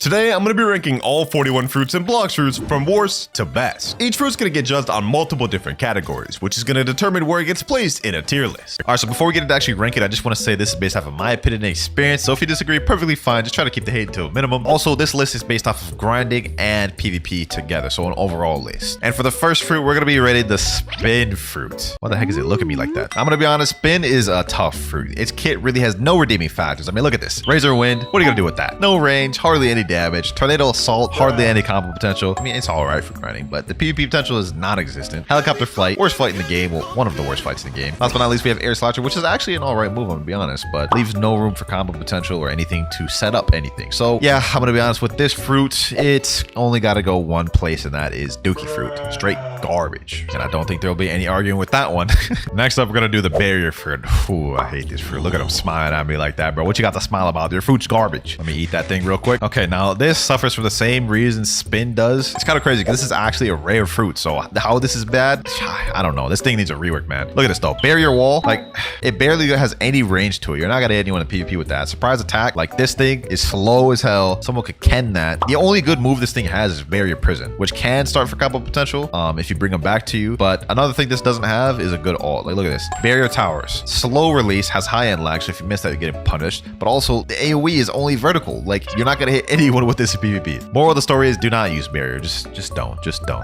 Today, I'm going to be ranking all 41 fruits and Blox fruits from worst to best. Each fruit's going to get judged on multiple different categories, which is going to determine where it gets placed in a tier list. Alright, so before we get into actually ranking, I just want to say this is based off of my opinion and experience, so if you disagree, perfectly fine. Just try to keep the hate to a minimum. Also, this list is based off of grinding and PvP together, so an overall list. And for the first fruit, we're going to be rating the spin fruit. Why the heck is it looking at me like that? I'm going to be honest, spin is a tough fruit. Its kit really has no redeeming factors. I mean, look at this. Razor Wind, what are you going to do with that? No range, hardly any damage. Tornado Assault, hardly any combo potential. I mean, it's all right for grinding, but the PvP potential is non-existent. Helicopter Flight, worst flight in the game. Well, one of the worst fights in the game. Last but not least, we have Air Slasher, which is actually an all right move, I'm gonna be honest, but leaves no room for combo potential or anything to set up anything. So yeah, I'm gonna be honest with this fruit. It's only got to go one place, and that is Dookie fruit. Straight garbage. And I don't think there'll be any arguing with that one. Next up, we're gonna do the barrier fruit. Ooh, I hate this fruit. Look at him smiling at me like that, bro. What you got to smile about? Your fruit's garbage. Let me eat that thing real quick. Okay, now this suffers from the same reason spin does. It's kind of crazy because this is actually a rare fruit, so how this is bad, I don't know. This thing needs a rework, man. Look at this though. Barrier wall, like, it barely has any range to it. You're not gonna hit anyone in PvP with that. Surprise attack, like, this thing is slow as hell. Someone could ken that. The only good move this thing has is barrier prison, which can start for combo potential if you bring them back to you. But another thing this doesn't have is a good ult. Like, look at this. Barrier towers, slow release, has high end lag, so if you miss that, you're getting punished. But also the AoE is only vertical. Like, you're not gonna hit anyone with this in PvP. Moral of the story is, do not use barrier. Just don't.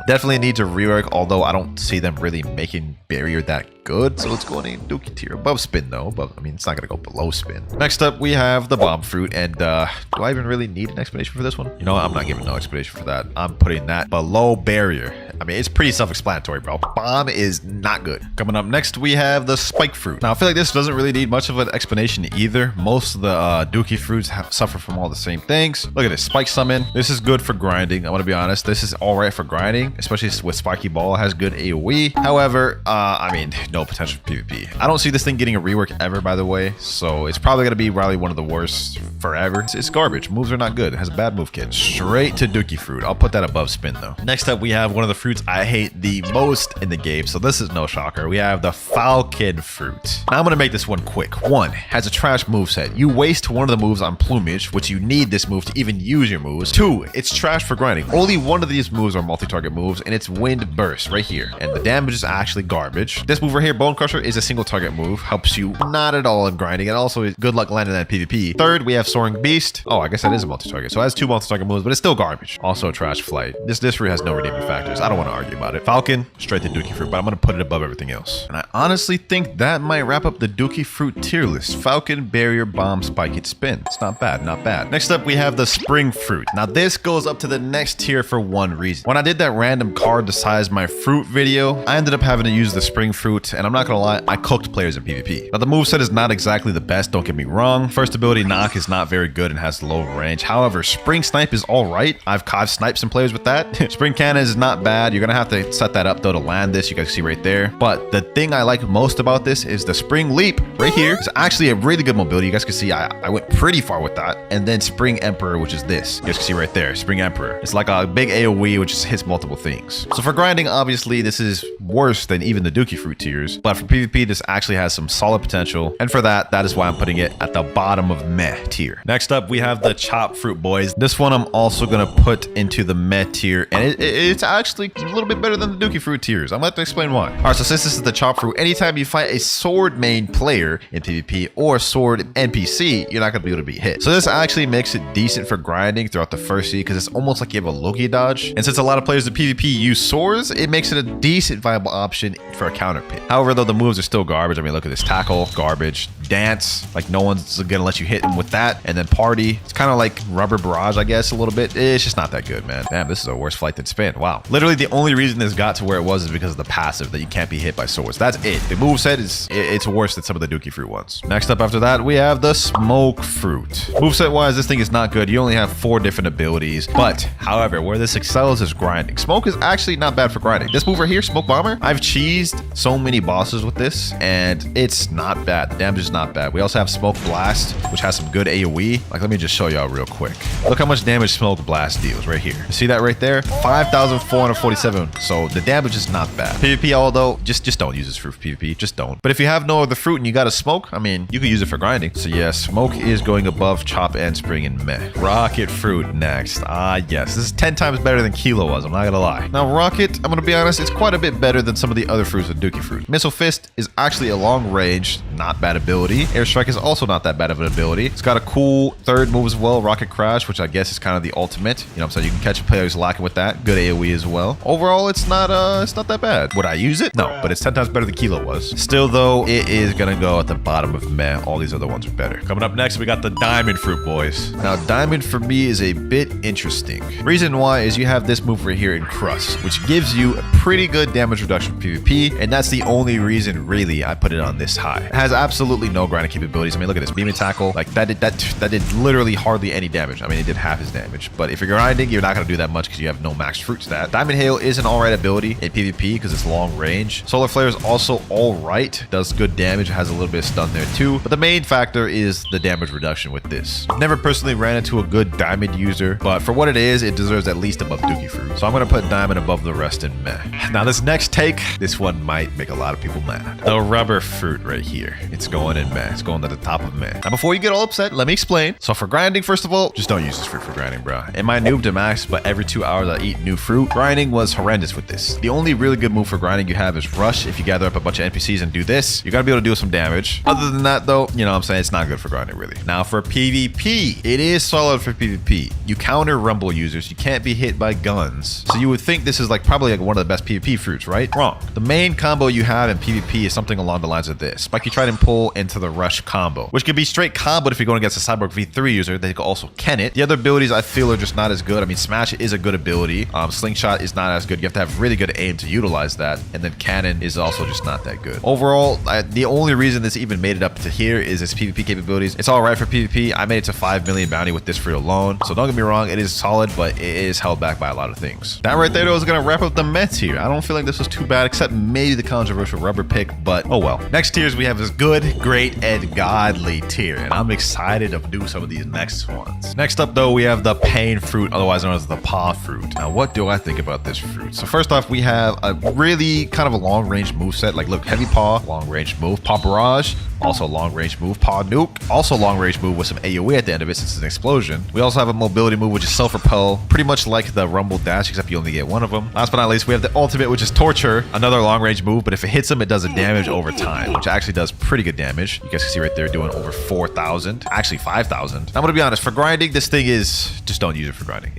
Definitely needs a rework, although I don't see them really making barrier that good, so it's going in Dookie tier. Above spin though, but I mean, it's not gonna go below spin. Next up, we have the bomb fruit, and do I even really need an explanation for this one? You know what? I'm not giving no explanation for that. I'm putting that below barrier. I mean, it's pretty self-explanatory, bro. Bomb is not good. Coming up next, we have the spike fruit. Now, I feel like this doesn't really need much of an explanation either. Most of the Dookie fruits suffer from all the same things. Look at this, spike summon. This is good for grinding. I want to be honest. This is all right for grinding, especially with spiky ball. It has good AoE. However, I mean, no potential for PvP. I don't see this thing getting a rework ever, by the way. So it's probably gonna be probably one of the worst forever. It's garbage. Moves are not good. It has a bad move kit. Straight to Dookie fruit. I'll put that above spin though. Next up, we have one of the fruits I hate the most in the game, so this is no shocker. We have the falcon fruit. Now I'm gonna make this one quick. One, has a trash moveset. You waste one of the moves on plumage, which you need this move to even use your moves. Two, it's trash for grinding. Only one of these moves are multi-target moves, and it's wind burst right here, and the damage is actually garbage. This move right here, Bone Crusher, is a single target move, helps you not at all in grinding, and also good luck landing that PvP. Third, we have Soaring Beast. Oh, I guess that is a multi-target, so it has two multi-target moves, but it's still garbage. Also a trash flight. This fruit has no redeeming factors. I don't want to argue about it. Falcon, straight to Dookie fruit, but I'm gonna put it above everything else. And I honestly think that might wrap up the Dookie fruit tier list. Falcon, barrier, bomb, spike, hit, spin. It's not bad, not bad. Next up, we have the spring fruit. Now this goes up to the next tier for one reason. When I did that random card the size my fruit video, I ended up having to use the spring fruit, and I'm not gonna lie, I cooked players in PvP. Now the moveset is not exactly the best, don't get me wrong. First ability knock is not very good and has low range. However, spring snipe is all right. I've sniped some players with that. Spring cannon is not bad. You're gonna have to set that up though to land this. You guys see right there. But the thing I like most about this is the spring leap right here. It's actually a really good mobility. You guys can see I went pretty far with that. And then spring emperor, which is this. You guys can see right there, spring emperor. It's like a big AoE which just hits multiple things. So for grinding, obviously this is worse than even the Dookie fruit tiers. But for PvP, this actually has some solid potential. And for that is why I'm putting it at the bottom of meh tier. Next up, we have the chop fruit, boys. This one I'm also gonna put into the meh tier, and it's actually a little bit better than the Dookie fruit tiers. I'm going to explain why. All right, so since this is the chop fruit, anytime you fight a sword main player in PvP or sword NPC, you're not going to be able to be hit. So this actually makes it decent for grinding throughout the first seed, because it's almost like you have a Loki dodge. And since a lot of players in PvP use swords, it makes it a decent viable option for a counter pit. However, though, the moves are still garbage. I mean, look at this. Tackle, garbage. Dance, like no one's gonna let you hit him with that. And then party, it's kind of like rubber barrage, I guess, a little bit. It's just not that good, man. Damn, this is a worse flight than spin. Wow. Literally the only reason this got to where it was is because of the passive, that you can't be hit by swords. That's it. The moveset is, it's worse than some of the Dookie fruit ones. Next up after that, we have the smoke fruit. Moveset wise, this thing is not good. You only have 4 different abilities, but however, where this excels is grinding. Smoke is actually not bad for grinding. This move right here, smoke bomber, I've cheesed so many bosses with this, and it's not bad. The damage is not bad. We also have smoke blast, which has some good AoE. Like, let me just show y'all real quick. Look how much damage smoke blast deals right here. You see that right there? 5,447. So the damage is not bad. PvP, although, just don't use this fruit for PvP. Just don't. But if you have no other fruit and you got a smoke, I mean, you can use it for grinding. So yeah, smoke is going above chop and spring and meh. Right. Rocket fruit next. Yes, this is 10 times better than Kilo was, I'm not gonna lie. Now Rocket, I'm gonna be honest, it's quite a bit better than some of the other fruits with Dookie fruit. Missile Fist is actually a long range, not bad ability. Airstrike is also not that bad of an ability. It's got a cool third move as well, Rocket Crash, which I guess is kind of the ultimate. You know what I'm saying? You can catch a player who's lacking with that. Good AoE as well. Overall, it's not that bad. Would I use it? No, but it's 10 times better than Kilo was. Still though, it is gonna go at the bottom of meh. All these other ones are better. Coming up next, we got the Diamond fruit, boys. Now, Diamond for me is a bit interesting. Reason why is you have this move right here in Crust, which gives you a pretty good damage reduction for PvP, and that's the only reason really I put it on this high. It has absolutely no grinding capabilities. I mean, look at this beam and tackle. Like that did literally hardly any damage. I mean, it did half his damage, but if you're grinding, you're not gonna do that much because you have no max fruit stat. Diamond Hail is an alright ability in PvP because it's long range. Solar Flare is also alright, does good damage, has a little bit of stun there too, but the main factor is the damage reduction with this. Never personally ran into a good Diamond user, but for what it is, it deserves at least above Dookie fruit. So I'm gonna put Diamond above the rest in meh. Now this next take, this one might make a lot of people mad. The rubber fruit right here. It's going in meh. It's going to the top of meh. Now before you get all upset, let me explain. So for grinding, first of all, just don't use this fruit for grinding, bro. It might noob to max, but every 2 hours I eat new fruit. Grinding was horrendous with this. The only really good move for grinding you have is Rush. If you gather up a bunch of NPCs and do this, you're gonna be able to do some damage. Other than that though, you know what I'm saying, it's not good for grinding really. Now for PvP, it is solid for PvP. You counter Rumble users, you can't be hit by guns. So you would think this is like probably like one of the best PvP fruits, right? Wrong. The main combo you have in PvP is something along the lines of this. Spiky Trident pull into the Rush combo, which could be straight comboed if you're going against a Cyborg V3 user. They could also Ken it. The other abilities I feel are just not as good. I mean, Smash is a good ability. Slingshot is not as good. You have to have really good aim to utilize that. And then Cannon is also just not that good. Overall, the only reason this even made it up to here is its PvP capabilities. It's all right for PvP. I made it to 5 million bounty with this fruit alone. So don't get me wrong, it is solid, but it is held back by a lot of things. That right there though is going to wrap up the Mets here. I don't feel like this was too bad, except maybe the controversial rubber pick, but oh well. Next tiers we have this good, great, and godly tier, and I'm excited to do some of these next ones. Next up though, we have the pain fruit, otherwise known as the paw fruit. Now what do I think about this fruit? So first off, we have a really kind of a long range moveset. Like look, heavy paw, long range move, paw barrage, also long range move, paw nuke, also long range move with some AoE at the end of it since it's an explosion. We also have a mobility move which is self-repel, pretty much like the rumble dash except you only get one of them. Last but not least, we have the ultimate, which is torture, another long range move, but if it hits him it does a damage over time, which actually does pretty good damage. You guys can see right there doing over 4,000, actually 5,000. I'm gonna be honest, for grinding this thing is, just don't use it for grinding.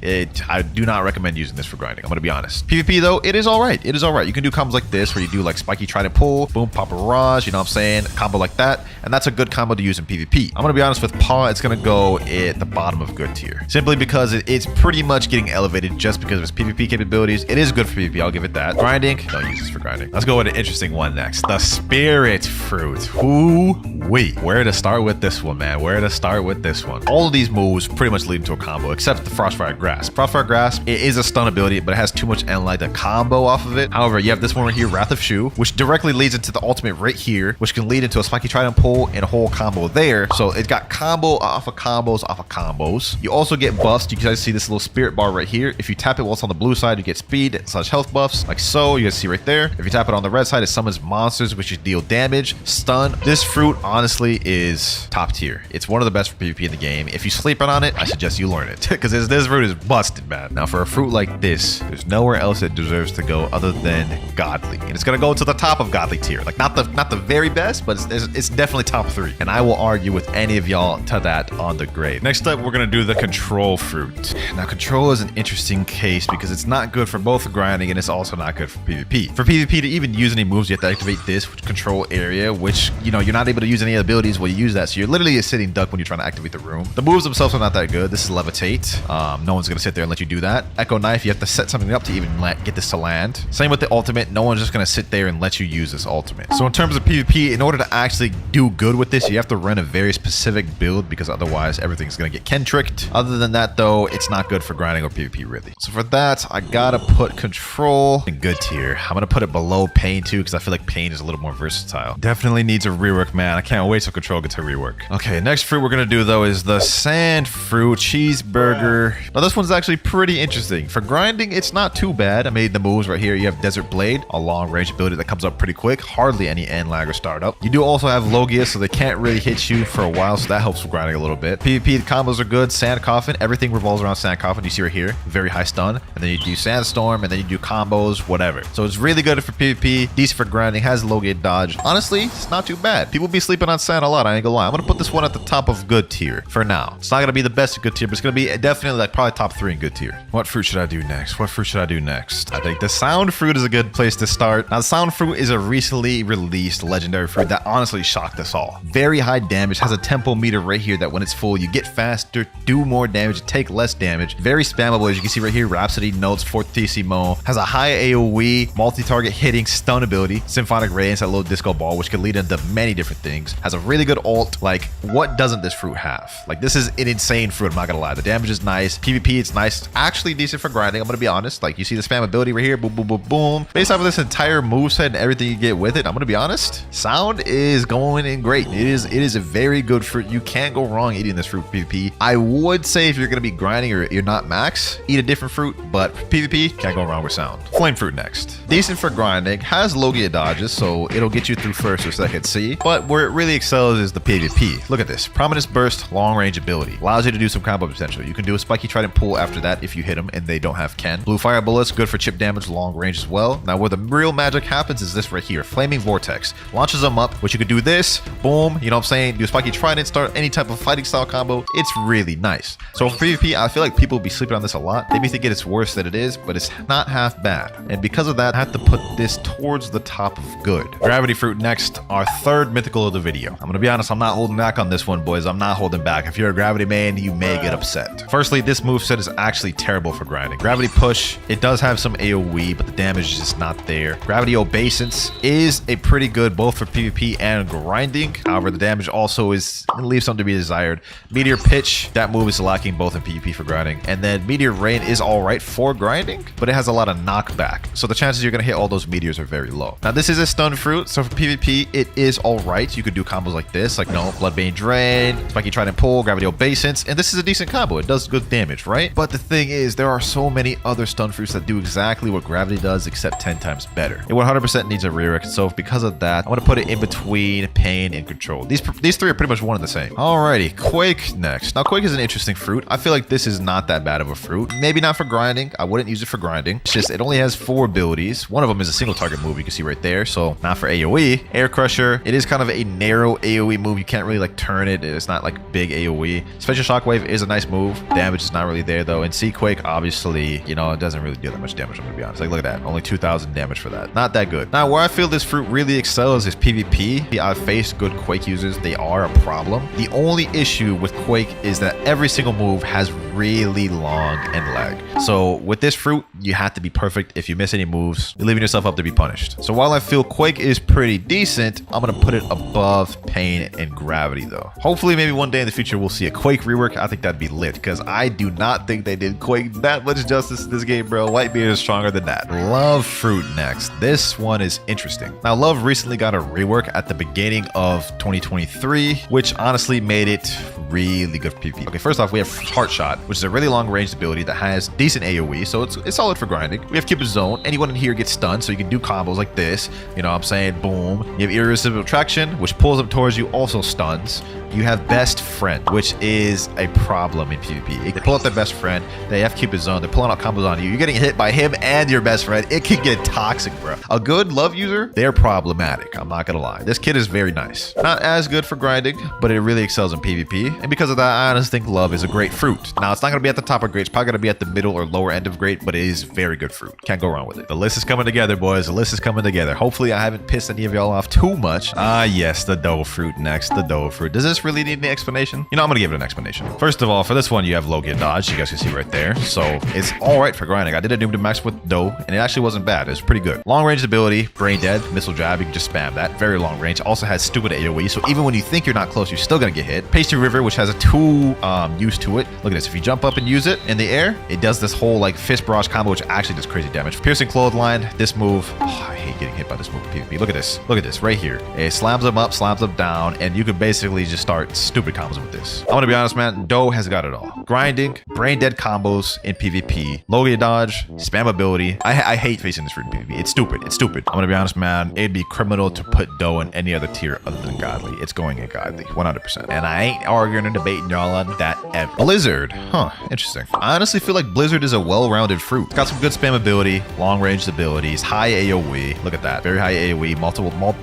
I do not recommend using this for grinding, I'm gonna be honest. PvP though, it is alright. It is alright. You can do combos like this where you do like spiky trident pull, boom, pop barrage, you know what I'm saying, a combo like that, and that's a good combo to use in PvP. I'm gonna be honest, with paw it's gonna go at the bottom of good tier, simply because it's pretty much getting elevated just because of its PvP capabilities. It is good for PvP, I'll give it that. Grinding, don't use this for grinding. Let's go with an interesting one next, the spirit fruit. Ooh-wee. Where to start with this one, man? Where to start with this one? All of these moves pretty much lead into a combo, except the Frostfire Grasp. Frostfire Grasp, it is a stun ability, but it has too much Enlight to combo off of it. However, you have this one right here, Wrath of Shu, which directly leads into the ultimate right here, which can lead into a Spiky Trident pull and a whole combo there. So it's got combo off of combos off of combos. You also get buffs. You guys see this little spirit bar right here. If you tap it while it's on the blue side, you get speed / health buffs, like so. You guys see right there. If you tap it on the red side, it summons monsters, which you deal damage, stun. This fruit honestly is top tier. It's one of the best for PvP in the game. If you sleep on it, I suggest you learn it because this fruit is busted, man. Now for a fruit like this, there's nowhere else it deserves to go other than godly, and it's gonna go to the top of godly tier. Like not the very best, but it's definitely top 3, and I will argue with any of y'all to that on the grade. Next up, we're gonna do the control fruit. Now control is an interesting case because it's not good for both grinding and it's also not good for PvP. For PvP to even use any moves, you have to activate this control area, which, you know, you're not able to use any abilities while you use that, so you're literally a sitting duck when you're trying to activate the room. The moves themselves are not that good. This is levitate. No one's gonna sit there and let you do that. Echo knife, you have to set something up to even get this to land. Same with the ultimate. No one's just gonna sit there and let you use this ultimate. So in terms of PvP, in order to actually do good with this, you have to run a very specific build because otherwise everything's gonna get Ken tricked. Other than that though, it's not good for grinding or PvP really. So for that, I gotta put control in good tier. I'm gonna put it below pain too because I feel like pain is a little more versatile. Definitely needs a rework, man. I can't wait till control gets a rework. Okay, next fruit we're gonna do though is the sand fruit cheeseburger. Now this one's actually pretty interesting. For grinding, it's not too bad. I made the moves right here. You have Desert Blade, a long range ability that comes up pretty quick, hardly any end lag or startup. You do also have Logia, so they can't really hit you for a while, so that helps with grinding a little bit. PvP, the combos are good. Sand Coffin, everything revolves around Sand Coffin. You see right here, very high stun. And then you do Sandstorm, and then you do combos, whatever. So it's really good for PvP, decent for grinding, has Logia dodge. Honestly, it's not too bad. People be sleeping on Sand a lot, I ain't gonna lie. I'm gonna put this one at the top of good tier for now. It's not gonna be the best of good tier, but it's gonna be definitely like probably top 3 in good tier. What fruit should I do next? What fruit should I do next? I think the Sound Fruit is a good place to start. Now, the Sound Fruit is a recently released legendary fruit that honestly shocked us all. Very high damage, has a tempo meter right here that when it's full, you get faster, do more damage, take less damage. Very spammable, as you can see right here. Rhapsody notes, Fortissimo, has a high AoE, multi-target hitting, stun ability, Symphonic Radiance, that little disco ball, which can lead into many different things. Has a really good ult. Like, what doesn't this fruit have? Like, this is an insane fruit, I'm not gonna lie. The damage is nice. PvP, it's nice. Actually decent for grinding, I'm gonna be honest. Like, you see the spam ability right here, boom, boom, boom, boom. Based off of this entire moveset and everything you get with it, I'm gonna be honest, Sound is going in great. It is a very good fruit. You can't go wrong eating this fruit for PvP. I would say if you're gonna be grinding or you're not max, eat a different fruit, but for PvP, can't go wrong with Sound. Flame Fruit next. Decent for grinding, has Logia dodges, so it'll get you through first or second C, but where it really excels is the PvP. Look at this. Prominence Burst, long range ability. Allows you to do some combo potential. You can do a Spiky Trident pull after that if you hit them and they don't have Ken. Blue Fire Bullets, good for chip damage, long range as well. Now where the real magic happens is this right here. Flaming Vortex. Launches them up, which you could do this, boom, you know what I'm saying? Do a Spiky Trident, start any type of fighting style combo. It's really nice. So for PvP, I feel like people be sleeping on this a lot. They may think it's worse than it is, but it's not half bad. And because of that, I have to put this towards the top of good. Gravity Fruit next, our third mythical of the video. I'm gonna be honest, I'm not holding back on this one, boys. I'm not holding back. If you're a Gravity main, you may get upset. Firstly, this moveset is actually terrible for grinding. Gravity Push, it does have some AoE, but the damage is just not there. Gravity Obeisance is a pretty good both for PvP and grinding. However, the damage also leaves something to be desired. Meteor Pitch, that move is lacking both in PvP for grinding. And then Meteor Rain is alright for grinding, but it has a lot of knockback. So the chances you're gonna hit all those meteors are very low. Now this is a stun fruit, so for PvP, it is alright. You could do combos like this, like no, Bloodbane Drain, Spiky Trident Pull, Gravity Obeisance, and this is a decent combo. It does good damage, right? But the thing is, there are so many other stun fruits that do exactly what Gravity does, except 10 times better. It 100% needs a rework, so because of that, I'm gonna put it in between Pain and Control. These three are pretty much one and the same. Alrighty, Quake next. Now Quake is an interesting fruit. I feel like this is not that bad of a fruit. Maybe not for grinding. I wouldn't use it for grinding. It's just, it only has 4 abilities. One of them is a single target move, you can see right there, so not for AoE. Air Crusher, it is kind of a narrow AoE move. You can't really like turn it. It's not like big AoE. Special Shockwave is a nice move. Damage is not really there though. And Sea Quake, obviously, you know, it doesn't really do that much damage, I'm gonna be honest. Like, look at that. Only 2,000 damage for that. Not that good. Now, where I feel this fruit really excels is PvP. I've faced good Quake users. They are a problem. The only issue with Quake is that every single move has really long and lag. So with this fruit, you have to be perfect. If you miss any moves, you're leaving yourself up to be punished. So while I feel Quake is pretty decent, I'm gonna put it above Pain and Gravity though. Hopefully maybe one day in the future we'll see a Quake rework. I think that'd be lit, because I do not think they did Quake that much justice in this game, bro. Whitebeard is stronger than that. Love Fruit next. This one is interesting. Now Love recently got a rework at the beginning of 2023, which honestly made it really good for PvP. Okay, first off, we have Heart Shot, which is a really long range ability that has decent AoE, so it's solid for grinding. We have Cupid Zone. Anyone in here gets stunned, so you can do combos like this. You know what I'm saying? Boom. You have Irresistible Attraction, which pulls them towards you, also stuns. You have Best Friend, which is a problem in PvP. They pull out their best friend, they have Cupid Zone, they're pulling out combos on you. You're getting hit by him and your best friend. It can get toxic, bro. A good Love user, they're problematic. I'm not gonna lie. This kid is very nice. Not as good for grinding, but it really excels in PvP. And because of that, I honestly think Love is a great fruit. Now, it's not gonna be at the top of great. It's probably gonna be at the middle or lower end of great, but it is very good fruit. Can't go wrong with it. The list is coming together, boys. The list is coming together. Hopefully, I haven't pissed any of y'all off too much. Ah, yes, the Doe Fruit next. The Doe Fruit. Does this really need an explanation? You know, I'm gonna give it an explanation. First of all, for this one, you have Logia dodge. You guys can see right there. So it's all right for grinding. I did a Doom to Max with Doe, and it actually wasn't bad. It was pretty good. Long range ability, Brain Dead, Missile Jab. You can just spam that. Very long range. Also has stupid AoE. So even when you think you're not close, you're still gonna get hit. Pastry River, which has a 2 use to it. Look at this. If you jump up and use it in the air, it does this whole like fist barrage combo, which actually does crazy damage. Piercing Clothesline. This move, oh, I hate getting hit by this move in PvP. Look at this. Look at this right here. It slams them up, slams them down, and you can basically just start stupid combos with this. I'm gonna be honest, man. Doe has got it all. Grinding, brain dead combos in PvP, Logia dodge, spam ability. I hate facing this fruit in PvP. It's stupid. It's stupid. I'm gonna be honest, man. It'd be criminal to put Doe in any other tier other than Godly. It's going in Godly, 100%. And I ain't arguing or debating y'all on that ever. Blizzard. Huh. Interesting. I honestly feel like Blizzard is a well-rounded fruit. It's got some good spam ability, long-range abilities, high AoE. Look at that. Very high AoE.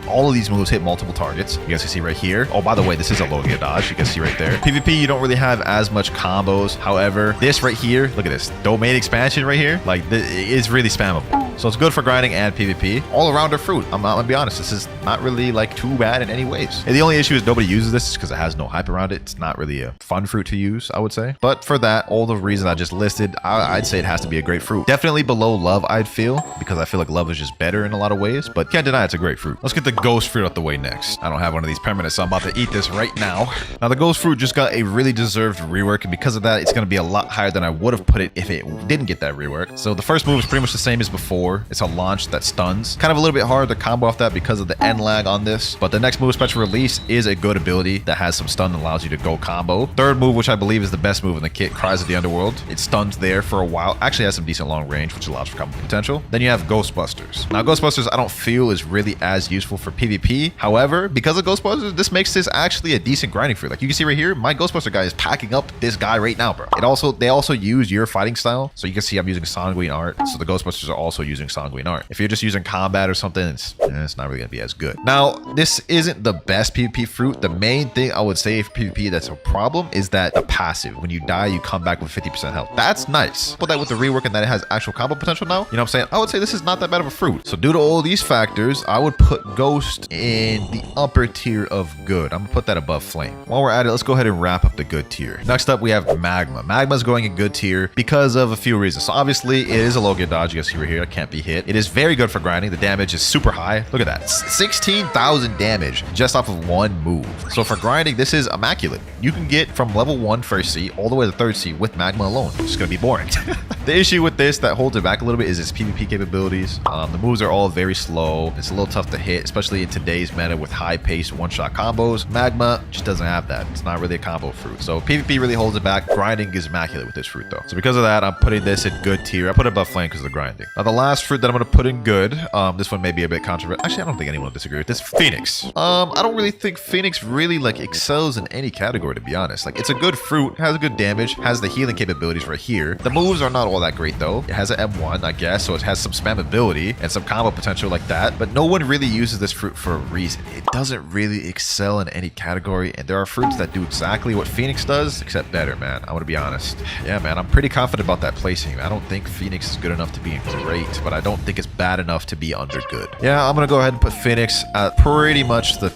All of these moves hit multiple targets. You guys can see right here. Oh, by the way, this is a Logia dodge. You can see right there. PvP, you don't really have as much combos. However, this right here, look at this. Domain expansion right here. Like, this is really spammable. So it's good for grinding and PvP. All-arounder fruit. I'm gonna be honest. This is not really like too bad in any ways. And the only issue is nobody uses this because it has no hype around it. It's not really a fun fruit to use, I would say. But for that, all the reasons I just listed, I'd say it has to be a great fruit. Definitely below Love, I'd feel, because I feel like Love is just better in a lot of ways. But can't deny it's a great fruit. Let's get the Ghost fruit out the way next. I don't have one of these permanents, so I'm about to eat this right now. Now, the Ghost fruit just got a really deserved rework, and because of that, it's going to be a lot higher than I would have put it if it didn't get that rework. So the first move is pretty much the same as before. It's a launch that stuns. Kind of a little bit hard to combo off that because of the end lag on this, but the next move, Special Release, is a good ability that has some stun and allows you to go combo. Third move, which I believe is the best move in the kit, Cries of the Underworld. It stuns there for a while. Actually has some decent long range, which allows for combo potential. Then you have Ghostbusters. Now, Ghostbusters I don't feel is really as useful for PvP. However, because of Ghostbusters, this makes this actually a decent grinding fruit. Like you can see right here, my Ghostbuster guy is packing up this guy right now, bro. They also use your fighting style. So you can see I'm using Sanguine Art. So the Ghostbusters are also using Sanguine Art. If you're just using combat or something, it's not really gonna be as good. Now, this isn't the best PvP fruit. The main thing I would say for PvP that's a problem is that the passive. When you die, you come back with 50% health. That's nice. Put that with the rework and that it has actual combo potential now. You know what I'm saying? I would say this is not that bad of a fruit. So due to all these factors, I would put Ghost in the upper tier of good. I'm gonna put that above Flame. While we're at it, let's go ahead and wrap up the good tier. Next up, we have Magma. Magma's going in good tier because of a few reasons. So obviously, it is a Logia dodge. You guys see right here, it can't be hit. It is very good for grinding. The damage is super high. Look at that. 16,000 damage just off of one move. So for grinding, this is immaculate. You can get from level 1 first C all the way to third C with Magma alone. It's just gonna be boring. The issue with this that holds it back a little bit is its PvP capabilities. The moves are all very slow. It's a little tough to hit, especially in today's meta with high-paced one-shot combos. Magma just doesn't have that. It's not really a combo fruit. So PvP really holds it back. Grinding is immaculate with this fruit, though. So because of that, I'm putting this in good tier. I put it above Flame because of the grinding. Now, the last fruit that I'm going to put in good, this one may be a bit controversial. Actually, I don't think anyone will disagree with this. Phoenix. I don't really think Phoenix really, like, excels in any category, to be honest. Like, it's a good fruit, has a good damage, has the healing capabilities right here. The moves are not all that great, though. It has an M1, I guess, so it has some spam ability and some combo potential like that, but no one really uses this fruit for a reason. It doesn't really excel in any category, and there are fruits that do exactly what Phoenix does, except better, man. I want to be honest. Yeah, man, I'm pretty confident about that placing. I don't think Phoenix is good enough to be great, but I don't think it's bad enough to be under good. Yeah, I'm gonna go ahead and put Phoenix at pretty much the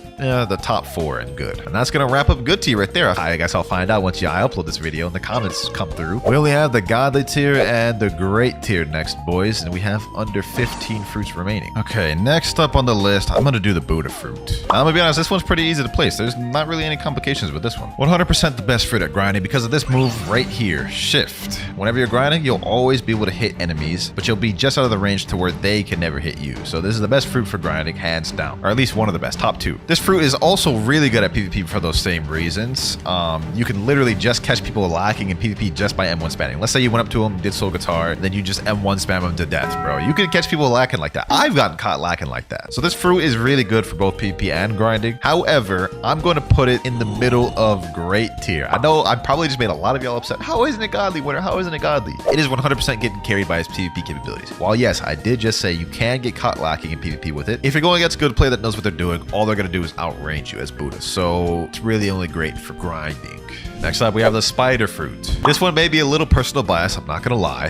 top 4 in good. And that's gonna wrap up good tier right there. I guess I'll find out once I upload this video and the comments come through. We only have the godly tier and the great tier next, boys, and we have under 15 fruits remaining. Okay, next up on the list, I'm gonna do the Buddha fruit. I'm gonna be honest, this one's pretty easy to place. There's not really any complications with this one. 100% the best fruit at grinding because of this move right here, Shift. Whenever you're grinding, you'll always be able to hit enemies, but you'll be just out of the range to where they can never hit you. So this is the best fruit for grinding, hands down, or at least one of the best, top 2. This fruit is also really good at PvP for those same reasons. You can literally just catch people lacking in PvP just by M1 spamming. Let's say you went up to them, did soul guitar, then you just M1 spam them to death, bro. You can catch people lacking like that. I've gotten caught lacking like that. So this fruit is really good for both PvP and grinding. However, I'm going to put it in the middle of great tier. I know I probably just made a lot of y'all upset. How isn't it godly, Winter? How isn't it godly? It is 100% getting carried by its PvP capabilities. While yes, I did just say you can get caught lacking in PvP with it. If you're going against a good player that knows what they're doing, all they're going to do is outrange you as Buddha. So it's really only great for grinding. Next up, we have the spider fruit. This one may be a little personal bias, I'm not gonna lie.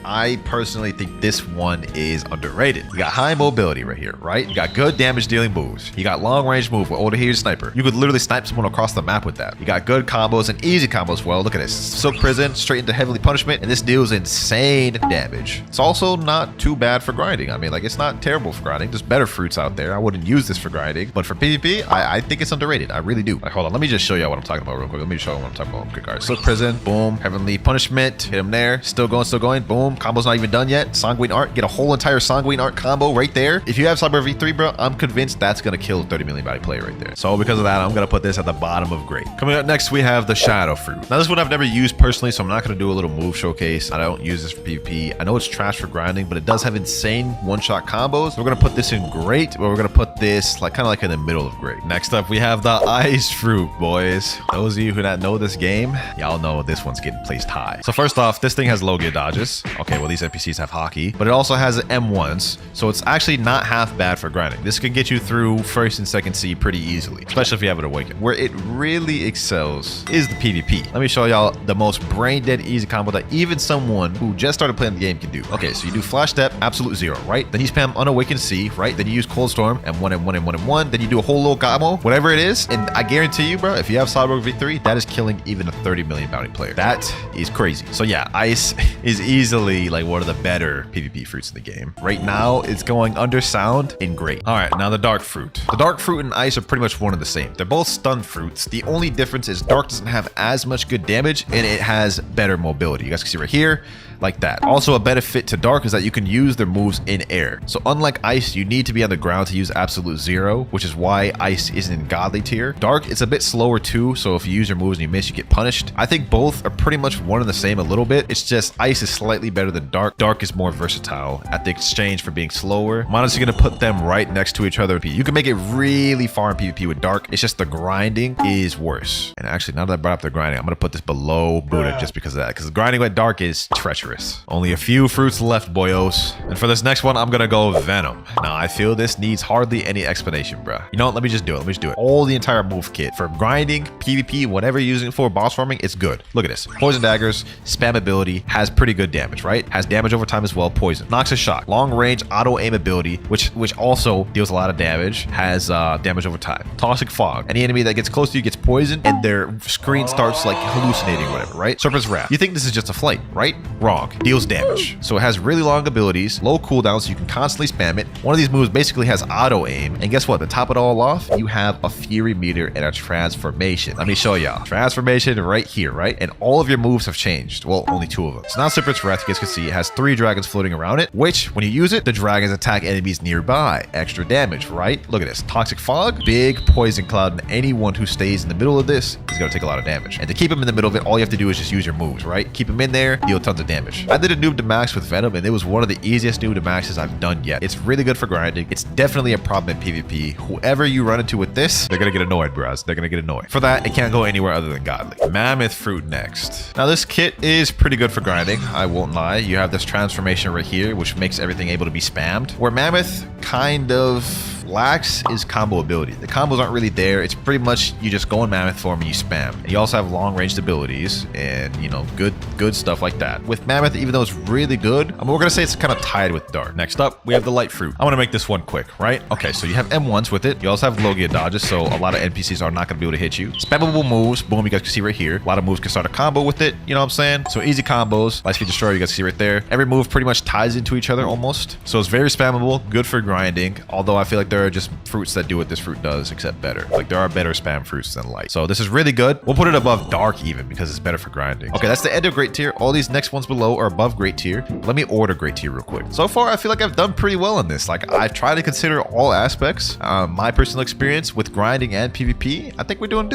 I personally think this one is underrated. You got high mobility right here, right? You got good damage dealing moves. You got long range move with Older Sniper. You could literally snipe someone across the map with that. You got good combos and easy combos. Well, look at this. Silk Prison, straight into Heavenly Punishment, and this deals insane damage. It's also not too bad for grinding. I mean, like, it's not terrible for grinding. There's better fruits out there. I wouldn't use this for grinding, but for PvP, I think it's underrated. I really do. Like, hold on, let me just show you what I'm talking about real quick. Let me show about what I'm talking about. Quick, all right. Slick Prison, boom. Heavenly Punishment, hit him there. Still going, boom. Combo's not even done yet. Sanguine Art, get a whole entire Sanguine Art combo right there. If you have Cyber V3, bro, I'm convinced that's gonna kill 30 million body player right there. So because of that, I'm gonna put this at the bottom of great. Coming up next, we have the Shadow Fruit. Now this one I've never used personally, so I'm not gonna do a little move showcase. I don't use this for PvP. I know it's trash for grinding, but it does have insane one-shot combos. We're gonna put this in great, but we're gonna put this like kind of like in the middle of great. Next up, we have the Ice Fruit, boys. Those of you who not know this game, y'all know this one's getting placed high. So first off, this thing has low gear dodges. Okay, well these NPCs have hockey, but it also has M1s, so it's actually not half bad for grinding. This can get you through first and second C pretty easily, especially if you have it awakened. Where it really excels is the PvP. Let me show y'all the most brain dead easy combo that even someone who just started playing the game can do. Okay, so you do Flash Step, Absolute Zero, right? Then you spam Unawakened C, right? Then you use Cold Storm, M1, M1, M1, M1. Then you do a whole little combo, whatever it is. And I guarantee you, bro, if you have Cyborg V3, that is killing even a 30 million bounty player. That is crazy. So yeah, Ice is easily like one of the better PvP fruits in the game. Right now, it's going under Sound in great. All right, now the Dark Fruit. The Dark Fruit and Ice are pretty much one and the same. They're both stun fruits. The only difference is Dark doesn't have as much good damage and it has better mobility. You guys can see right here, like that. Also, a benefit to Dark is that you can use their moves in air. So unlike Ice, you need to be on the ground to use Absolute Zero, which is why Ice isn't in Godly tier. Dark, it's a bit slower too, so if you use your moves and you miss, you get punished. I think both are pretty much one and the same a little bit. It's just Ice is slightly better than Dark. Dark is more versatile at the exchange for being slower. I'm honestly gonna put them right next to each other. You can make it really far in PvP with Dark. It's just the grinding is worse. And actually, now that I brought up the grinding, I'm gonna put this below Buddha just because of that, because the grinding with Dark is treacherous. Only a few fruits left, boyos. And for this next one, I'm gonna go Venom. Now, I feel this needs hardly any explanation, bruh. You know what? Let me just do it. All the entire move kit. For grinding, PvP, whatever you're using it for, boss farming, it's good. Look at this. Poison Daggers, spam ability, has pretty good damage, right? Has damage over time as well, poison. Noxious Shock, long range, auto aim ability, which also deals a lot of damage, has damage over time. Toxic Fog, any enemy that gets close to you gets poisoned and their screen starts like hallucinating or whatever, right? Serpent's Wrath. You think this is just a flight, right? Wrong. Deals damage. So it has really long abilities, low cooldowns, so you can constantly spam it. One of these moves basically has auto aim. And guess what? To top it all off, you have a Fury Meter and a Transformation. Let me show y'all. Transformation right here, right? And all of your moves have changed. Well, only 2 of them. So now Serpent's Wrath, you guys can see, it has 3 dragons floating around it, which when you use it, the dragons attack enemies nearby. Extra damage, right? Look at this. Toxic Fog, big poison cloud, and anyone who stays in the middle of this is going to take a lot of damage. And to keep him in the middle of it, all you have to do is just use your moves, right? Keep him in there, deal tons of damage. I did a noob to max with Venom, and it was one of the easiest noob to maxes I've done yet. It's really good for grinding. It's definitely a problem in PvP. Whoever you run into with this, they're gonna get annoyed, bros. They're gonna get annoyed. For that, it can't go anywhere other than Godly. Mammoth Fruit next. Now this kit is pretty good for grinding, I won't lie. You have this transformation right here, which makes everything able to be spammed. Where Mammoth kind of lacks is combo ability. The combos aren't really there. It's pretty much you just go in Mammoth form and you spam. And you also have long ranged abilities and, you know, good stuff like that. With Mammoth, even though it's really good, I mean, we're gonna say it's kind of tied with Dark. Next up, we have the Light Fruit. I want to make this one quick, right? Okay, so you have M1s with it. You also have low gear dodges, so a lot of NPCs are not gonna be able to hit you. Spammable moves, boom, you guys can see right here. A lot of moves can start a combo with it, you know what I'm saying? So easy combos, Light Speed Destroyer, you guys can see right there. Every move pretty much ties into each other almost. So it's very spammable, good for grinding, although I feel like there are just fruits that do what this fruit does, except better. Like there are better spam fruits than Light. So this is really good. We'll put it above Dark even because it's better for grinding. Okay, that's the end of Great Tier. All these next ones below are above Great Tier. Let me order Great Tier real quick. So far, I feel like I've done pretty well on this. Like I've tried to consider all aspects. My personal experience with grinding and PvP, I think we're doing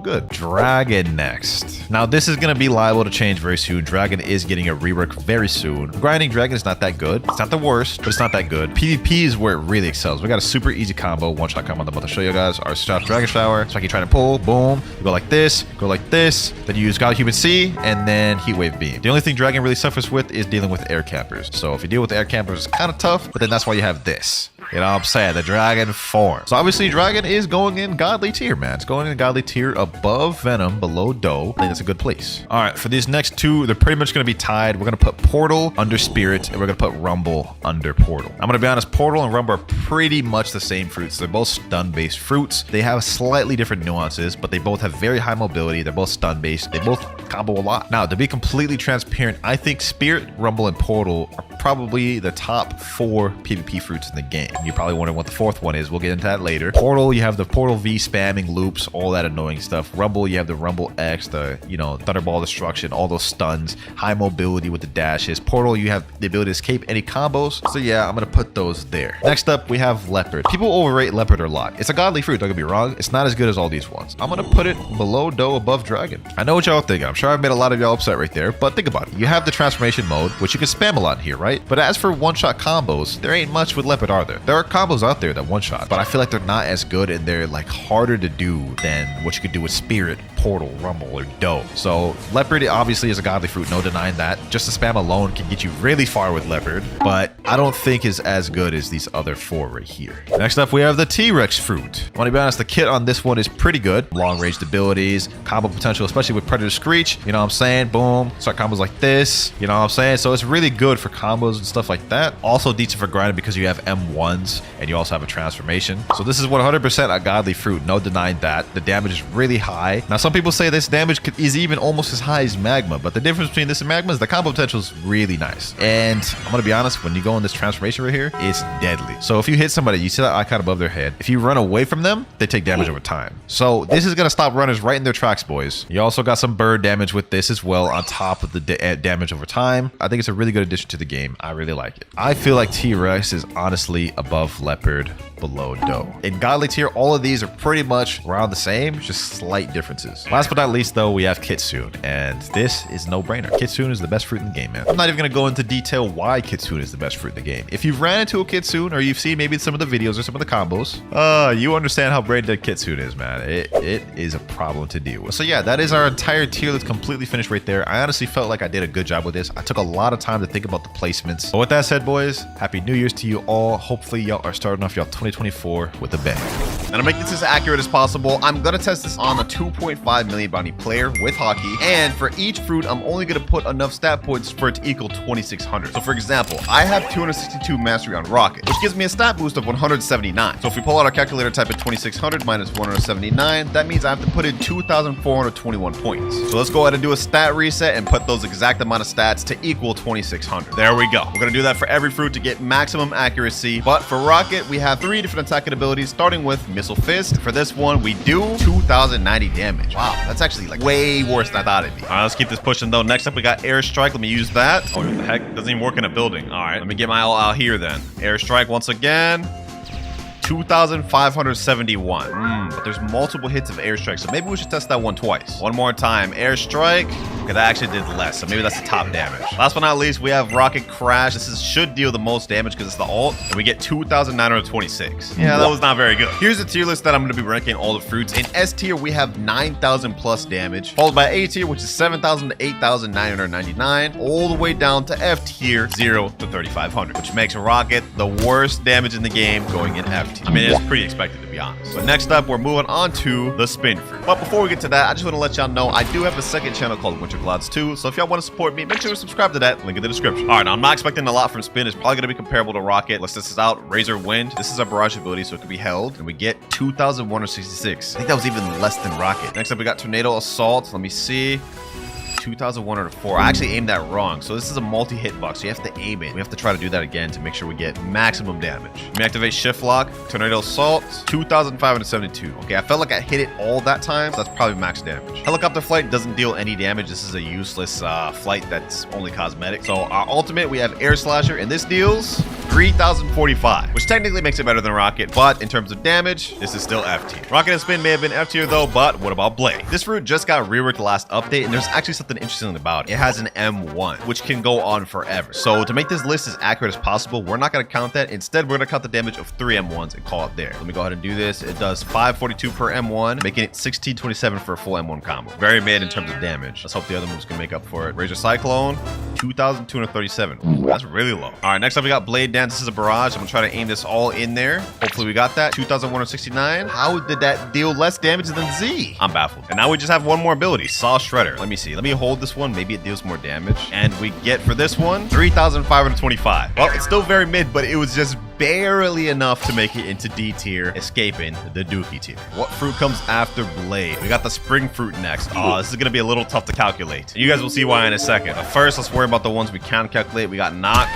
good. Dragon next. Now this is gonna be liable to change very soon. Dragon is getting a rework very soon. Grinding Dragon is not that good. It's not the worst, but it's not that good. PvP is where it really excels. We got a super easy combo, one shot combo I'm about to show you guys. Our shot Dragon Shower. So I keep trying to pull, boom. You go like this, then you use God Human C, and then Heat Wave Beam. The only thing Dragon really suffers with is dealing with air campers. So if you deal with air campers, it's kind of tough, but then that's why you have this. You know what I'm saying? The Dragon form. So obviously Dragon is going in Godly tier, man. It's going in Godly tier above Venom, below Doe. I think that's a good place. All right, for these next two, they're pretty much going to be tied. We're going to put Portal under Spirit, and we're going to put Rumble under Portal. I'm going to be honest, Portal and Rumble are pretty much the same fruits. They're both stun-based fruits. They have slightly different nuances, but they both have very high mobility. They're both stun-based. They both combo a lot. Now, to be completely transparent, I think Spirit, Rumble, and Portal are probably the top 4 PvP fruits in the game. You're probably wondering what the 4th one is. We'll get into that later. Portal, you have the Portal V spamming loops, all that annoying stuff. Rumble, you have the Rumble X, the, you know, Thunderball destruction, all those stuns, high mobility with the dashes. Portal, you have the ability to escape any combos. So yeah, I'm gonna put those there. Next up, we have Leopard. People overrate Leopard a lot. It's a godly fruit, don't get me wrong. It's not as good as all these ones. I'm gonna put it below Doe, above Dragon. I know what y'all thinking. I'm sure I've made a lot of y'all upset right there, but think about it. You have the transformation mode, which you can spam a lot here, right? But as for one-shot combos, there ain't much with Leopard, are there? There are combos out there that one-shot, but I feel like they're not as good and they're like harder to do than what you could do with Spirit, Portal, Rumble, or Doe. So Leopard obviously is a godly fruit, no denying that. Just the spam alone can get you really far with Leopard, but I don't think is as good as these other 4 right here. Next up, we have the T-Rex fruit. I want to be honest, the kit on this one is pretty good. Long-range abilities, combo potential, especially with Predator Screech. You know what I'm saying? Boom. Start combos like this. You know what I'm saying? So it's really good for combos and stuff like that. Also decent for grinding because you have M1s and you also have a transformation. So this is 100% a godly fruit. No denying that. The damage is really high. Now, some people say this damage is even almost as high as Magma, but the difference between this and Magma is the combo potential is really nice. And I'm going to be honest, when you go in this transformation right here, it's deadly. So if you hit somebody, you see that icon above their head. If you run away from them, they take damage over time. So this is going to stop runners right in their tracks, boys. You also got some bird damage with this as well on top of the damage over time. I think it's a really good addition to the game. I really like it. I feel like T-Rex is honestly above Leopard, below Doe. In godly tier, all of these are pretty much around the same, just slight differences. Last but not least though, we have Kitsune, and this is no brainer. Kitsune is the best fruit in the game, man. I'm not even gonna go into detail why Kitsune is the best fruit in the game. If you've ran into a Kitsune or you've seen maybe some of the videos or some of the combos, you understand how brain dead Kitsune is, man. It is a problem to deal with. So yeah, that is our entire tier list completely finished right there. I honestly felt like I did a good job with this. I took a lot of time to think about the placements. But with that said, boys, happy New Year's to you all. Hopefully y'all are starting off y'all 2024 with a bang. And to make this as accurate as possible, I'm gonna test this on a 2.5 million bounty player with hockey. And for each fruit, I'm only gonna put enough stat points for it to equal 2,600. So for example, I have 262 mastery on Rocket, which gives me a stat boost of 179. So if we pull out our calculator, type in 2,600 minus 179, that means I have to put in 2,421 points. So let's go ahead and do a stat reset and put those exact amount of stats to equal 2,600. There we go. We're gonna do that for every fruit to get maximum accuracy. But for Rocket, we have 3 different attacking abilities, starting with Missile Fist. For this one, we do 2,090 damage. Wow, that's actually like way worse than I thought it'd be. All right, let's keep this pushing though. Next up, we got Air Strike. Let me use that. Oh, what the heck? Doesn't even work in a building. All right, let me get my all out here then. Air Strike once again. 2,571. But there's multiple hits of airstrike, so maybe we should test that one twice. One more time, airstrike. Okay, that actually did less, so maybe that's the top damage. Last but not least, we have Rocket Crash. This should deal the most damage because it's the ult, and we get 2,926. Yeah, that was not very good. Here's the tier list that I'm going to be ranking all the fruits. In S tier, we have 9,000 plus damage, followed by A tier, which is 7,000 to 8,999, all the way down to F tier, 0 to 3,500, which makes Rocket the worst damage in the game going in F tier. I mean, it's pretty expected, to be honest. But next up, we're moving on to the spin fruit. But before we get to that, I just want to let y'all know I do have a second channel called WinterKloudz 2. So if y'all want to support me, make sure to subscribe to that. Link in the description. All right, now I'm not expecting a lot from spin. It's probably going to be comparable to Rocket. Let's test this out. Razor Wind. This is a barrage ability, so it can be held. And we get 2,166. I think that was even less than Rocket. Next up, we got Tornado Assault. Let me see. 2,104. I actually aimed that wrong. So this is a multi-hitbox, so you have to aim it. We have to try to do that again to make sure we get maximum damage. Let me activate Shift Lock, Tornado Assault, 2,572. Okay, I felt like I hit it all that time, so that's probably max damage. Helicopter Flight doesn't deal any damage. This is a useless flight that's only cosmetic. So our ultimate, we have Air Slasher, and this deals 3,045, which technically makes it better than Rocket, but in terms of damage, this is still F tier. Rocket and Spin may have been F tier though, but what about Blade? This fruit just got reworked the last update, and there's actually something interesting about it. It has an M1, which can go on forever. So to make this list as accurate as possible, we're not going to count that. Instead, we're going to count the damage of 3 M1s and call it there. Let me go ahead and do this. It does 542 per M1, making it 1627 for a full M1 combo. Very mid in terms of damage. Let's hope the other moves can make up for it. Razor Cyclone, 2,237. Ooh, that's really low. All right, next up we got Blade Dance. This is a barrage. I'm gonna try to aim this all in there. Hopefully we got that. 2,169. How did that deal less damage than Z? I'm baffled. And now we just have one more ability, Saw Shredder. Let me see. Let me hold this one. Maybe it deals more damage. And we get for this one 3,525. Well, it's still very mid, but it was just barely enough to make it into D tier, escaping the Dookie tier. What fruit comes after Blade? We got the Spring Fruit next. Oh, this is gonna be a little tough to calculate. You guys will see why in a second. But first, let's worry about the ones we can calculate. We got Knock,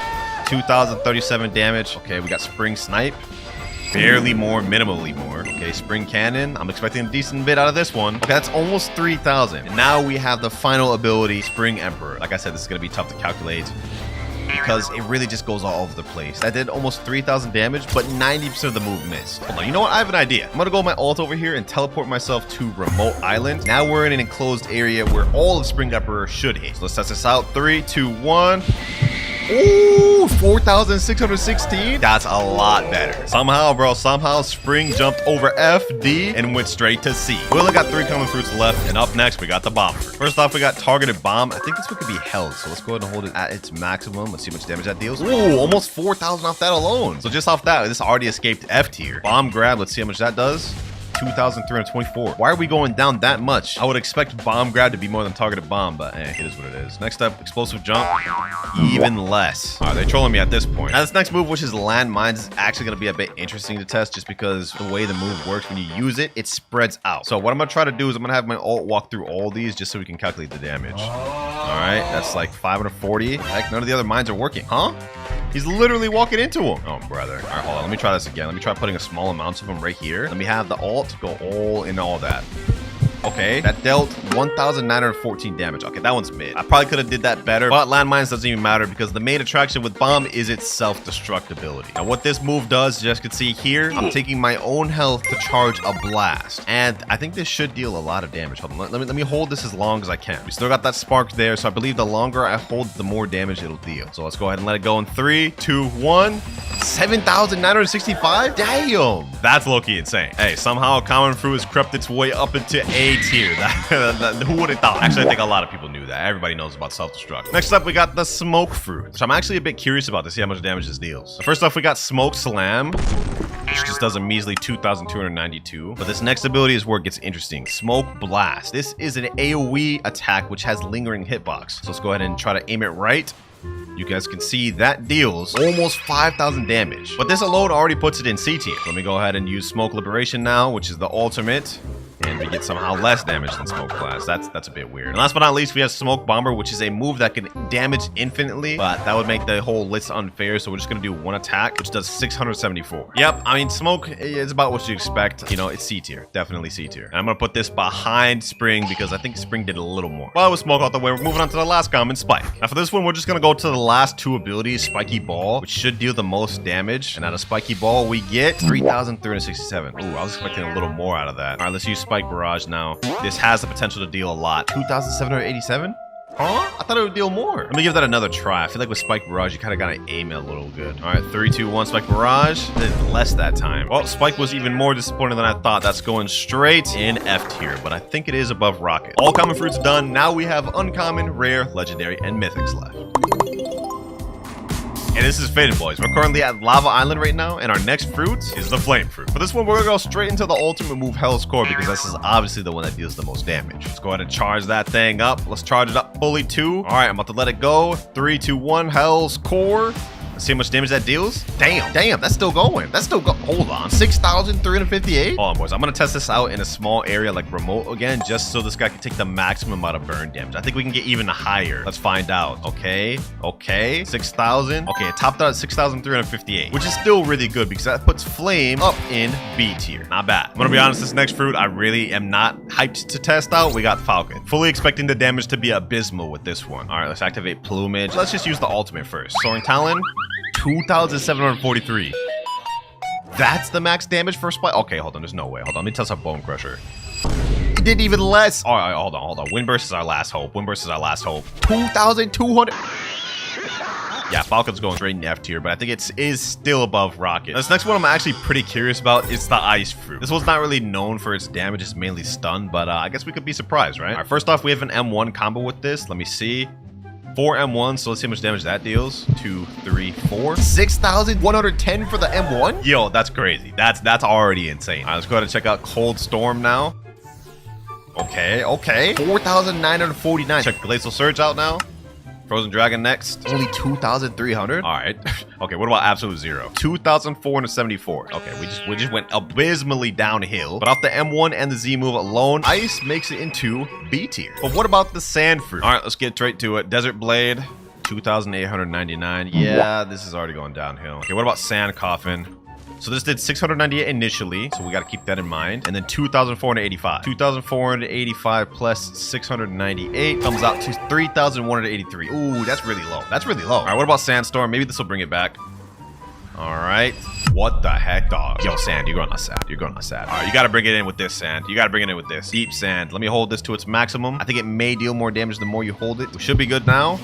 2,037 damage. Okay, we got Spring Snipe. Barely more, minimally more. Okay, Spring Cannon. I'm expecting a decent bit out of this one. Okay, that's almost 3,000. And now we have the final ability, Spring Emperor. Like I said, this is going to be tough to calculate because it really just goes all over the place. That did almost 3,000 damage, but 90% of the move missed. Hold on, you know what? I have an idea. I'm going to go with my ult over here and teleport myself to Remote Island. Now we're in an enclosed area where all of Spring Emperor should hit. So let's test this out. 3, 2, 1. Ooh, 4,616. That's a lot better. Somehow, bro, somehow Spring jumped over FD and went straight to C. We only got 3 common fruits left, and up next we got the bomber. First off, we got targeted bomb. I think this one could be held, so let's go ahead and hold it at its maximum. Let's see how much damage that deals. Ooh, almost 4,000 off that alone. So just off that, this already escaped F tier. Bomb grab. Let's see how much that does. 2,324. Why are we going down that much? I would expect bomb grab to be more than targeted bomb, but it is what it is. Next up, explosive jump. Even less. All right, they're trolling me at this point. Now, this next move, which is landmines, is actually going to be a bit interesting to test just because the way the move works, when you use it, it spreads out. So what I'm going to try to do is I'm going to have my ult walk through all these just so we can calculate the damage. All right, that's like 540. Heck, none of the other mines are working. Huh? He's literally walking into him. Oh, brother. All right, hold on. Let me try this again. Let me try putting a small amount of them right here. Let me have the ult go all in all that. Okay, that dealt 1,914 damage. Okay, that one's mid. I probably could have did that better, but landmines doesn't even matter because the main attraction with bomb is its self-destructibility. Now, what this move does, you guys can see here, I'm taking my own health to charge a blast, and I think this should deal a lot of damage. Hold on, let me hold this as long as I can. We still got that spark there, so I believe the longer I hold, the more damage it'll deal. So let's go ahead and let it go in 3, 2, 1. 7,965? Damn! That's low-key insane. Hey, somehow common fruit has crept its way up into A tier. Who would have thought? Actually, I think a lot of people knew that. Everybody knows about self-destruct. Next up, we got the smoke fruit, which I'm actually a bit curious about to see how much damage this deals. First off, we got smoke slam, which just does a measly 2,292. But this next ability is where it gets interesting. Smoke blast. This is an AoE attack which has lingering hitbox. So let's go ahead and try to aim it right. You guys can see that deals almost 5,000 damage. But this alone already puts it in C tier. Let me go ahead and use Smoke Liberation now, which is the ultimate. And we get somehow less damage than Smoke Blast. That's a bit weird. And last but not least, we have Smoke Bomber, which is a move that can damage infinitely, but that would make the whole list unfair. So we're just going to do one attack, which does 674. Yep, I mean, Smoke is about what you expect. You know, it's C tier. Definitely C tier. And I'm going to put this behind Spring because I think Spring did a little more. Well, with Smoke out the way, we're moving on to the last common, Spike. Now for this one, we're just going to go to the last 2 abilities, Spiky Ball, which should deal the most damage. And out of Spiky Ball, we get 3,367. Ooh, I was expecting a little more out of that. All right, let's use Spike Barrage now. This has the potential to deal a lot. 2,787? Huh? I thought it would deal more. Let me give that another try. I feel like with Spike Barrage, you kind of got to aim it a little good. All right, 3, 2, 1, Spike Barrage. Did less that time. Well, Spike was even more disappointing than I thought. That's going straight in F tier, but I think it is above Rocket. All common fruits done. Now we have uncommon, rare, legendary, and mythics left. And this is Faded, boys. We're currently at Lava Island right now, and our next fruit is the Flame Fruit. For this one, we're gonna go straight into the ultimate move, Hell's Core, because this is obviously the one that deals the most damage. Let's go ahead and charge that thing up. Let's charge it up fully too. All right, I'm about to let it go. 3, 2, 1, Hell's Core. Let's see how much damage that deals. Damn, that's still going. That's still going. Hold on, 6,358. Hold on, boys. I'm gonna test this out in a small area like remote again, just so this guy can take the maximum amount of burn damage. I think we can get even higher. Let's find out. Okay, 6,000. Okay, it topped out at 6,358, which is still really good because that puts Flame up in B tier. Not bad. I'm gonna be honest, this next fruit I really am not hyped to test out. We got Falcon. Fully expecting the damage to be abysmal with this one. All right, let's activate Plumage. Let's just use the ultimate first. Soaring Talon. 2,743. That's the max damage for Spike. Okay, hold on. There's no way. Hold on. Let me test our Bone Crusher. It did even less. All right, hold on. Windburst is our last hope. 2,200. Yeah, Falcon's going straight in F tier, but I think it is still above Rocket. This next one I'm actually pretty curious about. It's the Ice Fruit. This one's not really known for its damage. It's mainly stun, but I guess we could be surprised, right? All right, first off, we have an M1 combo with this. Let me see. 4 M1, so let's see how much damage that deals. 2, 3, 4. 6,110 for the M1? Yo, that's crazy. That's already insane. All right, let's go ahead and check out Cold Storm now. Okay. 4,949. Check Glacial Surge out now. Frozen Dragon next. Only 2,300. All right. Okay, what about Absolute Zero? 2,474. Okay, we just went abysmally downhill. But off the M1 and the Z move alone, Ice makes it into B tier. But what about the Sand Fruit? All right, let's get straight to it. Desert Blade. 2,899. Yeah, this is already going downhill. Okay, what about Sand Coffin? So this did 698 initially, so we got to keep that in mind. And then 2,485. 2,485 plus 698 comes out to 3,183. Ooh, that's really low. That's really low. All right, what about Sandstorm? Maybe this will bring it back. All right. What the heck, dog? Yo, Sand, you're going outside. You're going outside. All right, you got to bring it in with this, Sand. You got to bring it in with this. Deep Sand. Let me hold this to its maximum. I think it may deal more damage the more you hold it. We should be good now.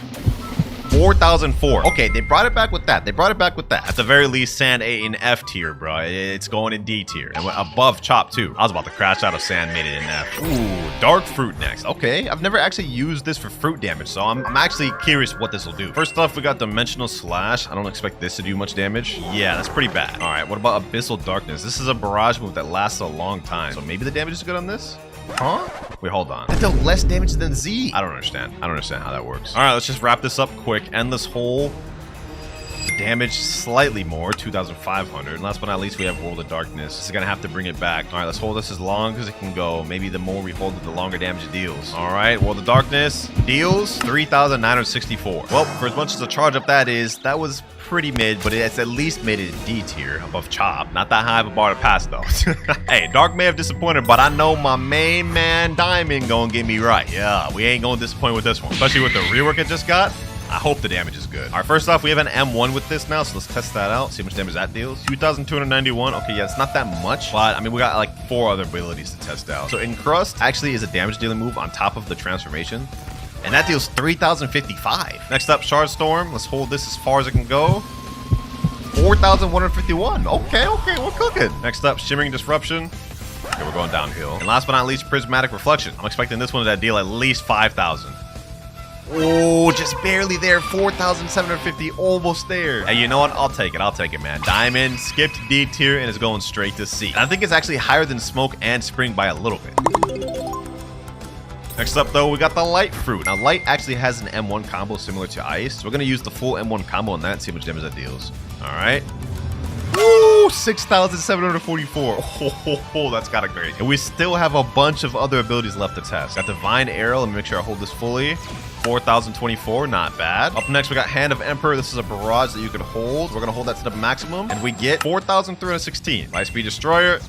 4,004. Okay, they brought it back with that. They brought it back with that. At the very least, Sand ate in F tier, bro. It's going in D tier. And went above Chop, too. I was about to crash out of Sand, made it in F. Ooh, Dark Fruit next. Okay, I've never actually used this for fruit damage, so I'm actually curious what this will do. First off, we got Dimensional Slash. I don't expect this to do much damage. Yeah, that's pretty bad. All right, what about Abyssal Darkness? This is a barrage move that lasts a long time, so maybe the damage is good on this? Huh? Wait, hold on. That dealt less damage than Z. I don't understand. I don't understand how that works. All right, let's just wrap this up quick. Endless Hole. Damage slightly more, 2,500. And last but not least, we have World of Darkness. This is going to have to bring it back. All right, let's hold this as long as it can go. Maybe the more we hold it, the longer damage it deals. All right, World of Darkness deals 3,964. Well, for as much as a charge up that is, that was pretty mid, but it's at least made it a D tier above Chop. Not that high of a bar to pass, though. Hey, Dark may have disappointed, but I know my main man Diamond gonna get me right. Yeah, we ain't gonna disappoint with this one. Especially with the rework it just got. I hope the damage is good. All right, first off, we have an M1 with this now, so let's test that out. See how much damage that deals. 2,291. Okay, yeah, it's not that much, but I mean, we got like 4 other abilities to test out. So Encrust actually is a damage dealing move on top of the transformation. And that deals 3,055. Next up, Shard Storm. Let's hold this as far as it can go. 4,151. Okay, we're cooking. Next up, Shimmering Disruption. Okay, we're going downhill. And last but not least, Prismatic Reflection. I'm expecting this one to deal at least 5,000. Oh, just barely there. 4,750, almost there. Hey, you know what? I'll take it, man. Diamond skipped D tier and is going straight to C. And I think it's actually higher than Smoke and Spring by a little bit. Next up, though, we got the Light Fruit. Now, Light actually has an M1 combo similar to Ice. So we're going to use the full M1 combo on that and see how much damage that deals. All right. Woo! 6,744. Oh, that's kind of great. And we still have a bunch of other abilities left to test. Got Divine Arrow. Let me make sure I hold this fully. 4,024, not bad. Up next, we got Hand of Emperor. This is a barrage that you can hold. We're going to hold that to the maximum. And we get 4,316. Lightspeed Destroyer.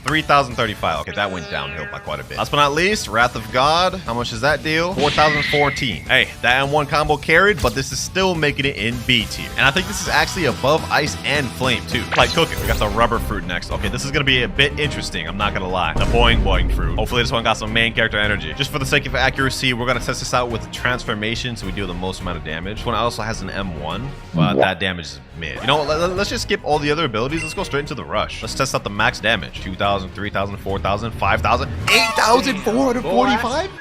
3,035. Okay, that went downhill by quite a bit. Last but not least, Wrath of God. How much does that deal? 4,014. Hey, that M1 combo carried, but this is still making it in B tier. And I think this is actually above Ice and Flame, too. Like cooking. We got the Rubber Fruit next. Okay, this is going to be a bit interesting. I'm not going to lie. The Boing Boing Fruit. Hopefully, this one got some main character energy. Just for the sake of accuracy, we're going to test this out with Transformation, so we deal the most amount of damage. This one also has an M1, but that damage is mid. You know what? Let's just skip all the other abilities. Let's go straight into the rush. Let's test out the max damage. 2,000. 3,000, 4,000, 5,000, 8,445?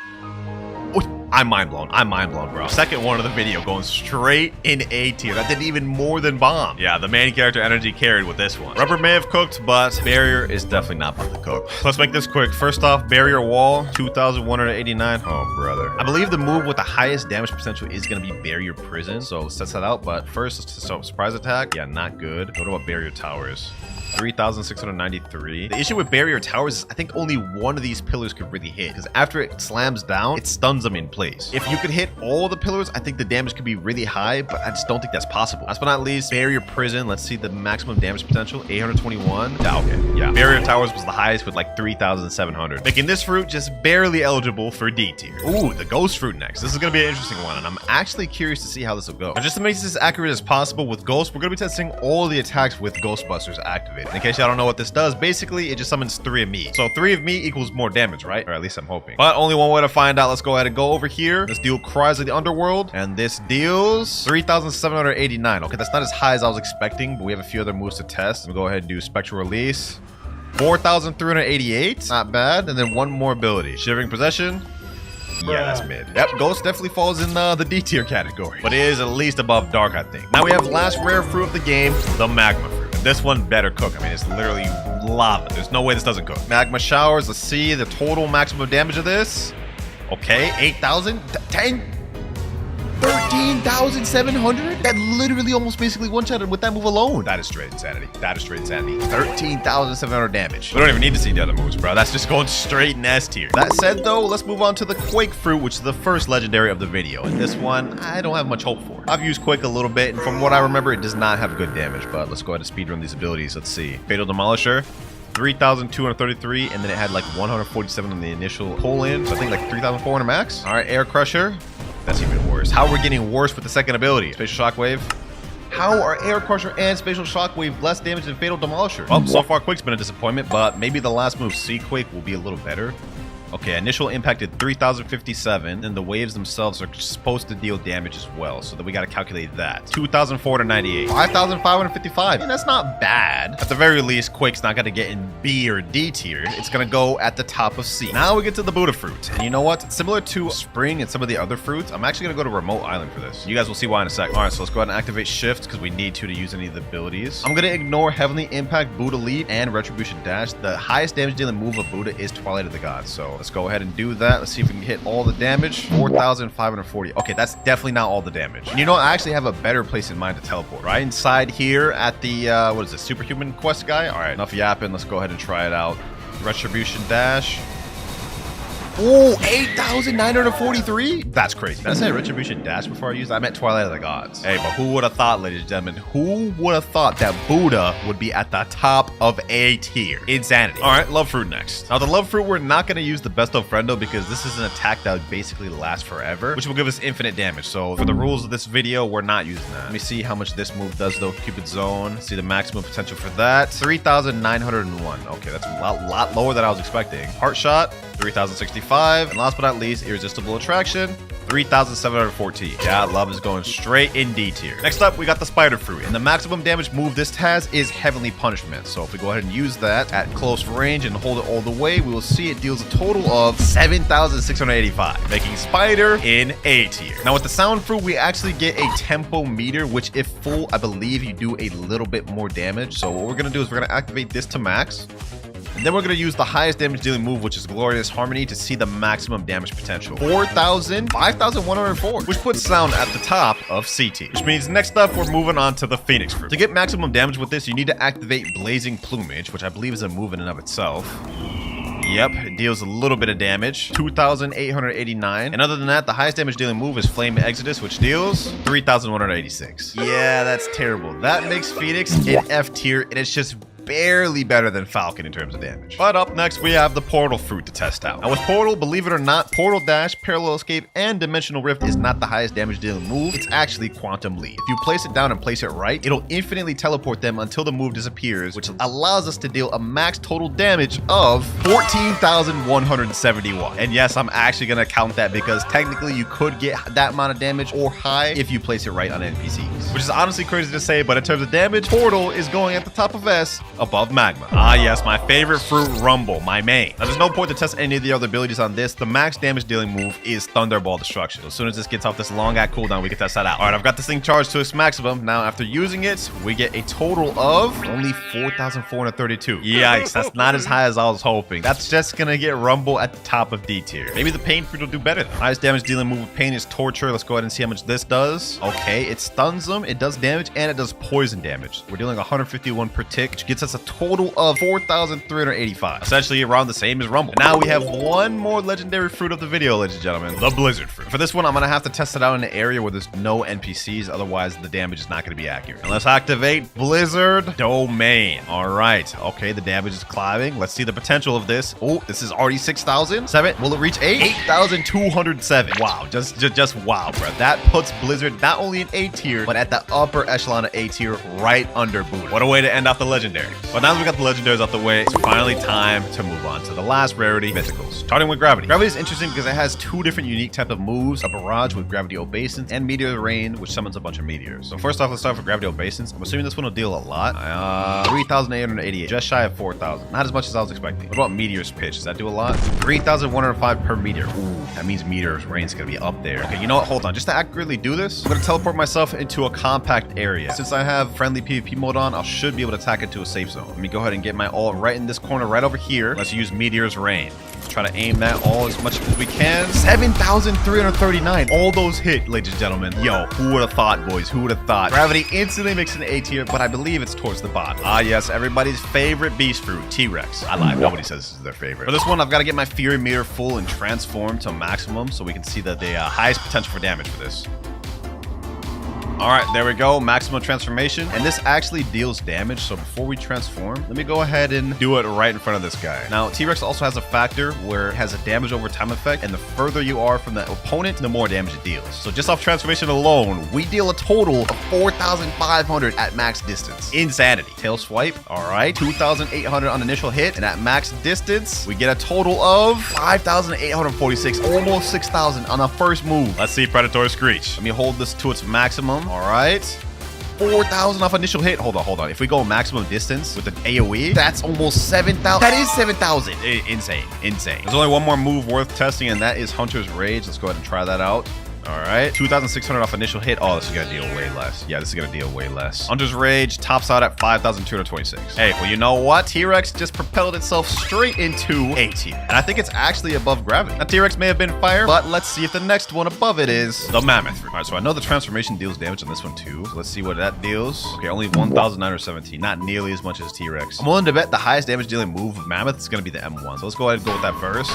I'm mind blown. I'm mind blown, bro. Second one of the video going straight in A tier. That did even more than Bomb. Yeah, the main character energy carried with this one. Rubber may have cooked, but Barrier is definitely not about to cook. Let's make this quick. First off, Barrier Wall, 2,189. Oh, brother. I believe the move with the highest damage potential is going to be Barrier Prison. So let's test that out. But first, let's surprise attack. Yeah, not good. What about Barrier Towers? 3,693. The issue with Barrier Towers is I think only one of these pillars could really hit, because after it slams down, it stuns them in place. If you could hit all the pillars, I think the damage could be really high, but I just don't think that's possible. Last but not least, Barrier Prison. Let's see the maximum damage potential. 821. Yeah, okay. Yeah. Barrier Towers was the highest with like 3,700. Making this fruit just barely eligible for D tier. Ooh, the Ghost Fruit next. This is going to be an interesting one, and I'm actually curious to see how this will go. Now, just to make this as accurate as possible with Ghost, we're going to be testing all the attacks with Ghostbusters activated. In case y'all don't know what this does, basically it just summons 3 of me. So 3 of me equals more damage, right? Or at least I'm hoping. But only one way to find out. Let's go ahead and go over here. Let's deal Cries of the Underworld. And this deals 3,789. Okay, that's not as high as I was expecting, but we have a few other moves to test. We'll go ahead and do Spectral Release. 4,388. Not bad. And then one more ability. Shivering Possession. Yeah, that's mid. Yep, Ghost definitely falls in the D tier category, but it is at least above Dark, I think. Now we have last rare fruit of the game, the Magma Fruit. This one better cook. I mean, it's literally lava. There's no way this doesn't cook. Magma Showers. Let's see the total maximum damage of this. Okay, 8,000, 10, 13,000. 13,700? That literally almost basically one-shotted with that move alone. That is straight insanity. That is straight insanity. 13,700 damage. We don't even need to see the other moves, bro. That's just going straight in S tier. That said, though, let's move on to the Quake Fruit, which is the first legendary of the video. And this one, I don't have much hope for. I've used Quake a little bit, and from what I remember, it does not have good damage, but let's go ahead and speedrun these abilities. Let's see. Fatal Demolisher. 3,233, and then it had like 147 on the initial pull-in. So I think like 3,400 max. All right, Air Crusher. That's even worse. How are we getting worse with the second ability? Spatial Shockwave. How are Air Crusher and Spatial Shockwave less damage than Fatal Demolisher? Well, so far Quake's been a disappointment, but maybe the last move, Sea Quake, will be a little better. Okay, initial impact at 3,057, and the waves themselves are supposed to deal damage as well, so that we got to calculate that. 2,498, 5,555, and that's not bad. At the very least, Quake's not going to get in B or D tier. It's going to go at the top of C. Now we get to the Buddha Fruit, and you know what? Similar to Spring and some of the other fruits, I'm actually going to go to Remote Island for this. You guys will see why in a sec. All right, so let's go ahead and activate Shift, because we need to use any of the abilities. I'm going to ignore Heavenly Impact, Buddha Leap, and Retribution Dash. The highest damage dealing move of Buddha is Twilight of the Gods, so let's go ahead and do that. Let's see if we can hit all the damage. 4,540. Okay, that's definitely not all the damage. And you know what? I actually have a better place in mind to teleport. Right inside here at the, what is it, Superhuman Quest guy? All right, enough yapping. Let's go ahead and try it out. Retribution Dash. Oh, 8,943? That's crazy. Did I say Retribution Dash before I used it? I meant Twilight of the Gods. Hey, but who would have thought, ladies and gentlemen, who would have thought that Buddha would be at the top of A tier? Insanity. All right, Love Fruit next. Now, the Love Fruit, we're not going to use the Besto Friendo because this is an attack that would basically last forever, which will give us infinite damage. So for the rules of this video, we're not using that. Let me see how much this move does, though. Cupid Zone. See the maximum potential for that. 3,901. Okay, that's a lot lower than I was expecting. Heart Shot. 3,065, and last but not least, Irresistible Attraction, 3,714. Yeah, Love is going straight in D tier. Next up, we got the Spider Fruit, and the maximum damage move this has is Heavenly Punishment. So if we go ahead and use that at close range and hold it all the way, we will see it deals a total of 7,685, making Spider in A tier. Now with the Sound Fruit, we actually get a tempo meter, which if full, I believe you do a little bit more damage. So what we're gonna do is we're gonna activate this to max. And then we're going to use the highest damage dealing move, which is Glorious Harmony, to see the maximum damage potential. 5,104, which puts Sound at the top of CT. Which means next up, we're moving on to the Phoenix Fruit. To get maximum damage with this, you need to activate Blazing Plumage, which I believe is a move in and of itself. Yep, it deals a little bit of damage, 2,889. And other than that, the highest damage dealing move is Flame Exodus, which deals 3,186. Yeah, that's terrible. That makes Phoenix in F tier, and it's just barely better than Falcon in terms of damage. But up next, we have the Portal Fruit to test out. Now with Portal, believe it or not, Portal Dash, Parallel Escape, and Dimensional Rift is not the highest damage dealing move. It's actually Quantum Leap. If you place it down and place it right, it'll infinitely teleport them until the move disappears, which allows us to deal a max total damage of 14,171. And yes, I'm actually gonna count that because technically you could get that amount of damage or high if you place it right on NPCs. Which is honestly crazy to say, but in terms of damage, Portal is going at the top of S, above Magma. Ah yes, my favorite fruit, Rumble, my main. Now there's no point to test any of the other abilities on this. The max damage dealing move is Thunderball Destruction. So as soon as this gets off this long at cooldown, we can test that out. All right, I've got this thing charged to its maximum. Now after using it, we get a total of only 4,432. Yikes, that's not as high as I was hoping. That's just gonna get Rumble at the top of D tier. Maybe the Pain Fruit will do better though. Highest damage dealing move with Pain is Torture. Let's go ahead and see how much this does. Okay, it stuns them, it does damage, and it does poison damage. We're dealing 151 per tick, which gets us a total of 4,385. Essentially around the same as Rumble. And now we have one more legendary fruit of the video, ladies and gentlemen, the Blizzard Fruit. For this one, I'm gonna have to test it out in an area where there's no NPCs, otherwise the damage is not gonna be accurate. And let's activate Blizzard Domain. All right, okay, the damage is climbing. Let's see the potential of this. Oh, this is already 6,000. 7, will it reach 8? 8,207. Wow, just wow, bro. That puts Blizzard not only in A tier, but at the upper echelon of A tier, right under Buddha. What a way to end off the legendary. But now that we got the legendaries out the way, it's finally time to move on to the last rarity, Mythicals. Starting with Gravity. Gravity is interesting because it has two different unique type of moves, a Barrage with Gravity Obeisance and Meteor Rain, which summons a bunch of meteors. So first off, let's start with Gravity Obeisance. I'm assuming this one will deal a lot. 3,888, just shy of 4,000. Not as much as I was expecting. What about Meteor's Pitch? Does that do a lot? 3,105 per meteor. Ooh, that means Meteor's Rain's gonna be up there. Okay, you know what? Hold on. Just to accurately do this, I'm gonna teleport myself into a compact area. Since I have friendly PvP mode on, I should be able to attack into a safe zone. Let me go ahead and get my ult right in this corner, right over here. Let's use Meteor's Rain. try to aim that all as much as we can. 7,339. All those hit, ladies and gentlemen. Yo, who would have thought, boys? Who would have thought? Gravity instantly makes an A tier, but I believe it's towards the bottom. Ah, yes, everybody's favorite beast fruit, T-Rex. I lied. Nobody says this is their favorite. For this one, I've got to get my Fury meter full and transform to maximum so we can see the highest potential for damage for this. All right, there we go. Maximum transformation. And this actually deals damage. So before we transform, let me go ahead and do it right in front of this guy. Now, T-Rex also has a factor where it has a damage over time effect. And the further you are from the opponent, the more damage it deals. So just off transformation alone, we deal a total of 4,500 at max distance. Insanity. Tail swipe. All right. 2,800 on initial hit. And at max distance, we get a total of 5,846. Almost 6,000 on the first move. Let's see Predatory Screech. Let me hold this to its maximum. All right. 4,000 off initial hit. Hold on. If we go maximum distance with the AoE, that's almost 7,000. That is 7,000. Insane. There's only one more move worth testing, and that is Hunter's Rage. Let's go ahead and try that out. All right, 2,600 off initial hit. Oh, this is gonna deal way less. Yeah, this is gonna deal way less. Hunter's Rage tops out at 5,226. Hey, well, you know what? T-Rex just propelled itself straight into A tier. And I think it's actually above Gravity. Now, T-Rex may have been fire, but let's see if the next one above it is the Mammoth. All right, so I know the transformation deals damage on this one too. So let's see what that deals. Okay, only 1,917. Not nearly as much as T-Rex. I'm willing to bet the highest damage dealing move of Mammoth is gonna be the M1. So let's go ahead and go with that first.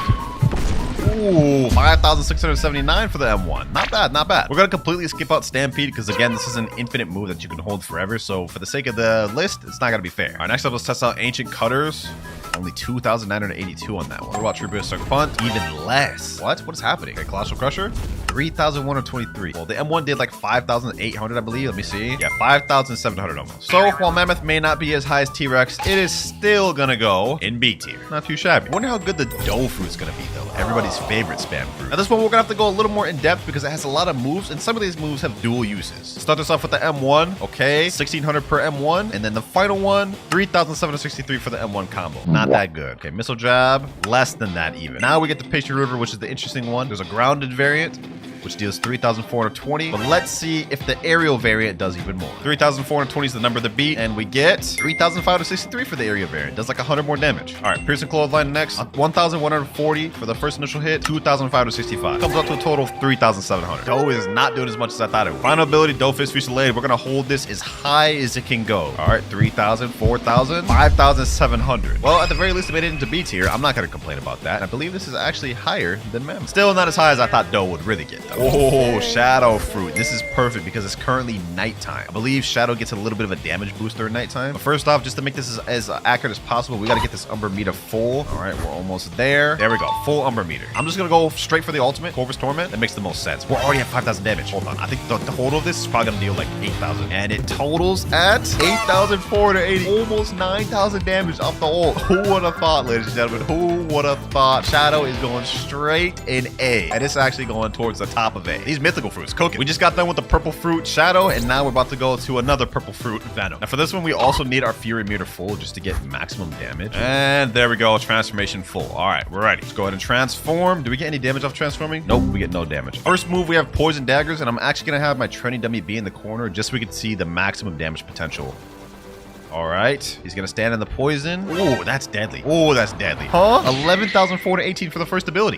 Ooh, 5,679 for the M1. Not bad, not bad. We're going to completely skip out Stampede because, again, this is an infinite move that you can hold forever. So for the sake of the list, it's not going to be fair. All right, next up, let's test out Ancient Cutters. Only 2,982 on that one. What about True Bear Sucker Punt? Even less. What is happening? Okay, Colossal Crusher? 3,123. Well, the M1 did like 5,800, I believe. Let me see. Yeah, 5,700 almost. So while Mammoth may not be as high as T-Rex, it is still gonna go in B tier. Not too shabby. I wonder how good the Doe Fruit's gonna be, though. Everybody's favorite spam fruit. Now, this one, we're gonna have to go a little more in depth because it has a lot of moves, and some of these moves have dual uses. Start this off with the M1. Okay, 1,600 per M1. And then the final one, 3,763 for the M1 combo. Not that good. Okay, Missile Jab, less than that even. Now we get the Patient River, which is the interesting one. There's a grounded variant, which deals 3,420. But let's see if the aerial variant does even more. 3,420 is the number of the beat, and we get 3,563 for the aerial variant. Does like 100 more damage. All right, Piercing Clothesline next. 1,140 for the first initial hit. 2,565. Comes up to a total of 3,700. Doe is not doing as much as I thought it would. Final ability, Doe Fist Fusillade. We're gonna hold this as high as it can go. All right, 3,000, 4,000, 5,700. Well, at the very least, it made it into B tier. I'm not gonna complain about that. I believe this is actually higher than Mammoth. Still not as high as I thought Doe would really get. Oh, Shadow Fruit. This is perfect because it's currently nighttime. I believe Shadow gets a little bit of a damage boost during nighttime. But first off, just to make this as accurate as possible, we got to get this Umber meter full. All right, we're almost there. There we go. Full Umber meter. I'm just going to go straight for the ultimate, Corvus Torment. That makes the most sense. We're already at 5,000 damage. Hold on. I think the total of this is probably going to deal like 8,000. And it totals at 8,480. Almost 9,000 damage off the ult. Who would have thought, ladies and gentlemen? Who would have thought? Shadow is going straight in A. And it's actually going towards the top of A. These mythical fruits cooking. We just got done with the purple fruit Shadow, and now we're about to go to another purple fruit Venom. Now for this one, we also need our Fury meter full just to get maximum damage. And there we go, transformation full. All right, we're ready. Let's go ahead and transform. Do we get any damage off transforming? Nope, we get no damage. First move, we have Poison Daggers, and I'm actually gonna have my Trendy Dummy be in the corner just so we can see the maximum damage potential. All right, he's gonna stand in the poison. Oh, that's deadly. Oh, that's deadly. Huh? 11,418 for the first ability.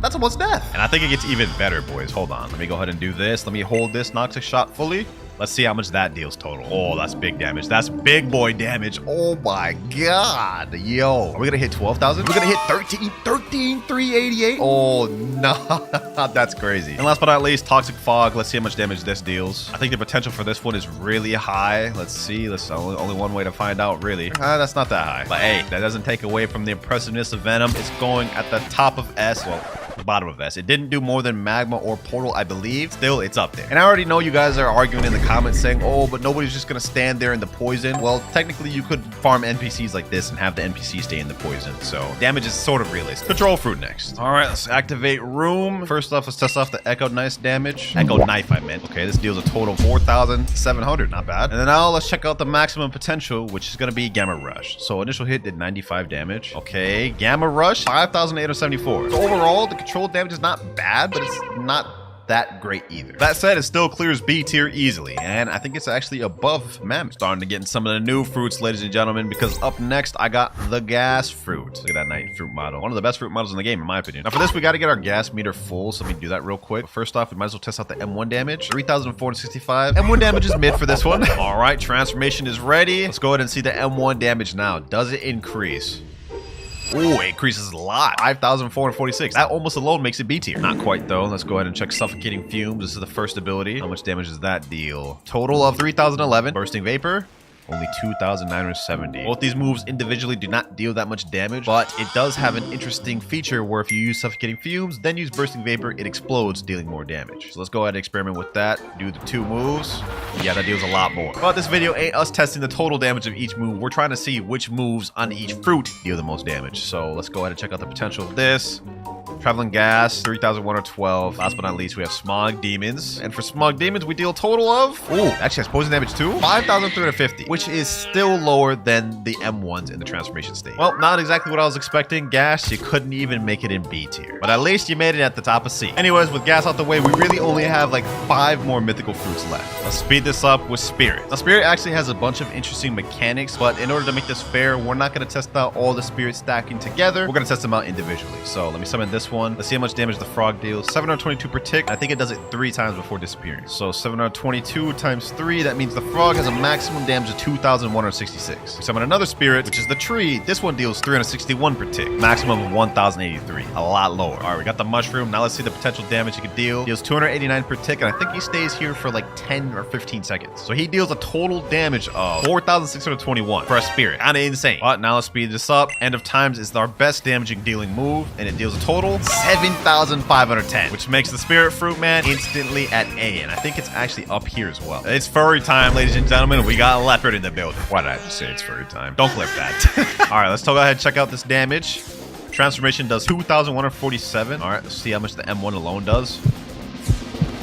That's almost death. And I think it gets even better, boys. Hold on. Let me go ahead and do this. Let me hold this Noxic Shot fully. Let's see how much that deals total. Oh, that's big damage. That's big boy damage. Oh my God. Yo. Are we gonna hit 12,000? We're gonna hit 13,388. Oh, no. That's crazy. And last but not least, Toxic Fog. Let's see how much damage this deals. I think the potential for this one is really high. Let's see. That's only one way to find out, really. That's not that high. But hey, that doesn't take away from the impressiveness of Venom. It's going at the top of S. Well, the bottom of S. It didn't do more than Magma or Portal, I believe. Still, it's up there. And I already know you guys are arguing in the comments saying, oh, but nobody's just gonna stand there in the poison. Well, technically you could farm NPCs like this and have the NPC stay in the poison. So damage is sort of realistic. Control Fruit next. All right, let's activate Room. First off, let's test off the Echo Knife damage. Echo Knife, I meant. Okay, this deals a total of 4,700. Not bad. And then now let's check out the maximum potential, which is gonna be Gamma Rush. So initial hit did 95 damage. Okay, Gamma Rush, 5,874. So overall, the control damage is not bad, but it's not not that great either. That said, it still clears B tier easily, and I think it's actually above Mammoth. Starting to get in some of the new fruits, ladies and gentlemen, because up next, I got the gas fruit. Look at that night fruit model. One of the best fruit models in the game, in my opinion. Now for this, we got to get our gas meter full, so let me do that real quick. But first off, we might as well test out the M1 damage. 3,465. M1 damage is mid for this one. All right, transformation is ready. Let's go ahead and see the M1 damage now. Does it increase? Ooh, it increases a lot. 5,446. That almost alone makes it B tier. Not quite though. Let's go ahead and check suffocating fumes. This is the first ability. How much damage does that deal? Total of 3,011. Bursting vapor. Only 2,970. Both these moves individually do not deal that much damage, but it does have an interesting feature where if you use suffocating fumes, then use bursting vapor, it explodes, dealing more damage. So let's go ahead and experiment with that. Do the 2 moves. Yeah, that deals a lot more. But this video ain't us testing the total damage of each move. We're trying to see which moves on each fruit deal the most damage. So let's go ahead and check out the potential of this. Traveling gas, 3,112. Last but not least, we have smog demons. And for smog demons, we deal a total of... Ooh, actually has poison damage too. 5,350, which is still lower than the M1s in the transformation state. Well, not exactly what I was expecting. Gas, you couldn't even make it in B tier. But at least you made it at the top of C. Anyways, with gas out the way, we really only have like 5 more mythical fruits left. Let's speed this up with Spirit. Now, Spirit actually has a bunch of interesting mechanics, but in order to make this fair, we're not going to test out all the Spirit stacking together. We're going to test them out individually. So let me summon this one. Let's see how much damage the frog deals. 722 per tick. I think it does it 3 times before disappearing. So 722 times 3. That means the frog has a maximum damage of 2,166. We summon another spirit, which is the tree. This one deals 361 per tick. Maximum of 1,083. A lot lower. All right, we got the mushroom. Now let's see the potential damage he could deal. Deals 289 per tick, and I think he stays here for like 10 or 15 seconds. So he deals a total damage of 4,621 for a spirit. Kinda insane. But now let's speed this up. End of times is our best damaging dealing move, and it deals a total 7,510, which makes the spirit fruit man instantly at A, and I think it's actually up here as well. It's furry time, ladies and gentlemen. We got a leopard in the building. Why did I just say it's furry time? Don't clip that. All right, let's go ahead and check out this damage. Transformation does 2,147. All right, let's see how much the M1 alone does.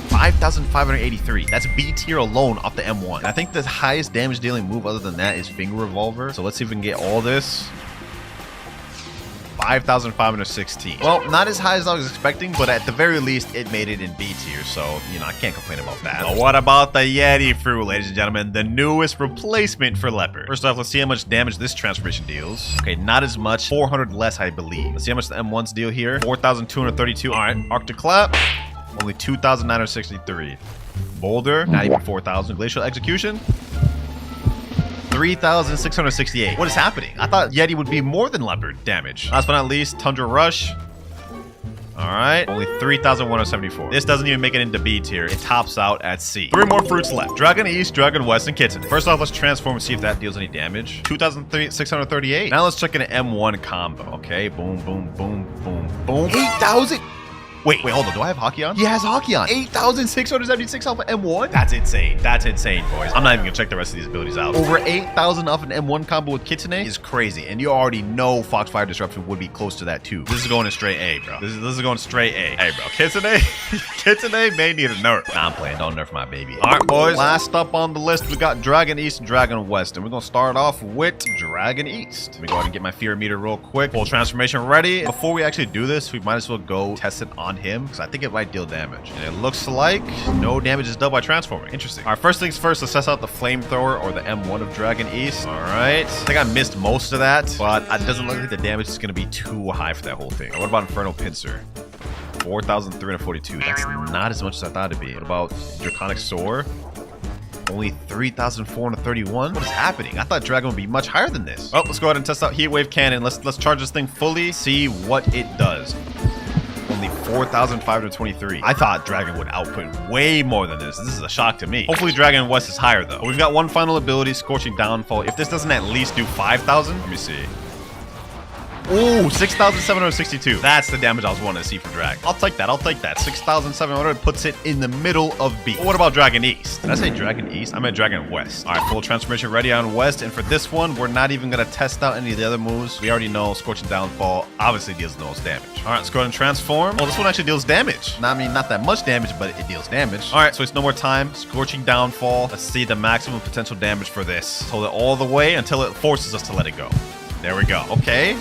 5,583. That's B tier alone off the M1. And I think the highest damage dealing move other than that is Finger Revolver. So let's see if we can get all this. 5,516. Well, not as high as I was expecting, but at the very least, it made it in B tier, so, you know, I can't complain about that. But what about the Yeti fruit, ladies and gentlemen? The newest replacement for Leopard. First off, let's see how much damage this transformation deals. Okay, not as much. 400 less, I believe. Let's see how much the M1s deal here. 4,232. All right, Arctic Clap. Only 2,963. Boulder, not even 4,000. Glacial Execution. 3,668. What is happening? I thought Yeti would be more than Leopard damage. Last but not least, Tundra Rush. All right, only 3,174. This doesn't even make it into B tier. It tops out at C. 3 more fruits left. Dragon East, Dragon West, and Kitten. First off, let's transform and see if that deals any damage. 2,638. Now let's check an M1 combo. Okay, boom, boom, boom, boom, boom. 8,000. Wait, hold on. Do I have hockey on? He has hockey on. 8,676 off of M1? That's insane. That's insane, boys. I'm not even gonna check the rest of these abilities out. Over 8,000 off an M1 combo with Kitsune is crazy. And you already know Foxfire Disruption would be close to that too. This is going to straight A, bro. This is going straight A. Hey, bro. Kitsune may need a nerf. Nah, I'm playing. Don't nerf my baby. All right, boys. Last up on the list, we got Dragon East and Dragon West. And we're gonna start off with Dragon East. Let me go ahead and get my fear meter real quick. Full transformation ready. Before we actually do this, we might as well go test it on him, because I think it might deal damage. And it looks like no damage is dealt by transforming. Interesting. All right, first things first, let's test out the flamethrower or the M1 of Dragon East. All right. I think I missed most of that, but it doesn't look like the damage is going to be too high for that whole thing. What about Infernal Pincer? 4,342. That's not as much as I thought it'd be. What about Draconic Soar? Only 3,431. What is happening? I thought Dragon would be much higher than this. Oh, let's go ahead and test out Heat Wave Cannon. Let's charge this thing fully, see what it does. Only 4,523. I thought Dragon would output way more than this. This is a shock to me. Hopefully Dragon West is higher though. But we've got one final ability, Scorching Downfall. If this doesn't at least do 5,000, let me see. Ooh, 6,762. That's the damage I was wanting to see for Dragon. I'll take that. I'll take that. 6,700 puts it in the middle of B. But what about Dragon East? Did I say Dragon East? I meant Dragon West. All right, full transformation ready on West. And for this one, we're not even going to test out any of the other moves. We already know Scorching Downfall obviously deals the most damage. All right, let's go ahead and transform. Oh, this one actually deals damage. I mean, not that much damage, but it deals damage. All right, so it's no more time. Scorching Downfall. Let's see the maximum potential damage for this. Hold it all the way until it forces us to let it go. There we go. Okay.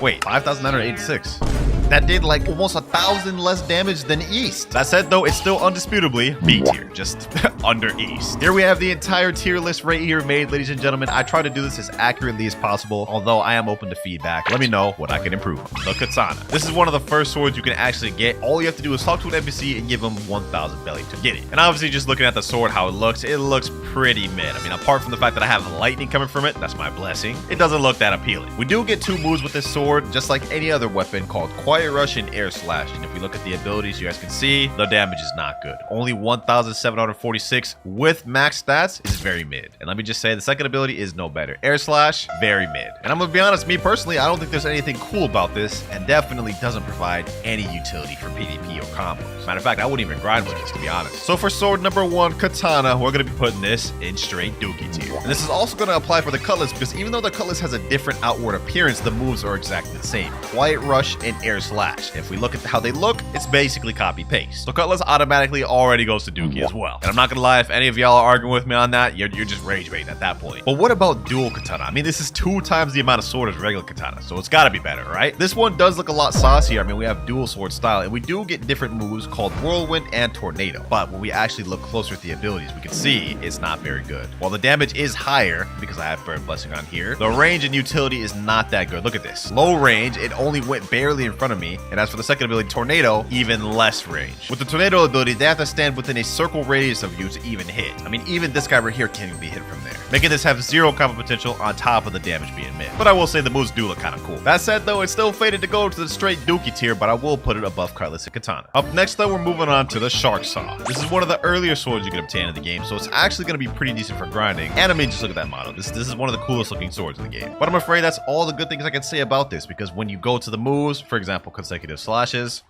Wait, 5,986. that did like almost 1,000 less damage than East. That said though, it's still undisputably B tier, just under East. Here we have the entire tier list right here made, ladies and gentlemen. I try to do this as accurately as possible, although I am open to feedback. Let me know what I can improve on. The Katana. This is one of the first swords you can actually get. All you have to do is talk to an NPC and give him 1,000 belly to get it. And obviously just looking at the sword, how it looks pretty mid. I mean, apart from the fact that I have lightning coming from it, that's my blessing, it doesn't look that appealing. We do get 2 moves with this sword, just like any other weapon, called Quiet Rush and Air Slash. And if we look at the abilities, you guys can see the damage is not good. Only 1,746 with max stats is very mid. And let me just say, the second ability is no better. Air Slash, very mid. And I'm gonna be honest, me personally, I don't think there's anything cool about this, and definitely doesn't provide any utility for PvP or combos. Matter of fact, I wouldn't even grind with this, to be honest. So for sword number 1, Katana, we're gonna be putting this in straight Dookie tier. And this is also gonna apply for the Cutlass, because even though the Cutlass has a different outward appearance, the moves are exactly the same. Quiet Rush and Air Slash. If we look at how they look, it's basically copy paste. So Cutlass automatically already goes to Dookie as well. And I'm not gonna lie, if any of y'all are arguing with me on that, you're just rage baiting at that point. But what about dual Katana? I mean, this is 2 times the amount of sword as regular Katana, so it's gotta be better, right? This one does look a lot saucier. I mean, we have dual sword style, and we do get different moves called Whirlwind and Tornado. But when we actually look closer at the abilities, we can see it's not very good. While the damage is higher, because I have Burn Blessing on here, the range and utility is not that good. Look at this. Low range, it only went barely in front of me. And as for the second ability, Tornado, even less range. With the Tornado ability, they have to stand within a circle radius of you to even hit. I mean, even this guy right here can't even be hit from there, making this have 0 combo potential on top of the damage being mid. But I will say the moves do look kind of cool. That said though, it's still fated to go to the straight Dookie tier, but I will put it above Cutlass and Katana. Up next though, we're moving on to the Shark Saw. This is one of the earlier swords you can obtain in the game, so it's actually going to be pretty decent for grinding. And I mean, just look at that model. This is one of the coolest looking swords in the game. But I'm afraid that's all the good things I can say about this, because when you go to the moves, for example, consecutive slashes,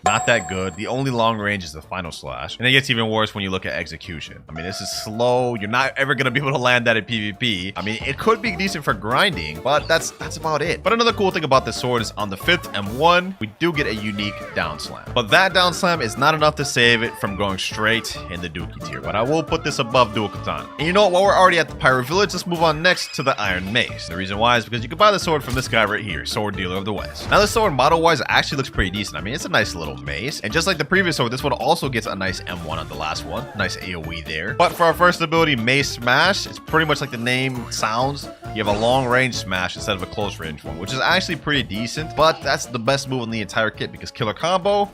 not that good. The only long range is the final slash. And it gets even worse when you look at execution. I mean, this is slow. You're not ever going to be able to land that in PvP. I mean, it could be decent for grinding, but that's about it. But another cool thing about this sword is on the 5th M1, we do get a unique down slam. But that down slam is not enough to save it from going straight in the Dookie tier. But I will put this above Dual Katana. And you know what? While we're already at the Pirate Village, let's move on next to the Iron Mace. The reason why is because you can buy the sword from this guy right here, Sword Dealer of the West. Now, this sword model-wise actually looks pretty decent. I mean, it's a nice little mace. And just like the previous sword, this one also gets a nice M1 on the last one. Nice AoE there. But for our first ability, Mace Smash, it's pretty much like the name sounds. You have a long range smash instead of a close range one, which is actually pretty decent. But that's the best move in the entire kit, because Killer Combo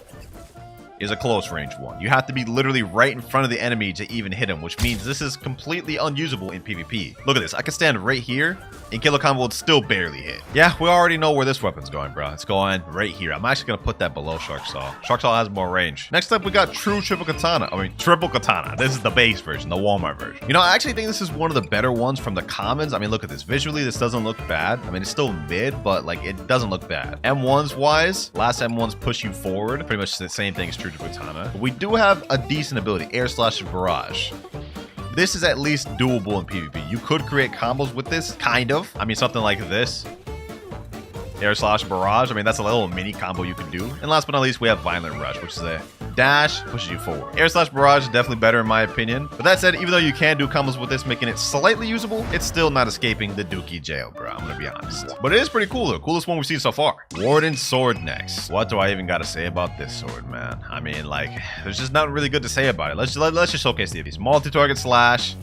is a close range one. You have to be literally right in front of the enemy to even hit him, which means this is completely unusable in PvP. Look at this. I can stand right here and Killer Combo would still barely hit. Yeah, we already know where this weapon's going, bro. It's going right here. I'm actually gonna put that below Shark Saw. Shark Saw has more range. Next up, we got Triple Katana. This is the base version, the Walmart version. You know, I actually think this is one of the better ones from the commons. I mean, look at this. Visually, this doesn't look bad. I mean, it's still mid, but like, it doesn't look bad. M1s wise, last M1s push you forward. Pretty much the same thing as Triple Katana. But we do have a decent ability, Air Slash Barrage. This is at least doable in PvP. You could create combos with this, kind of. I mean, something like this. Air Slash Barrage. I mean, that's a little mini combo you can do. And last but not least, we have Violent Rush, which is a dash, pushes you forward. Air Slash Barrage is definitely better in my opinion. But that said, even though you can do combos with this, making it slightly usable, it's still not escaping the Dookie jail, bro. I'm gonna be honest. But it is pretty cool, though. Coolest one we've seen so far. Warden Sword next. What do I even gotta say about this sword, man? I mean, like, there's just nothing really good to say about it. Let's just showcase these. Multi-target slash.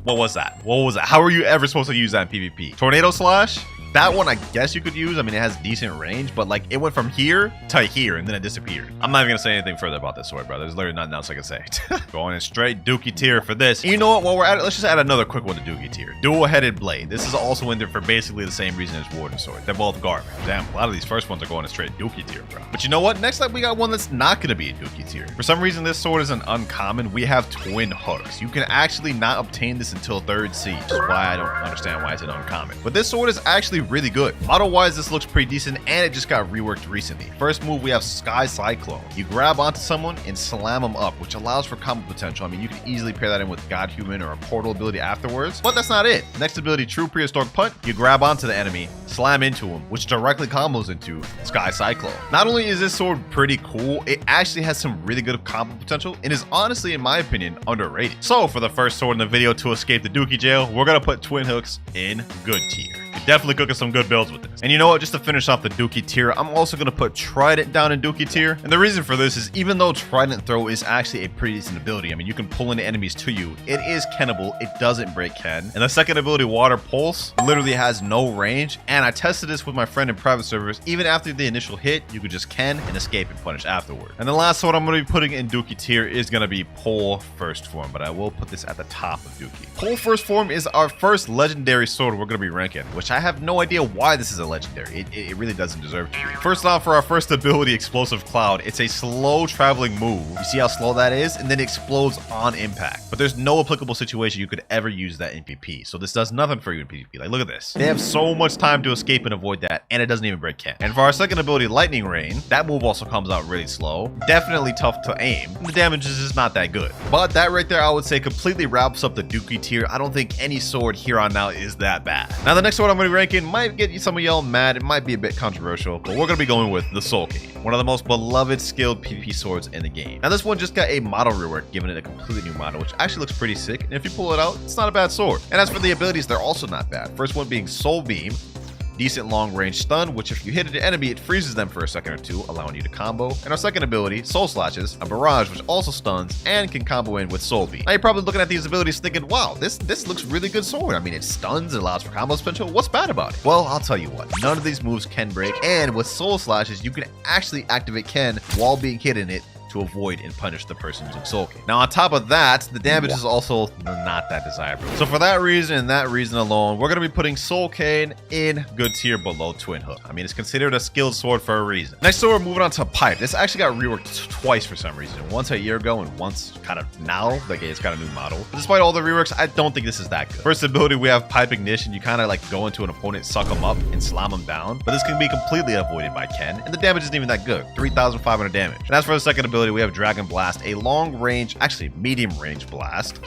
What was that? What was that? How are you ever supposed to use that in PvP? Tornado slash? That one, I guess you could use. I mean, it has decent range, but like it went from here to here and then it disappeared. I'm not even gonna say anything further about this sword, bro. There's literally nothing else I can say. Going in straight Dookie tier for this. And you know what? While we're at it, let's just add another quick one to Dookie tier. Dual-headed blade. This is also in there for basically the same reason as Warden sword. They're both garbage. Damn, a lot of these first ones are going in straight Dookie tier, bro. But you know what? Next up, we got one that's not gonna be a Dookie tier. For some reason, this sword is an uncommon. We have twin hooks. You can actually not obtain this until 3rd Siege, which is why I don't understand why it's an uncommon. But this sword is actually really good. Model-wise, this looks pretty decent, and it just got reworked recently. First move, we have Sky Cyclone. You grab onto someone and slam them up, which allows for combo potential. I mean, you can easily pair that in with God Human or a portal ability afterwards, but that's not it. Next ability, True Prehistoric Punt. You grab onto the enemy, slam into him, which directly combos into Sky Cyclone. Not only is this sword pretty cool, it actually has some really good combo potential and is honestly, in my opinion, underrated. So for the first sword in the video to escape the Dookie jail, we're gonna put twin hooks in good tier. definitely cooking some good builds with this. And you know what? Just to finish off the Dookie tier, I'm also going to put Trident down in Dookie tier. And the reason for this is even though Trident Throw is actually a pretty decent ability, I mean, you can pull in enemies to you. It is Kennable. It doesn't break Ken. And the second ability, Water Pulse, literally has no range. And I tested this with my friend in private servers. Even after the initial hit, you could just Ken and escape and punish afterward. And the last one I'm going to be putting in Dookie tier is going to be Pole First Form, but I will put this at the top of Dookie. Pole First Form is our first legendary sword we're going to be ranking, which I have no idea why this is a legendary. It really doesn't deserve to be. First off, for our first ability, Explosive Cloud, it's a slow traveling move. You see how slow that is? And then it explodes on impact. But there's no applicable situation you could ever use that in PvP. So this does nothing for you in PvP. Like, look at this. They have so much time to escape and avoid that, and it doesn't even break Ken. And for our second ability, Lightning Rain, that move also comes out really slow. Definitely tough to aim. And the damage is just not that good. But that right there, I would say, completely wraps up the Dookie tier. I don't think any sword here on out is that bad. Now, the next sword I'm going to be ranking might get some of y'all mad. It might be a bit controversial, but we're going to be going with the Soul Cane, one of the most beloved skilled PvP swords in the game. Now, this one just got a model rework, giving it a completely new model, which actually looks pretty sick. And if you pull it out, it's not a bad sword. And as for the abilities, they're also not bad. First one being Soul Beam. Decent long range stun, which if you hit an enemy, it freezes them for a second or two, allowing you to combo. And our second ability, Soul Slashes, a barrage which also stuns and can combo in with Soul Beam. Now you're probably looking at these abilities thinking, wow, this looks really good sword. I mean, it stuns, it allows for combo potential. What's bad about it? Well, I'll tell you what, none of these moves can break, and with Soul Slashes, you can actually activate Ken while being hit in it to avoid and punish the person using Soul Cane. Now, on top of that, the damage is also not that desirable. So for that reason and that reason alone, we're going to be putting Soul Cane in good tier below Twin Hook. I mean, it's considered a skilled sword for a reason. Next sword, we're moving on to Pipe. This actually got reworked twice for some reason. Once a year ago and once kind of now. Like, it's got a new model. But despite all the reworks, I don't think this is that good. First ability, we have Pipe Ignition. You kind of like go into an opponent, suck them up, and slam them down. But this can be completely avoided by Ken, and the damage isn't even that good. 3,500 damage. And as for the second ability, we have Dragon Blast, a long range, actually medium range blast,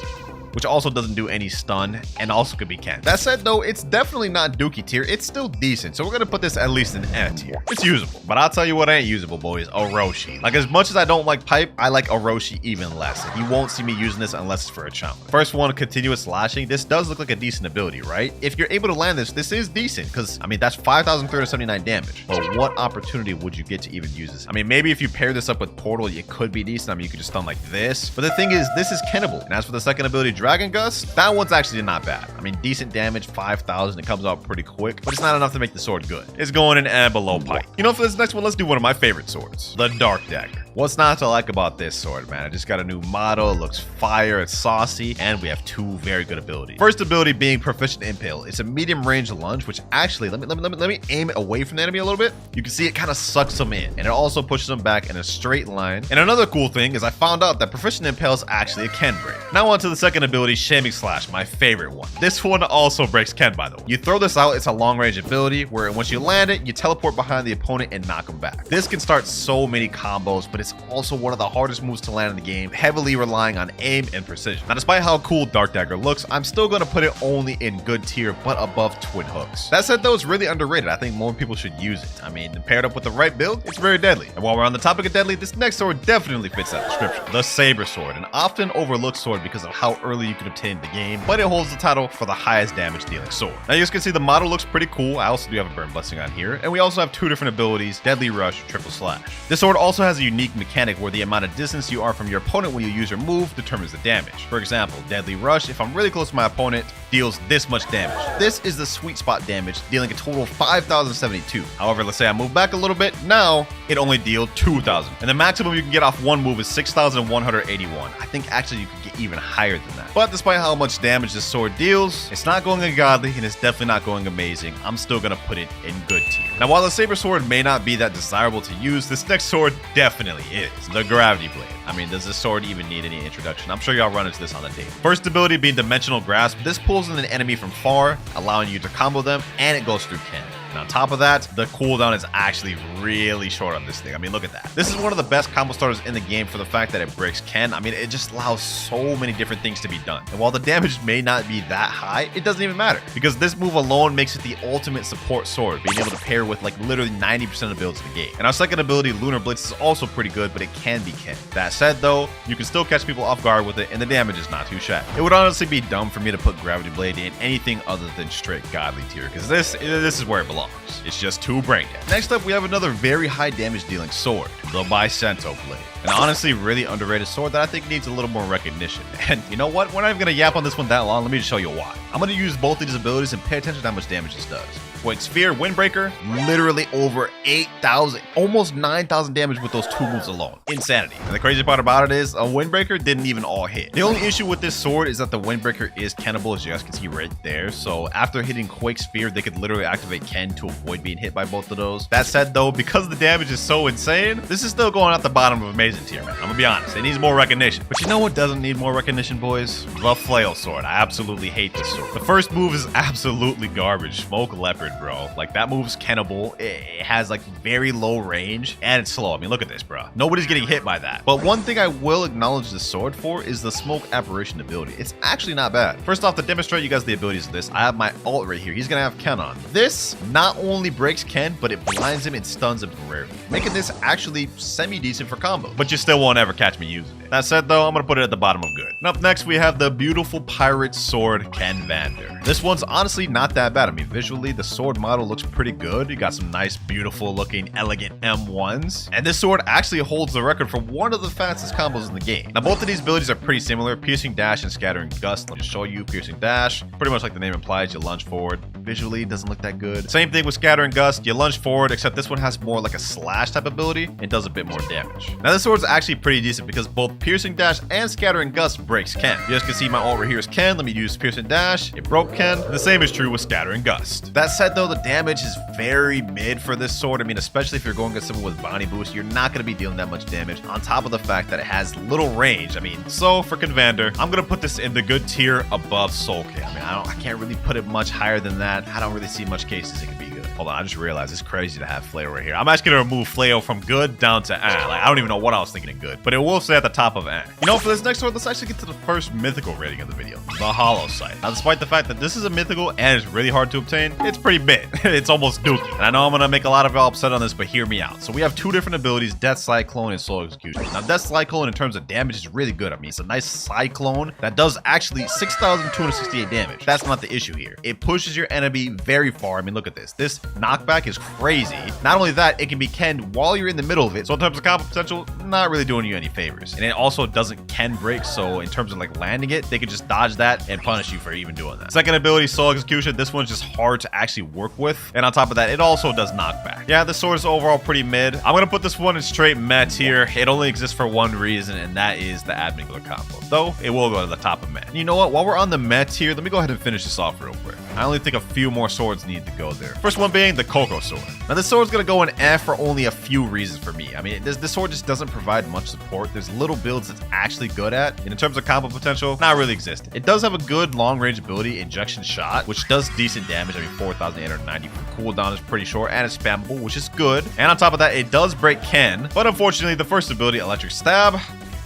which also doesn't do any stun and also could be Ken. That said though, it's definitely not Dookie tier. It's still decent. So we're going to put this at least in N tier. It's usable, but I'll tell you what ain't usable, boys. Orochi. Like, as much as I don't like Pipe, I like Orochi even less. You won't see me using this unless it's for a challenge. First one, Continuous Slashing. This does look like a decent ability, right? If you're able to land this, this is decent because, I mean, that's 5,379 damage. But what opportunity would you get to even use this? I mean, maybe if you pair this up with Portal, it could be decent. I mean, you could just stun like this. But the thing is, this is Kennable. And as for the second ability, Dragon Gust, that one's actually not bad. I mean, decent damage, 5,000. It comes out pretty quick, but it's not enough to make the sword good. It's going in and below Pipe. You know, for this next one, let's do one of my favorite swords, the Dark Dagger. What's not to like about this sword, man? It just got a new model. It looks fire. It's saucy, and we have two very good abilities. First ability being Proficient Impale. It's a medium range lunge, which actually, let me aim it away from the enemy a little bit. You can see it kind of sucks them in, and it also pushes them back in a straight line. And another cool thing is I found out that Proficient Impale is actually a Ken break. Now on to the second ability, Shaming Slash, my favorite one. This one also breaks Ken, by the way. You throw this out, it's a long range ability where once you land it, you teleport behind the opponent and knock them back. This can start so many combos, but it's also one of the hardest moves to land in the game, heavily relying on aim and precision. Now, despite how cool Dark Dagger looks, I'm still going to put it only in good tier, but above Twin Hooks. That said though, it's really underrated. I think more people should use it. I mean, paired up with the right build, it's very deadly. And while we're on the topic of deadly, this next sword definitely fits that description. The Saber Sword, an often overlooked sword because of how early you can obtain the game, but it holds the title for the highest damage dealing sword. Now you guys can see the model looks pretty cool. I also do have a Burn Blessing on here, and we also have two different abilities, Deadly Rush, Triple Slash. This sword also has a unique mechanic where the amount of distance you are from your opponent when you use your move determines the damage. For example, Deadly Rush, if I'm really close to my opponent, deals this much damage. This is the sweet spot damage, dealing a total of 5,072. However, let's say I move back a little bit, now it only deals 2,000. And the maximum you can get off one move is 6,181. I think actually you could get even higher than that. But despite how much damage this sword deals, it's not going ungodly and it's definitely not going amazing. I'm still gonna put it in good tier. Now, while the Saber Sword may not be that desirable to use, this next sword definitely is. The Gravity Blade. I mean, does this sword even need any introduction? I'm sure y'all run into this on the daily. First ability being Dimensional Grasp. This pulls in an enemy from far, allowing you to combo them, and it goes through Ken. And on top of that, the cooldown is actually really short on this thing. I mean, look at that. This is one of the best combo starters in the game for the fact that it breaks Ken. I mean, it just allows so many different things to be done. And while the damage may not be that high, it doesn't even matter because this move alone makes it the ultimate support sword, being able to pair with like literally 90% of builds in the game. And our second ability, Lunar Blitz, is also pretty good, but it can be Ken. That said though, you can still catch people off guard with it and the damage is not too shabby. It would honestly be dumb for me to put Gravity Blade in anything other than straight godly tier because this is where it belongs. It's just too brain dead. Next up, we have another very high damage dealing sword, the Bicento Blade. An honestly really underrated sword that I think needs a little more recognition. And you know what? We're not even gonna yap on this one that long. Let me just show you why. I'm gonna use both of these abilities and pay attention to how much damage this does. Quake Sphere, Windbreaker, literally over 8,000, almost 9,000 damage with those two moves alone. Insanity. And the crazy part about it is a Windbreaker didn't even all hit. The only issue with this sword is that the Windbreaker is Kennable, as you guys can see right there. So after hitting Quake Sphere, they could literally activate Ken to avoid being hit by both of those. That said though, because the damage is so insane, this is still going at the bottom of amazing tier, man. I'm gonna be honest, it needs more recognition. But you know what doesn't need more recognition, boys? The Flail Sword. I absolutely hate this sword. The first move is absolutely garbage. Smoke Leopard, bro. Like that move's Kennable. It has like very low range and it's slow. I mean, look at this, bro. Nobody's getting hit by that. But one thing I will acknowledge the sword for is the Smoke Apparition ability. It's actually not bad. First off, to demonstrate you guys the abilities of this, I have my ult right here. He's gonna have Ken on. This not only breaks Ken, but it blinds him and stuns him temporarily, making this actually semi-decent for combo. But you still won't ever catch me using it. That said though, I'm gonna put it at the bottom of good. And up next, we have the beautiful pirate sword, Ken Vander. This one's honestly not that bad. I mean, visually, the sword model looks pretty good. You got some nice, beautiful looking, elegant M1s. And this sword actually holds the record for one of the fastest combos in the game. Now, both of these abilities are pretty similar, Piercing Dash and Scattering Gust. Let me show you Piercing Dash. Pretty much like the name implies, you lunge forward. Visually, it doesn't look that good. Same thing with Scattering Gust. You lunge forward, except this one has more like a slash type ability and does a bit more damage. Now, this sword's actually pretty decent because both Piercing Dash and Scattering Gust breaks Ken. You guys can see my ult right here is Ken. Let me use Piercing Dash. It broke Ken. And the same is true with Scattering Gust. That said though, the damage is very mid for this sword. I mean, especially if you're going against someone with Bounty Boost, you're not going to be dealing that much damage on top of the fact that it has little range. I mean, so for Convander, I'm going to put this in the good tier above Soul King. I mean, I can't really put it much higher than that. I don't really see much cases it could be good. Hold on, I just realized it's crazy to have Flail right here. I'm actually going to remove Flail from good down to Like, I don't even know what I was thinking of good, but it will stay at the top of You know, for this next sword, let's actually get to the first mythical rating of the video, the Hollow Sight. Now, despite the fact that this is a mythical and it's really hard to obtain, it's pretty big. It's almost Dookie. And I know I'm going to make a lot of y'all upset on this, but hear me out. So we have two different abilities, Death Cyclone and Soul Execution. Now, Death Cyclone in terms of damage is really good. I mean, it's a nice cyclone that does actually 6,268 damage. That's not the issue here. It pushes your enemy very far. I mean, look at this. This knockback is crazy. Not only that, it can be Ken while you're in the middle of it. So in terms of combo potential, not really doing you any favors. And it also doesn't Ken break. So in terms of like landing it, they can just dodge that and punish you for even doing that. Second ability, Soul Execution. This one's just hard to actually work with. And on top of that, it also does knockback. Yeah, the sword is overall pretty mid. I'm going to put this one in straight meh tier. It only exists for one reason, and that is the Admingler combo. Though, it will go to the top of meh. And you know what? While we're on the meh tier, let me go ahead and finish this off real quick. I only think a few more swords need to go there. First one being the Coco Sword. Now, this sword's going to go in F for only a few reasons for me. I mean, this sword just doesn't provide much support. There's little builds it's actually good at. And in terms of combo potential, not really existent. It does have a good long-range ability, Injection Shot, which does decent damage. I mean, 4,890 cooldown is pretty short, and it's spammable, which is good. And on top of that, it does break Ken. But unfortunately, the first ability, Electric Stab,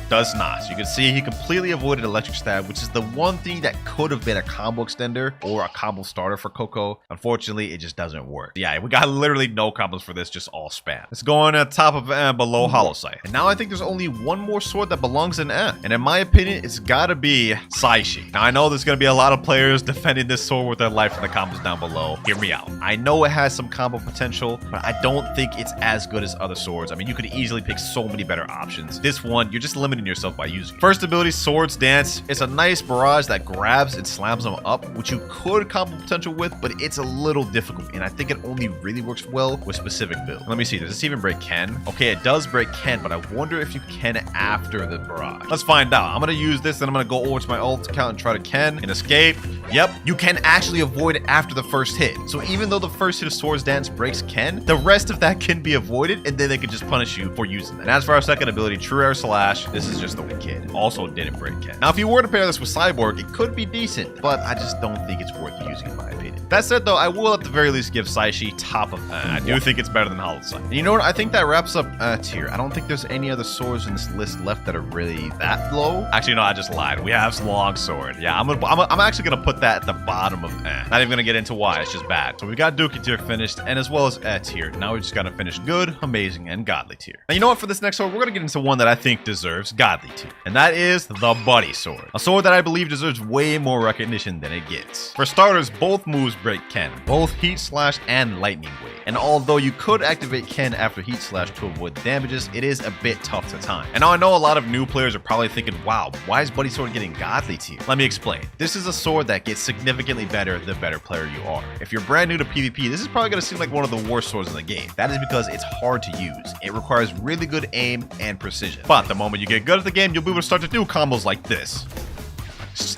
does not. So you can see he completely avoided Electric Stab, which is the one thing that could have been a combo extender or a combo starter for Coco. Unfortunately, it just doesn't work. Yeah, we got literally no combos for this, just all spam. It's going at top of below Hollow Sight. And now I think there's only one more sword that belongs in And in my opinion, it's gotta be Saishi. Now I know there's gonna be a lot of players defending this sword with their life in the comments down below. Hear me out. I know it has some combo potential, but I don't think it's as good as other swords. I mean, you could easily pick so many better options. This one, you're just limiting yourself by using it. First ability, Swords Dance. It's a nice barrage that grabs and slams them up, which you could combo potential with, but it's a little difficult, and I think it only really works well with specific builds. Let me see, does this even break Ken? Okay, it does break Ken, but I wonder if you can after the barrage. Let's find out. I'm gonna use this, and I'm gonna go over to my ult account and try to Ken and escape. Yep, you can actually avoid it after the first hit. So even though the first hit of Swords Dance breaks Ken, the rest of that can be avoided, and then they can just punish you for using it. And as for our second ability, True Air Slash, this is just the weak kid. Also didn't break Ken. Now, if you were to pair this with Cyborg, it could be decent, but I just don't think it's worth using in my opinion. That said, though, I will at the very least give Saishi top of I do think it's better than Hollow Sight. And you know what? I think that wraps up tier. I don't think there's any other swords in this list left that are really that low. Actually, no, I just lied. We have Longsword. Yeah, I'm actually gonna put that at the bottom of Not even gonna get into why. It's just bad. So we got Dookie tier finished, and as well as tier. Now we just gotta finish good, amazing, and godly tier. And you know what? For this next sword, we're gonna get into one that I think deserves godly tier, and that is the Buddy Sword. A sword that I believe deserves way more recognition than it gets. For starters, both moves break Ken, both Heat Slash and Lightning Wave. And although you could activate Ken after Heat Slash to avoid the damages, it is a bit tough to time. And now I know a lot of new players are probably thinking, wow, why is Buddy Sword getting godly tier? Let me explain. This is a sword that gets significantly better the better player you are. If you're brand new to PvP, this is probably going to seem like one of the worst swords in the game. That is because it's hard to use. It requires really good aim and precision. But the moment you get good at the game, you'll be able to start to do combos like this.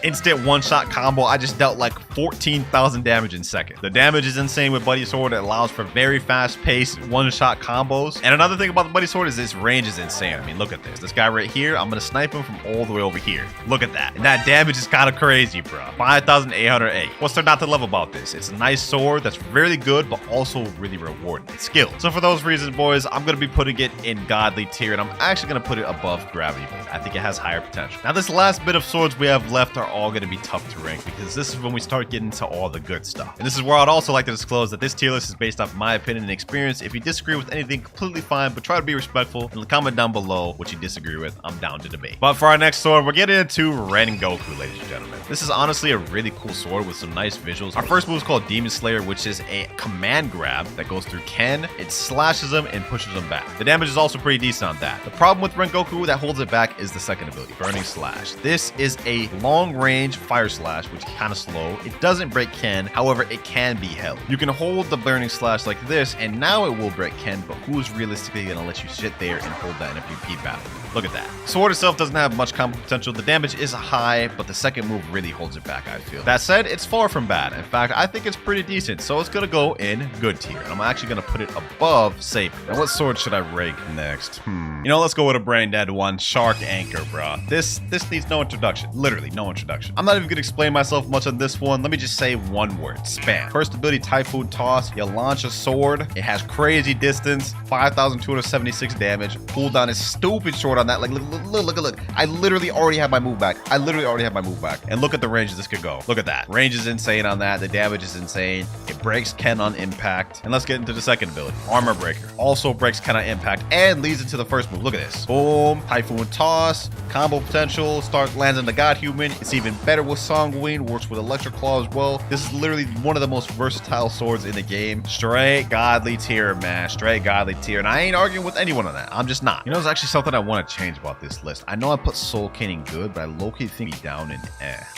Instant one-shot combo. I just dealt like 14,000 damage in seconds. The damage is insane with Buddy Sword. It allows for very fast-paced one-shot combos. And another thing about the Buddy Sword is its range is insane. I mean, look at this. This guy right here, I'm gonna snipe him from all the way over here. Look at that. And that damage is kind of crazy, bro. 5,808. What's there not to love about this? It's a nice sword that's really good, but also really rewarding. It's skill. So for those reasons, boys, I'm gonna be putting it in godly tier, and I'm actually gonna put it above Gravity Blade. I think it has higher potential. Now, this last bit of swords we have left are all going to be tough to rank because this is when we start getting to all the good stuff. And this is where I'd also like to disclose that this tier list is based off my opinion and experience. If you disagree with anything, completely fine, but try to be respectful and comment down below what you disagree with. I'm down to debate. But for our next sword, we're getting into Rengoku, ladies and gentlemen. This is honestly a really cool sword with some nice visuals. Our first move is called Demon Slayer, which is a command grab that goes through Ken. It slashes him and pushes him back. The damage is also pretty decent on that. The problem with Rengoku that holds it back is the second ability, Burning Slash. This is a long-range fire slash, which is kind of slow. It doesn't break Ken, however, it can be held. You can hold the Burning Slash like this, and now it will break Ken, but who's realistically going to let you sit there and hold that in a PvP battle? Look at that. Sword itself doesn't have much combo potential. The damage is high, but the second move really holds it back, I feel. That said, it's far from bad. In fact, I think it's pretty decent, so it's going to go in good tier. And I'm actually going to put it above Saber. Now, what sword should I rank next? You know, let's go with a brain dead one. Shark Anchor, bro. This needs no introduction. Literally, no introduction. I'm not even going to explain myself much on this one. Let me just say one word. Spam. First ability, Typhoon Toss. You launch a sword. It has crazy distance. 5,276 damage. Cooldown is stupid short on that. Like, look. I literally already have my move back. And look at the range this could go. Look at that. Range is insane on that. The damage is insane. It breaks Ken on impact. And let's get into the second ability. Armor Breaker. Also breaks Ken on impact and leads into the first move. Look at this. Boom. Typhoon Toss. Combo potential. Start lands on the God Human. It's even better with Sanguine. Works with Electric Claw as well. This is literally one of the most versatile swords in the game. Straight godly tier, man. Straight godly tier. And I ain't arguing with anyone on that. I'm just not. You know, there's actually something I want to change about this list. I know I put Soul Caning good, but I low-key think he down in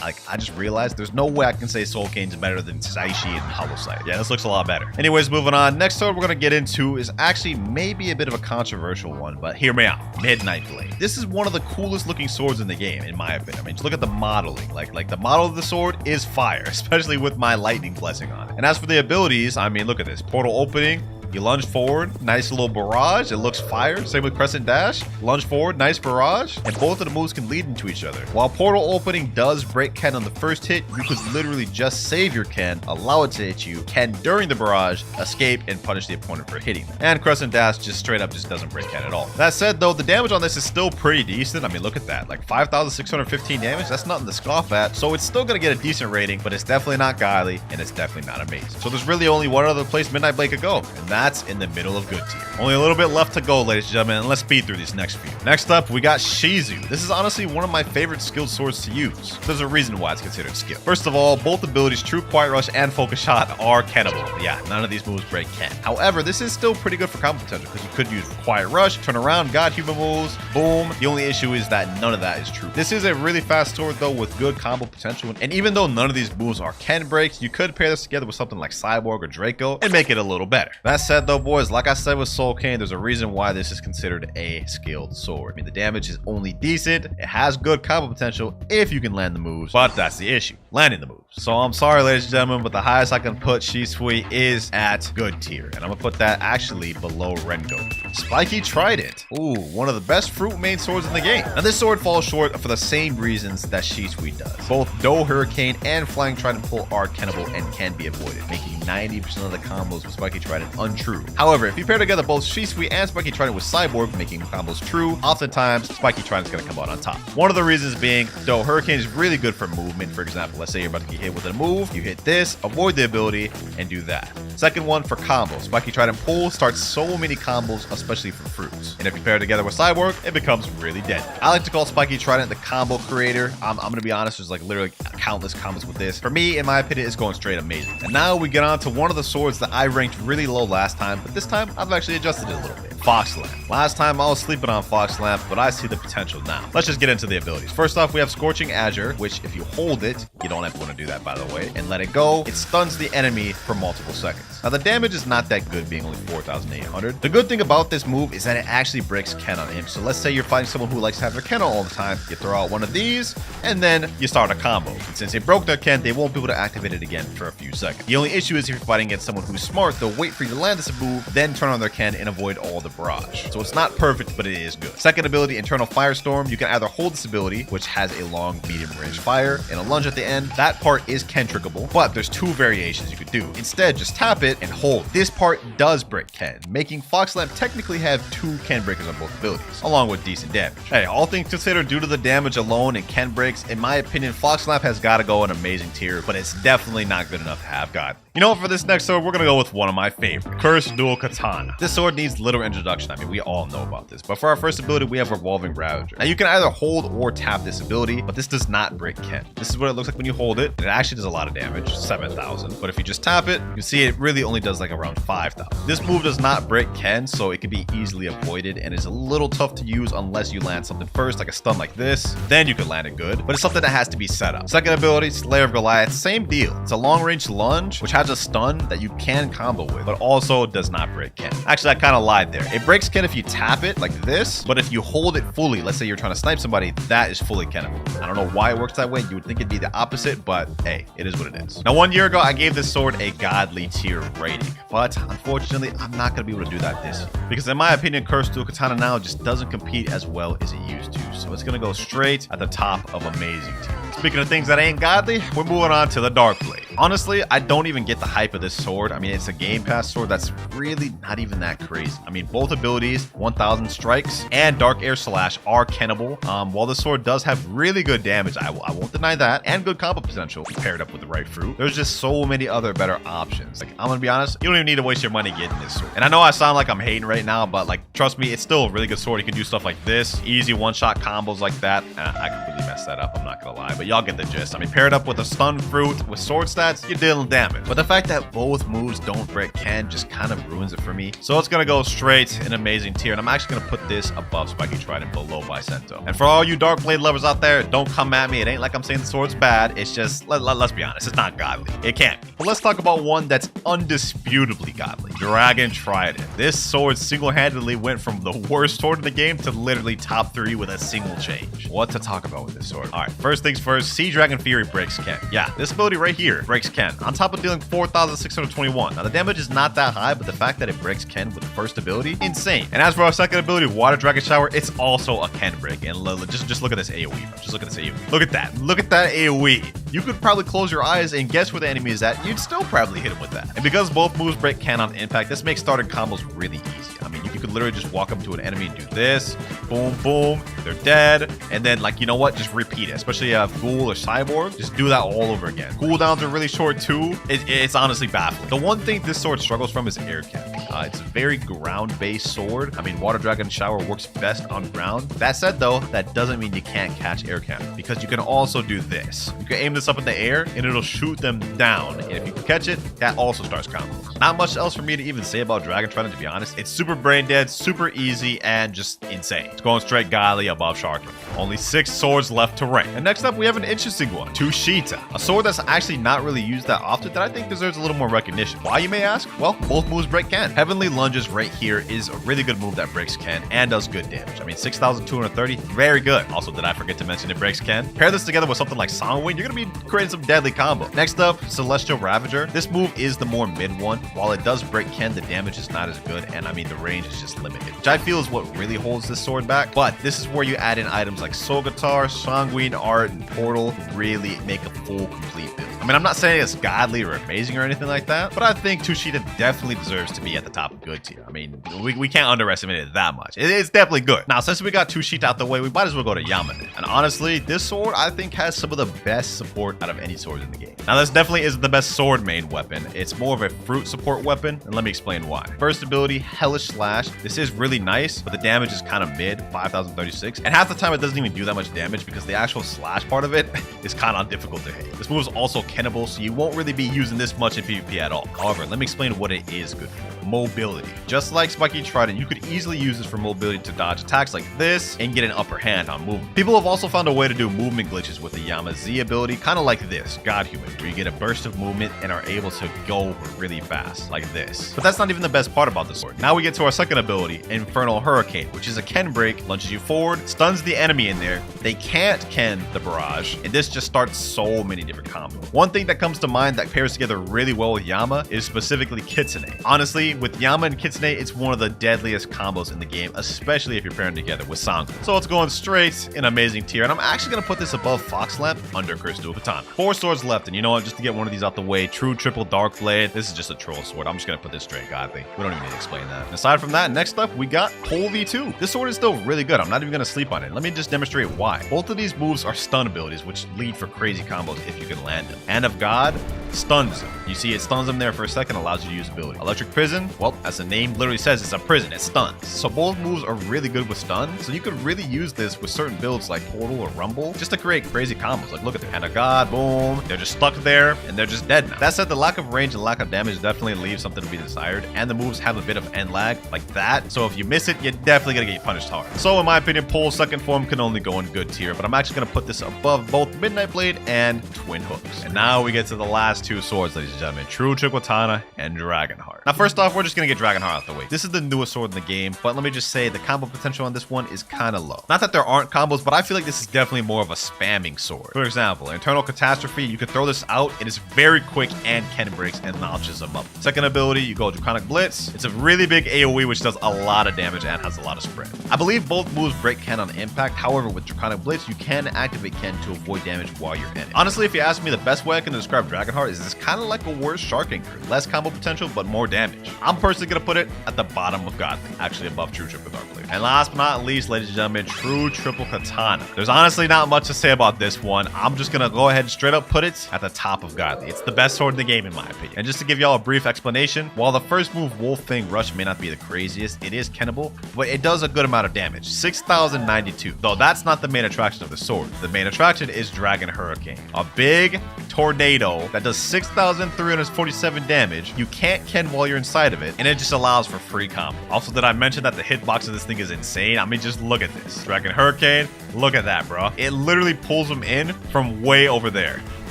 Like, I just realized there's no way I can say Soul Cane's better than Saishi and Hollow Sight. Yeah, this looks a lot better. Anyways, moving on. Next sword we're going to get into is actually maybe a bit of a controversial one, but hear me out. Midnight Blade. This is one of the coolest looking swords in the game, in my opinion. I mean, just look at the modeling. Like the model of the sword is fire, especially with my lightning blessing on it. And as for the abilities, I mean, look at this. Portal opening. You lunge forward, nice little barrage. It looks fire. Same with Crescent Dash. Lunge forward, nice barrage. And both of the moves can lead into each other. While Portal opening does break Ken on the first hit, you could literally just save your Ken, allow it to hit you, Ken during the barrage, escape, and punish the opponent for hitting them. And Crescent Dash just straight up just doesn't break Ken at all. That said, though, the damage on this is still pretty decent. I mean, look at that. Like 5,615 damage. That's nothing to scoff at. So it's still going to get a decent rating, but it's definitely not godly, and it's definitely not amazing. So there's really only one other place Midnight Blade could go, and that's in the middle of good tier. Only a little bit left to go, ladies and gentlemen, and let's speed through these next few. Next up, we got Shizu. This is honestly one of my favorite skilled swords to use. There's a reason why it's considered skill. First of all, both abilities, True Quiet Rush and Focus Shot, are Kennable. Yeah, none of these moves break Ken. However, this is still pretty good for combo potential because you could use Quiet Rush, turn around, God Human moves, boom. The only issue is that none of that is true. This is a really fast sword though with good combo potential, and even though none of these moves are Ken breaks, you could pair this together with something like Cyborg or Draco and make it a little better. That said, said though, boys, like I said with Soul Cane, there's a reason why this is considered a skilled sword. I mean, the damage is only decent. It has good combo potential if you can land the moves, but that's the issue, landing the moves. So I'm sorry, ladies and gentlemen, but the highest I can put Shisui is at good tier, and I'm gonna put that actually below Rengoku. Spiky Trident. Ooh, one of the best fruit main swords in the game. Now this sword falls short for the same reasons that Shisui does. Both Do Hurricane and Flying Trident pull are cannibal and can be avoided, making 90% of the combos with Spiky Trident untrue. However, if you pair together both Shisui and Spiky Trident with Cyborg, making combos true, oftentimes Spiky Trident's gonna come out on top. One of the reasons being, Do Hurricane is really good for movement. For example, let's say you're about to get hit with a move, you hit this, avoid the ability, and do that. Second one for combos. Spiky Trident pull starts so many combos, especially for fruits. And if you pair it together with Cyborg, it becomes really deadly. I like to call Spiky Trident the combo creator. I'm gonna be honest, there's like literally countless combos with this. For me, in my opinion, it's going straight amazing. And now we get on to one of the swords that I ranked really low last time, but this time I've actually adjusted it a little bit. Fox Lamp. Last time I was sleeping on Fox Lamp, but I see the potential now. Let's just get into the abilities. First off, we have Scorching Azure, which if you hold it, you don't ever want to do that by the way, and let it go, it stuns the enemy for multiple seconds. Now the damage is not that good, being only 4,800. The good thing about this move is that it actually breaks Ken on him. So let's say you're fighting someone who likes to have their Ken all the time, you throw out one of these, and then you start a combo. And since it broke their Ken, they won't be able to activate it again for a few seconds. The only issue is if you're fighting against someone who's smart, they'll wait for you to land this move, then turn on their Ken and avoid all the barrage. So it's not perfect, but it is good. Second ability, Internal Firestorm. You can either hold this ability, which has a long medium range fire and a lunge at the end. That part is Ken trickable, but there's two variations you could do. Instead, just tap it and hold. This part does break Ken, making Fox Lamp technically have two Ken breakers on both abilities, along with decent damage. Hey, all things considered, due to the damage alone and Ken breaks, in my opinion, Fox Lamp has got to go an amazing tier, but it's definitely not good enough to have God. You know what, for this next sword, we're gonna go with one of my favorites, Cursed Dual Katana. This sword needs little introduction. I mean, we all know about this, but for our first ability, we have Revolving Ravager. Now you can either hold or tap this ability, but this does not break Ken. This is what it looks like when you hold it. It actually does a lot of damage, 7,000, but if you just tap it, you see it really only does like around 5,000. This move does not break Ken, so it can be easily avoided and is a little tough to use unless you land something first, like a stun like this, then you can land it good, but it's something that has to be set up. Second ability, Slayer of Goliath, same deal. It's a long range lunge, which has a stun that you can combo with, but also does not break Ken. Actually, I kind of lied there. It breaks Ken if you tap it like this, but if you hold it fully, let's say you're trying to snipe somebody, that is fully Kenable. I don't know why it works that way. You would think it'd be the opposite, but hey, it is what it is. Now, 1 year ago, I gave this sword a godly tier rating, but unfortunately, I'm not going to be able to do that this year, because in my opinion, Cursed Dual Katana now just doesn't compete as well as it used to, so it's going to go straight at the top of amazing tier. Speaking of things that ain't godly, we're moving on to the Dark Blade. Honestly, I don't even get the hype of this sword. I mean, it's a Game Pass sword that's really not even that crazy. I mean, both abilities, 1,000 strikes and Dark Air Slash, are Kennable. While this sword does have really good damage, I won't deny that, and good combo potential paired up with the right fruit, there's just so many other better options. Like, I'm gonna be honest, you don't even need to waste your money getting this sword. And I know I sound like I'm hating right now, but like, trust me, it's still a really good sword. You can do stuff like this, easy one-shot combos like that. I completely messed that up, I'm not gonna lie, but y'all get the gist. I mean, paired up with a stun fruit with sword stats, you're dealing damage. But the fact that both moves don't break Ken just kind of ruins it for me. So it's gonna go straight in amazing tier, and I'm actually gonna put this above Spiky Trident, below Bicento. And for all you Dark Blade lovers out there, don't come at me. It ain't like I'm saying the sword's bad. It's just, let's be honest, it's not godly. It can't be. But let's talk about one that's undisputably godly, Dragon Trident. This sword single-handedly went from the worst sword in the game to literally top 3 with a single change. What to talk about with this sword? All right, first things first, Sea Dragon Fury breaks Ken. Yeah, this ability right here breaks Ken, on top of dealing 4,621. Now, the damage is not that high, but the fact that it breaks Ken with the first ability, insane. And as for our second ability, Water Dragon Shower, it's also a Ken break. And just look at this AoE, bro. Just look at this AoE. Look at that. Look at that AoE. You could probably close your eyes and guess where the enemy is at. You'd still probably hit him with that. And because both moves break Ken on impact, this makes starting combos really easy. I mean, you could literally just walk up to an enemy and do this. Boom, boom. They're dead. And then, like, you know what? Just repeat it. Especially Ghoul or Cyborg. Just do that all over again. Cooldowns are really short too. It's honestly baffling. The one thing this sword struggles from is air capping. It's a very ground-based sword. I mean, Water Dragon Shower works best on ground. That said, though, that doesn't mean you can't catch air capping, because you can also do this. You can aim this up in the air, and it'll shoot them down. And if you can catch it, that also starts combos. Not much else for me to even say about Dragon Trident, to be honest. It's super brain brain dead, super easy, and just insane. It's going straight godly above Sharky. Only 6 swords left to rank. And next up, we have an interesting one, Tushita, a sword that's actually not really used that often that I think deserves a little more recognition. Why, you may ask? Well, both moves break Ken. Heavenly Lunges right here is a really good move that breaks Ken and does good damage. I mean, 6,230, very good. Also, did I forget to mention it breaks Ken? Pair this together with something like Songwing, you're gonna be creating some deadly combo. Next up, Celestial Ravager. This move is the more mid one. While it does break Ken, the damage is not as good, and I mean, the range is just limited, which I feel is what really holds this sword back. But this is where you add in items like Soul Guitar, Sanguine Art, and Portal, really make a full, complete build. I mean, I'm not saying it's godly or amazing or anything like that, but I think Tushita definitely deserves to be at the top of good tier. I mean, we can't underestimate it that much. It's definitely good. Now, since we got Tushita out the way, we might as well go to Yamane. And honestly, this sword, I think, has some of the best support out of any sword in the game. Now, this definitely isn't the best sword main weapon. It's more of a fruit support weapon, and let me explain why. First ability, Hellish Slash. This is really nice, but the damage is kind of mid, 5,036. And half the time, it doesn't even do that much damage because the actual slash part of it is kind of difficult to hit. This move is also Kennable, so you won't really be using this much in PvP at all. However, let me explain what it is good for. Mobility. Just like Spiky Trident, you could easily use this for mobility to dodge attacks like this and get an upper hand on movement. People have also found a way to do movement glitches with the Yama Z ability, kind of like this, God Human, where you get a burst of movement and are able to go really fast, like this. But that's not even the best part about the sword. Now we get to our second ability, Infernal Hurricane, which is a Ken break, launches you forward, stuns the enemy in there. They can't Ken the barrage, and this just starts so many different combos. One thing that comes to mind that pairs together really well with Yama is specifically Kitsune. Honestly, with Yama and Kitsune, it's one of the deadliest combos in the game, especially if you're pairing together with Sangu. So it's going straight in amazing tier, and I'm actually going to put this above Fox Lamp under Curse Dual Katana. 4 swords left, and you know what, just to get one of these out the way, True Triple Dark Blade. This is just a troll sword. I'm just going to put this straight godly. We don't even need to explain that. And aside from that, next up, we got Pole V2. This sword is still really good. I'm not even going to sleep on it. Let me just demonstrate why. Both of these moves are stun abilities, which lead for crazy combos if you can land them. Hand of God stuns them. You see, it stuns them there for a second, allows you to use ability. Electric Prison, well, as the name literally says, it's a prison. It stuns. So both moves are really good with stun. So you could really use this with certain builds like Portal or Rumble, just to create crazy combos. Like, look at the Hand of God, boom. They're just stuck there, and they're just dead now. That said, the lack of range and lack of damage definitely leaves something to be desired, and the moves have a bit of end lag, like that. So if you miss it, you're definitely gonna get punished hard. So in my opinion, Pole's second form can only go in good tier, but I'm actually gonna put this above both Midnight Blade and Twin Hooks. And now we get to the last 2 swords, ladies and gentlemen, True Triple Katana and Dragonheart. Now, first off, we're just gonna get Dragonheart out the way. This is the newest sword in the game, but let me just say the combo potential on this one is kind of low. Not that there aren't combos, but I feel like this is definitely more of a spamming sword. For example, Internal Catastrophe, you can throw this out, it is very quick and Ken breaks and launches them up. Second ability, you go Draconic Blitz. It's a really big AoE, which does a lot of damage and has a lot of spread. I believe both moves break Ken on impact. However, with Draconic Blitz, you can activate Ken to avoid damage while you're in it. Honestly, if you ask me, the best way I can describe Dragonheart is it's kind of like a worse Shark Anchor. Less combo potential, but more damage. I'm personally gonna put it at the bottom of Godly, actually above True Triple Dark Blade. And last but not least, ladies and gentlemen, True Triple Katana. There's honestly not much to say about this one. I'm just gonna go ahead and straight up put it at the top of Godly. It's the best sword in the game in my opinion. And just to give y'all a brief explanation, while the first move, Wolf Fang Rush, may not be the craziest, it is Kennable, but it does a good amount of damage, 6,092. Though that's not the main attraction of the sword. The main attraction is Dragon Hurricane, a big tornado that does 6,347 damage. You can't Ken while you're inside of it, and it just allows for free combo. Also, did I mention that the hitbox of this thing is insane? I mean, just look at this. Dragon Hurricane, look at that, bro. It literally pulls them in from way over there.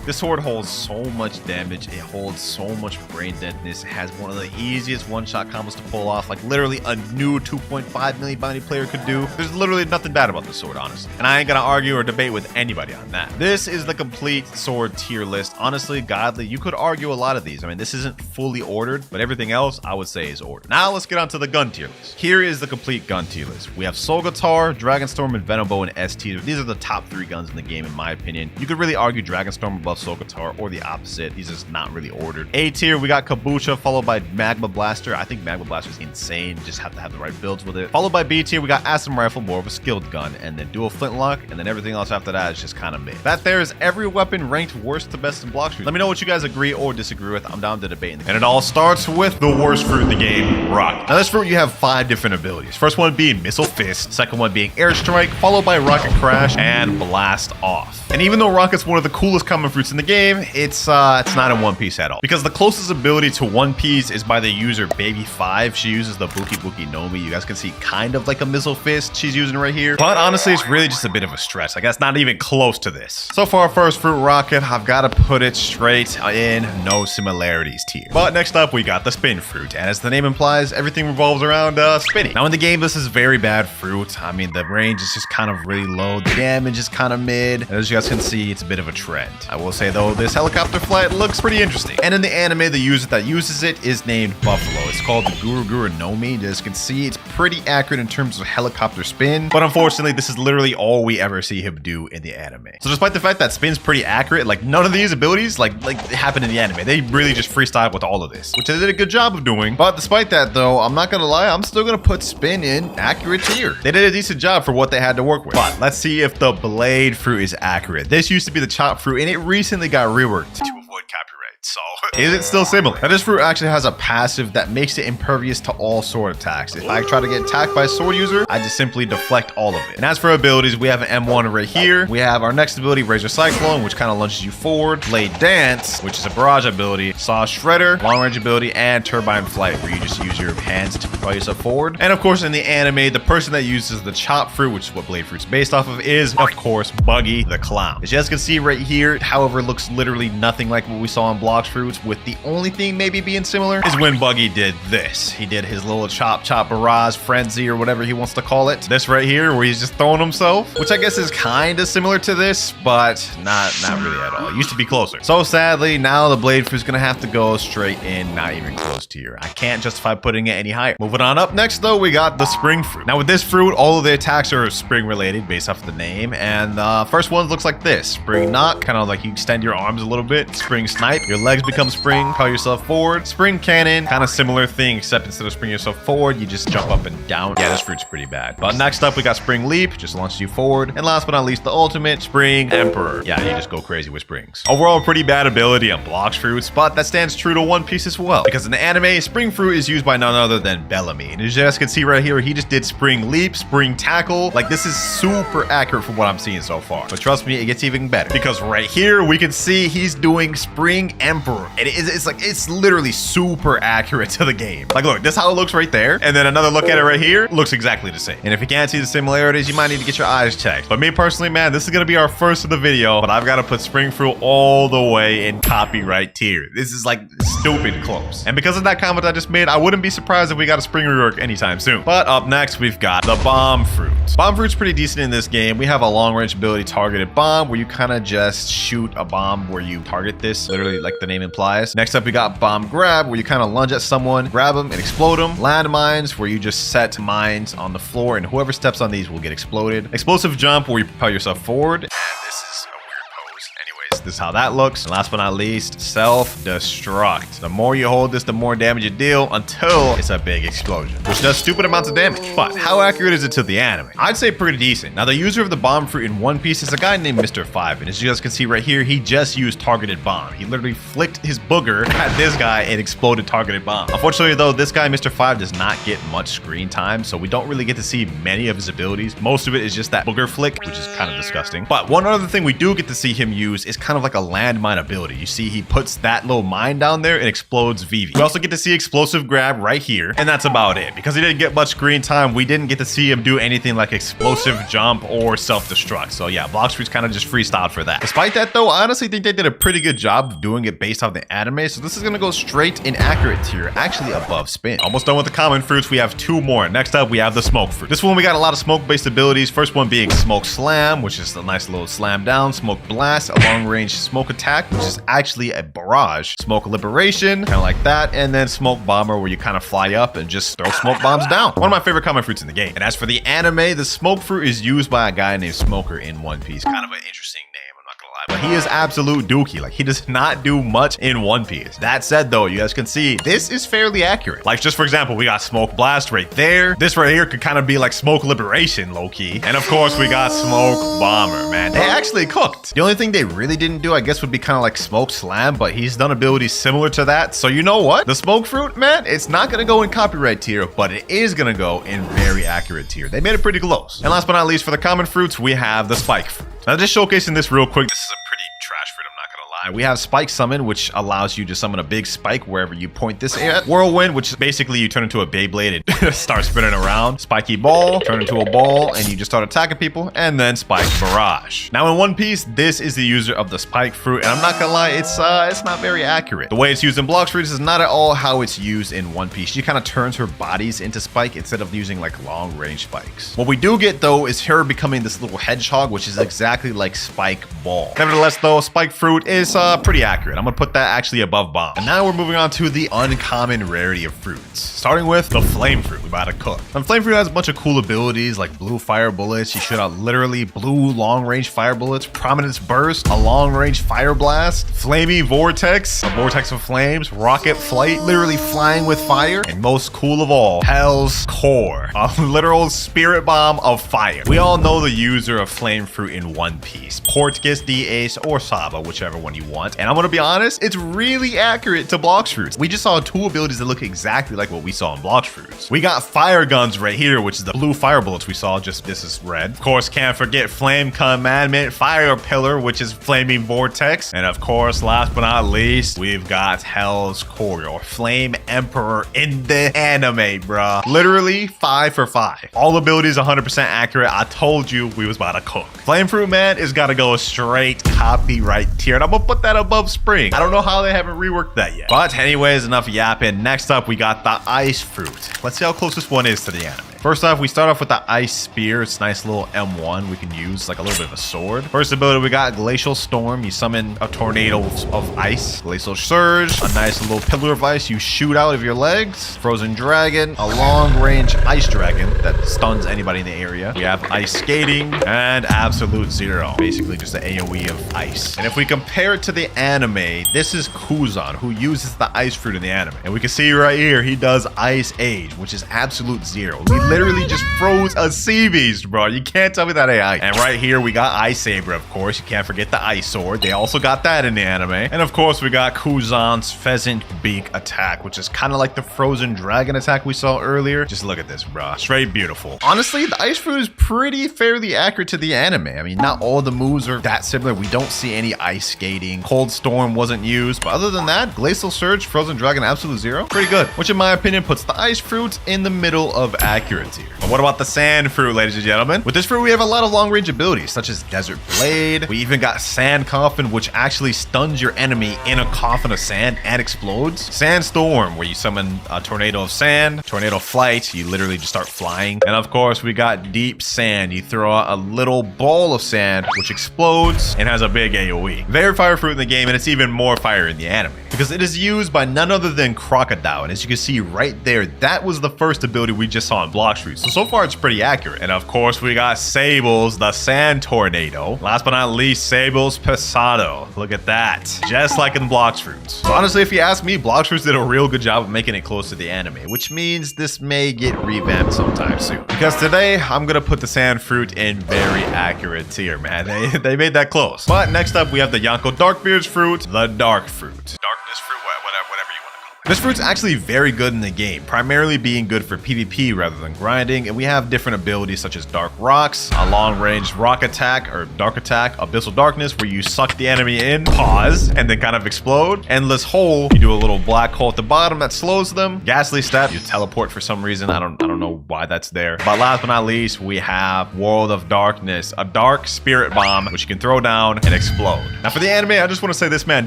This sword holds so much damage. It holds so much brain deadness. It has one of the easiest one-shot combos to pull off, like literally a new 2.5 million bounty player could do. There's literally nothing bad about this sword, honestly. And I ain't gonna argue or debate with anybody on that. This is the complete sword tier list. Honestly, Godly, you could argue a lot of these. I mean, this isn't fully ordered, but everything else I would say is ordered. Now let's get on to the gun tier list. Here is the complete gun tier list. We have Soul Guitar, Dragonstorm, and Venombow in S tier. These are the top 3 guns in the game, in my opinion. You could really argue Dragonstorm above Soul Guitar, or the opposite. These is not really ordered. A tier, we got Kabucha, followed by Magma Blaster. I think Magma Blaster is insane. Just have to have the right builds with it. Followed by B tier, we got Aston Rifle, more of a skilled gun, and then Dual Flintlock, and then everything else after that is just kind of mid. That there is every weapon ranked worst to best in Blox. Let me know what you guys agree or disagree with. I'm down to debate. And it all starts with the worst fruit in the game, Rocket. Now this fruit, you have 5 different abilities. First one being Missile Fist, second one being Airstrike, followed by Rocket Crash and Blast Off. And even though Rocket's one of the coolest common fruits fruits in the game, it's not in One Piece at all. Because the closest ability to One Piece is by the user Baby 5. She uses the Buki Buki Nomi. You guys can see kind of like a missile fist she's using right here. But honestly, it's really just a bit of a stretch. Like, that's not even close to this. So for our first fruit rocket, I've got to put it straight in no similarities tier. But next up, we got the spin fruit. And as the name implies, everything revolves around spinning. Now in the game, this is very bad fruit. I mean, the range is just kind of really low. The damage is kind of mid. And as you guys can see, it's a bit of a trend. I will say though, this helicopter flight looks pretty interesting. And in the anime, the user that uses it is named Buffalo. It's called the Guru Guru Nomi. As you can see, it's pretty accurate in terms of helicopter spin. But unfortunately, this is literally all we ever see him do in the anime. So despite the fact that spin's pretty accurate, like none of these abilities like happen in the anime. They really just freestyle with all of this, which they did a good job of doing. But despite that though, I'm not gonna lie, I'm still gonna put spin in accurate tier. They did a decent job for what they had to work with. But let's see if the blade fruit is accurate. This used to be the chop fruit and it recently got reworked to avoid copyright. So is it still similar? Now this fruit actually has a passive that makes it impervious to all sword attacks. If I try to get attacked by a sword user, I just simply deflect all of it. And as for abilities, we have an M1 right here. We have our next ability, Razor Cyclone, which kind of launches you forward. Blade Dance, which is a barrage ability. Saw Shredder, long range ability, and Turbine Flight, where you just use your hands to propel yourself forward. And of course, in the anime, the person that uses the chop fruit, which is what blade fruit's based off of, is of course Buggy the Clown. As you guys can see right here, however, looks literally nothing like what we saw in Blox fruits, with the only thing maybe being similar is when Buggy did this. He did his little chop barrage frenzy or whatever he wants to call it. This right here where he's just throwing himself, which I guess is kind of similar to this, but not really at all. It used to be closer. So sadly, now the blade fruit's gonna have to go straight in, not even close to here. I can't justify putting it any higher. Moving on up next though, we got the spring fruit. Now with this fruit, all of the attacks are spring related based off of the name, and the first one looks like this. Spring knock, kind of like you extend your arms a little bit. Spring snipe, your legs become spring, propel yourself forward. Spring cannon, kind of similar thing, except instead of springing yourself forward, you just jump up and down. Yeah, this fruit's pretty bad. But next up, we got spring leap, just launches you forward. And last but not least, the ultimate, spring emperor. Yeah, you just go crazy with springs. Overall, pretty bad ability on Blox fruits, but that stands true to One Piece as well. Because in the anime, spring fruit is used by none other than Bellamy. And as you guys can see right here, he just did spring leap, spring tackle. Like, this is super accurate from what I'm seeing so far. But trust me, it gets even better. Because right here, we can see he's doing spring emperor. And it's literally super accurate to the game. Like, look, this is how it looks right there. And then another look at it right here, looks exactly the same. And if you can't see the similarities, you might need to get your eyes checked. But me personally, man, this is gonna be our first of the video, but I've got to put spring fruit all the way in copyright tier. This is like stupid close. And because of that comment I just made, I wouldn't be surprised if we got a spring rework anytime soon. But up next, we've got the bomb fruit. Bomb fruit's pretty decent in this game. We have a long range ability targeted bomb where you kind of just shoot a bomb where you target this, literally like the name implies. Next up, we got bomb grab where you kind of lunge at someone, grab them and explode them. Landmines where you just set mines on the floor and whoever steps on these will get exploded. Explosive jump where you propel yourself forward. And this is a weird pose. Anyways, this is how that looks. And last but not least, self-destruct. The more you hold this, the more damage you deal until it's a big explosion, which does stupid amounts of damage. But how accurate is it to the anime? I'd say pretty decent. Now, the user of the bomb fruit in One Piece is a guy named Mr. 5. And as you guys can see right here, he just used targeted bomb. He literally flicked his booger at this guy and exploded targeted bomb. Unfortunately though, this guy, Mr. 5, does not get much screen time, so we don't really get to see many of his abilities. Most of it is just that booger flick, which is kind of disgusting. But one other thing we do get to see him use is kind of like a landmine ability. You see, he puts that little mine down there and explodes Vivi. We also get to see explosive grab right here, and that's about it. Because he didn't get much screen time, we didn't get to see him do anything like explosive jump or self-destruct. So yeah, Blox fruit's kind of just freestyled for that. Despite that though, I honestly think they did a pretty good job of doing it based off the anime, so this is gonna go straight in accurate tier, actually above spin. Almost done with the common fruits, we have two more. Next up, we have the smoke fruit. This one, we got a lot of smoke-based abilities. First one being smoke slam, which is a nice little slam down. Smoke blast, a long-range smoke attack, which is actually a barrage. Smoke liberation, kind of like that. And then smoke bomber, where you kind of fly up and just throw smoke bombs down. One of my favorite common fruits in the game. And as for the anime, the smoke fruit is used by a guy named Smoker in One Piece. Kind of an interesting name, I'm not gonna lie, but he is absolute Dookie. Like, he does not do much in One Piece. That said though, you guys can see this is fairly accurate. Like, just for example, we got smoke blast right there. This right here could kind of be like smoke liberation, low-key. And of course, we got smoke bomber, man. They actually cooked. The only thing they really didn't do, I guess, would be kind of like smoke slam, but he's done abilities similar to that. So you know what? The smoke fruit, man, it's not gonna go in copyright tier, but it is gonna go in very accurate tier. They made it pretty close. And last but not least, for the common fruits, we have the spike fruit. Now, just showcasing this real quick, this is a pretty trash fruit, I'm not gonna We have Spike Summon, which allows you to summon a big spike wherever you point this at. Whirlwind, which is basically you turn into a Beyblade and start spinning around. Spiky Ball, turn into a ball, and you just start attacking people. And then Spike Barrage. Now in One Piece, this is the user of the Spike Fruit, and I'm not gonna lie, it's not very accurate. The way it's used in Blox Fruits is not at all how it's used in One Piece. She kind of turns her bodies into Spike instead of using like long range spikes. What we do get though is her becoming this little hedgehog, which is exactly like Spike Ball. Nevertheless though, Spike Fruit is pretty accurate. I'm gonna put that actually above Bomb. And now we're moving on to the uncommon rarity of fruits, starting with the Flame Fruit. We about to cook. And Flame Fruit has a bunch of cool abilities like blue fire bullets. You shoot out literally blue long range fire bullets, Prominence Burst, a long range fire blast, Flamey Vortex, a vortex of flames, rocket flight, literally flying with fire, and most cool of all, Hell's Core, a literal spirit bomb of fire. We all know the user of Flame Fruit in One Piece, Portgas, D-Ace, or Saba, whichever one you want. And I'm gonna be honest, it's really accurate to Blox Fruits. We just saw two abilities that look exactly like what we saw in Blox Fruits. We got fire guns right here, which is the blue fire bullets we saw, just this is red. Of course, can't forget Flame Commandment, Fire Pillar, which is Flaming Vortex. And of course, last but not least, we've got Hell's Core, or Flame Emperor in the anime, bruh. Literally 5 for 5. All abilities 100% accurate. I told you we was about to cook. Flame Fruit, man, is gotta go straight copyright tier. And I'm gonna put that above Spring. I don't know how they haven't reworked that yet. But anyways, enough yapping. Next up, we got the Ice Fruit. Let's see how close this one is to the anime. First off, we start off with the Ice Spear. It's a nice little M1 we can use, like a little bit of a sword. First ability, we got Glacial Storm. You summon a tornado of ice. Glacial Surge, a nice little pillar of ice you shoot out of your legs. Frozen Dragon, a long-range ice dragon that stuns anybody in the area. We have Ice Skating and Absolute Zero, basically just the AoE of ice. And if we compare it to the anime, this is Kuzan, who uses the Ice Fruit in the anime. And we can see right here, he does Ice Age, which is Absolute Zero. He literally just froze a sea beast, bro. You can't tell me that AI. And right here, we got Ice Saber, of course. You can't forget the Ice Sword. They also got that in the anime. And of course, we got Kuzan's Pheasant Beak attack, which is kind of like the Frozen Dragon attack we saw earlier. Just look at this, bro. Straight beautiful. Honestly, the Ice Fruit is pretty fairly accurate to the anime. I mean, not all the moves are that similar. We don't see any ice skating. Cold Storm wasn't used. But other than that, Glacial Surge, Frozen Dragon, Absolute Zero, pretty good. Which in my opinion puts the Ice Fruit in the middle of accurate tier. But what about the Sand Fruit, ladies and gentlemen? With this fruit, we have a lot of long range abilities, such as Desert Blade. We even got Sand Coffin, which actually stuns your enemy in a coffin of sand and explodes. Sandstorm, where you summon a tornado of sand. Tornado Flight, you literally just start flying. And of course, we got Deep Sand. You throw out a little ball of sand, which explodes and has a big AoE. Very fire fruit in the game, and it's even more fire in the anime, because it is used by none other than Crocodile. And as you can see right there, that was the first ability we just saw in Blox Fruits. So far, it's pretty accurate. And of course, we got Sables, the Sand Tornado. Last but not least, Sables Pesado. Look at that. Just like in Blox Fruits. So honestly, if you ask me, Blox Fruits did a real good job of making it close to the anime, which means this may get revamped sometime soon. Because today, I'm gonna put the Sand Fruit in very accurate tier, man. They made that close. But next up, we have the Yonko Darkbeard's Fruit, the Dark Fruit. Darkness Fruit, whatever you want to call it. This fruit's actually very good in the game, primarily being good for PvP rather than grinding, and we have different abilities such as Dark Rocks, a long-range rock attack, or dark attack, Abyssal Darkness, where you suck the enemy in, pause, and then kind of explode. Endless Hole, you do a little black hole at the bottom that slows them. Ghastly Step, you teleport for some reason, I don't know why that's there. But last but not least, we have World of Darkness, a dark spirit bomb, which you can throw down and explode. Now for the anime, I just want to say this man,